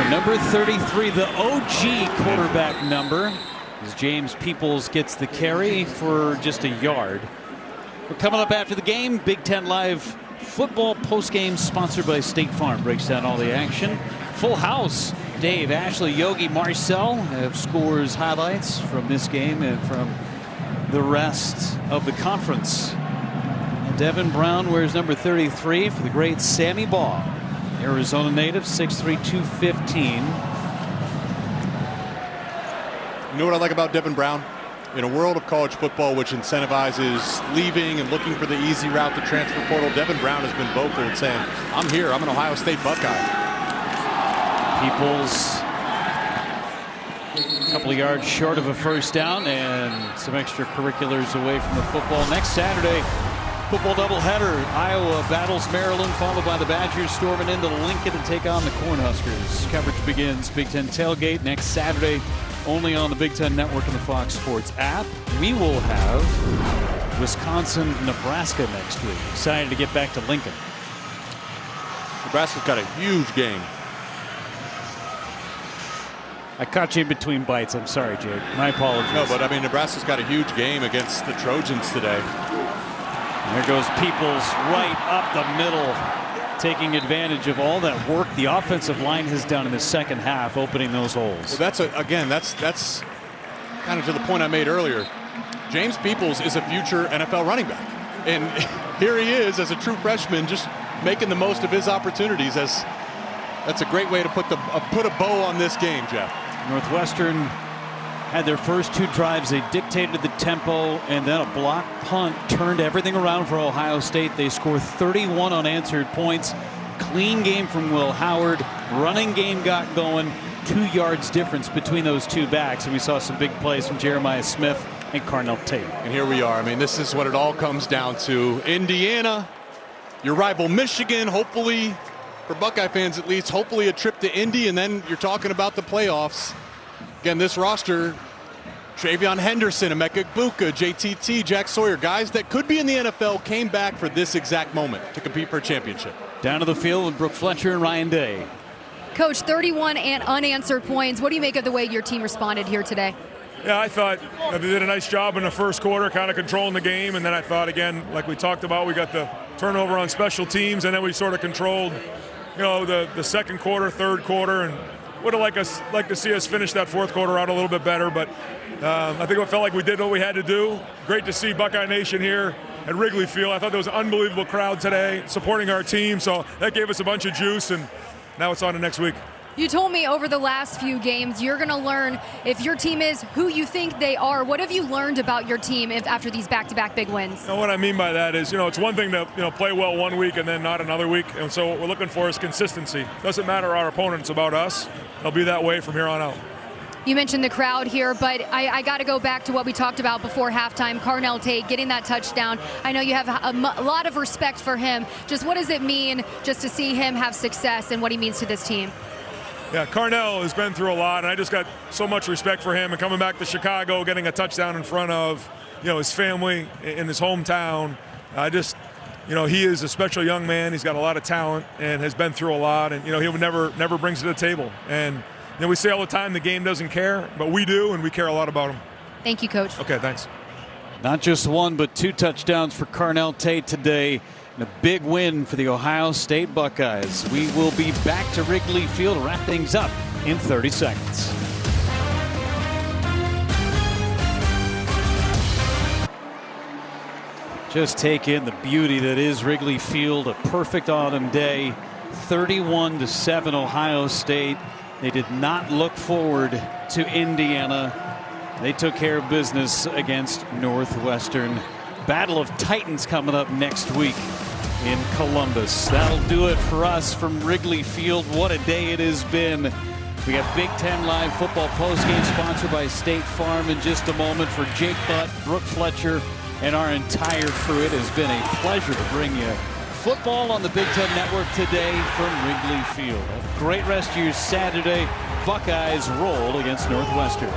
Number 33, the OG quarterback number, as James Peoples gets the carry for just a yard. We're coming up after the game. Big Ten Live football postgame sponsored by State Farm. Breaks down all the action. Full house. Dave, Ashley, Yogi, Marcel have scores highlights from this game and from the rest of the conference. And Devin Brown wears number 33 for the great Sammy Baugh. Arizona native, 6'3", 215. You know what I like about Devin Brown? In a world of college football which incentivizes leaving and looking for the easy route to transfer portal, Devin Brown has been vocal in saying, I'm here, I'm an Ohio State Buckeye. Peoples a couple of yards short of a first down and some extracurriculars away from the football. Next Saturday, football doubleheader. Iowa battles Maryland, followed by the Badgers storming into Lincoln to take on the Cornhuskers. Coverage begins Big Ten Tailgate next Saturday, only on the Big Ten Network and the Fox Sports app. We will have Wisconsin, Nebraska next week. Excited to get back to Lincoln. Nebraska's got a huge game. I caught you in between bites. I'm sorry, Jake. My apologies. No, but I mean, Nebraska's got a huge game against the Trojans today. And there goes Peoples right up the middle, taking advantage of all that work the offensive line has done in the second half, opening those holes. Well, that's kind of to the point I made earlier. James Peoples is a future NFL running back. And here he is as a true freshman, just making the most of his opportunities. That's a great way to put a bow on this game, Jeff. Northwestern had their first 2 drives. They dictated the tempo, and then a block punt turned everything around for Ohio State. They scored 31 unanswered points. Clean game from Will Howard. Running game got going. 2 yards difference between those 2 backs, and we saw some big plays from Jeremiah Smith and Carnell Tate. And here we are. I mean, this is what it all comes down to. Indiana, your rival Michigan, hopefully, for Buckeye fans at least, hopefully a trip to Indy, and then you're talking about the playoffs. Again, this roster, TreVeyon, Henderson, Emeka Egbuka, JTT, Jack Sawyer, guys that could be in the NFL, came back for this exact moment to compete for a championship. Down to the field with Brooke Fletcher and Ryan Day. Coach, 31 and unanswered points. What do you make of the way your team responded here today? Yeah, I thought they did a nice job in the first quarter, kind of controlling the game, and then I thought, again, like we talked about, we got the turnover on special teams, and then we sort of controlled, the second quarter, third quarter, and would have liked to see us finish that fourth quarter out a little bit better, but I think it felt like we did what we had to do. Great to see Buckeye Nation here at Wrigley Field. I thought there was an unbelievable crowd today supporting our team, so that gave us a bunch of juice, and now it's on to next week. You told me over the last few games you're going to learn if your team is who you think they are. What have you learned about your team after these back-to-back big wins? What I mean by that is, it's one thing to play well one week and then not another week, and so what we're looking for is consistency. Doesn't matter our opponent, it's about us. It'll be that way from here on out. You mentioned the crowd here, but I got to go back to what we talked about before halftime. Carnell Tate getting that touchdown. I know you have a lot of respect for him. Just what does it mean just to see him have success and what he means to this team? Yeah, Carnell has been through a lot, and I just got so much respect for him. And coming back to Chicago, getting a touchdown in front of, his family in his hometown. He is a special young man. He's got a lot of talent and has been through a lot. And he would never brings it to the table. And we say all the time the game doesn't care, but we do, and we care a lot about him. Thank you, Coach. Okay, thanks. Not just one, but 2 touchdowns for Carnell Tate today. And a big win for the Ohio State Buckeyes. We will be back to Wrigley Field to wrap things up in 30 seconds. Just take in the beauty that is Wrigley Field. A perfect autumn day. 31-7 Ohio State. They did not look forward to Indiana. They took care of business against Northwestern. Battle of Titans coming up next week in Columbus. That'll do it for us from Wrigley Field. What a day it has been. We got Big Ten Live football postgame sponsored by State Farm in just a moment. For Jake Butt, Brooke Fletcher, and our entire crew, it has been a pleasure to bring you football on the Big Ten Network today from Wrigley Field. Have a great rest of your Saturday. Buckeyes roll against Northwestern.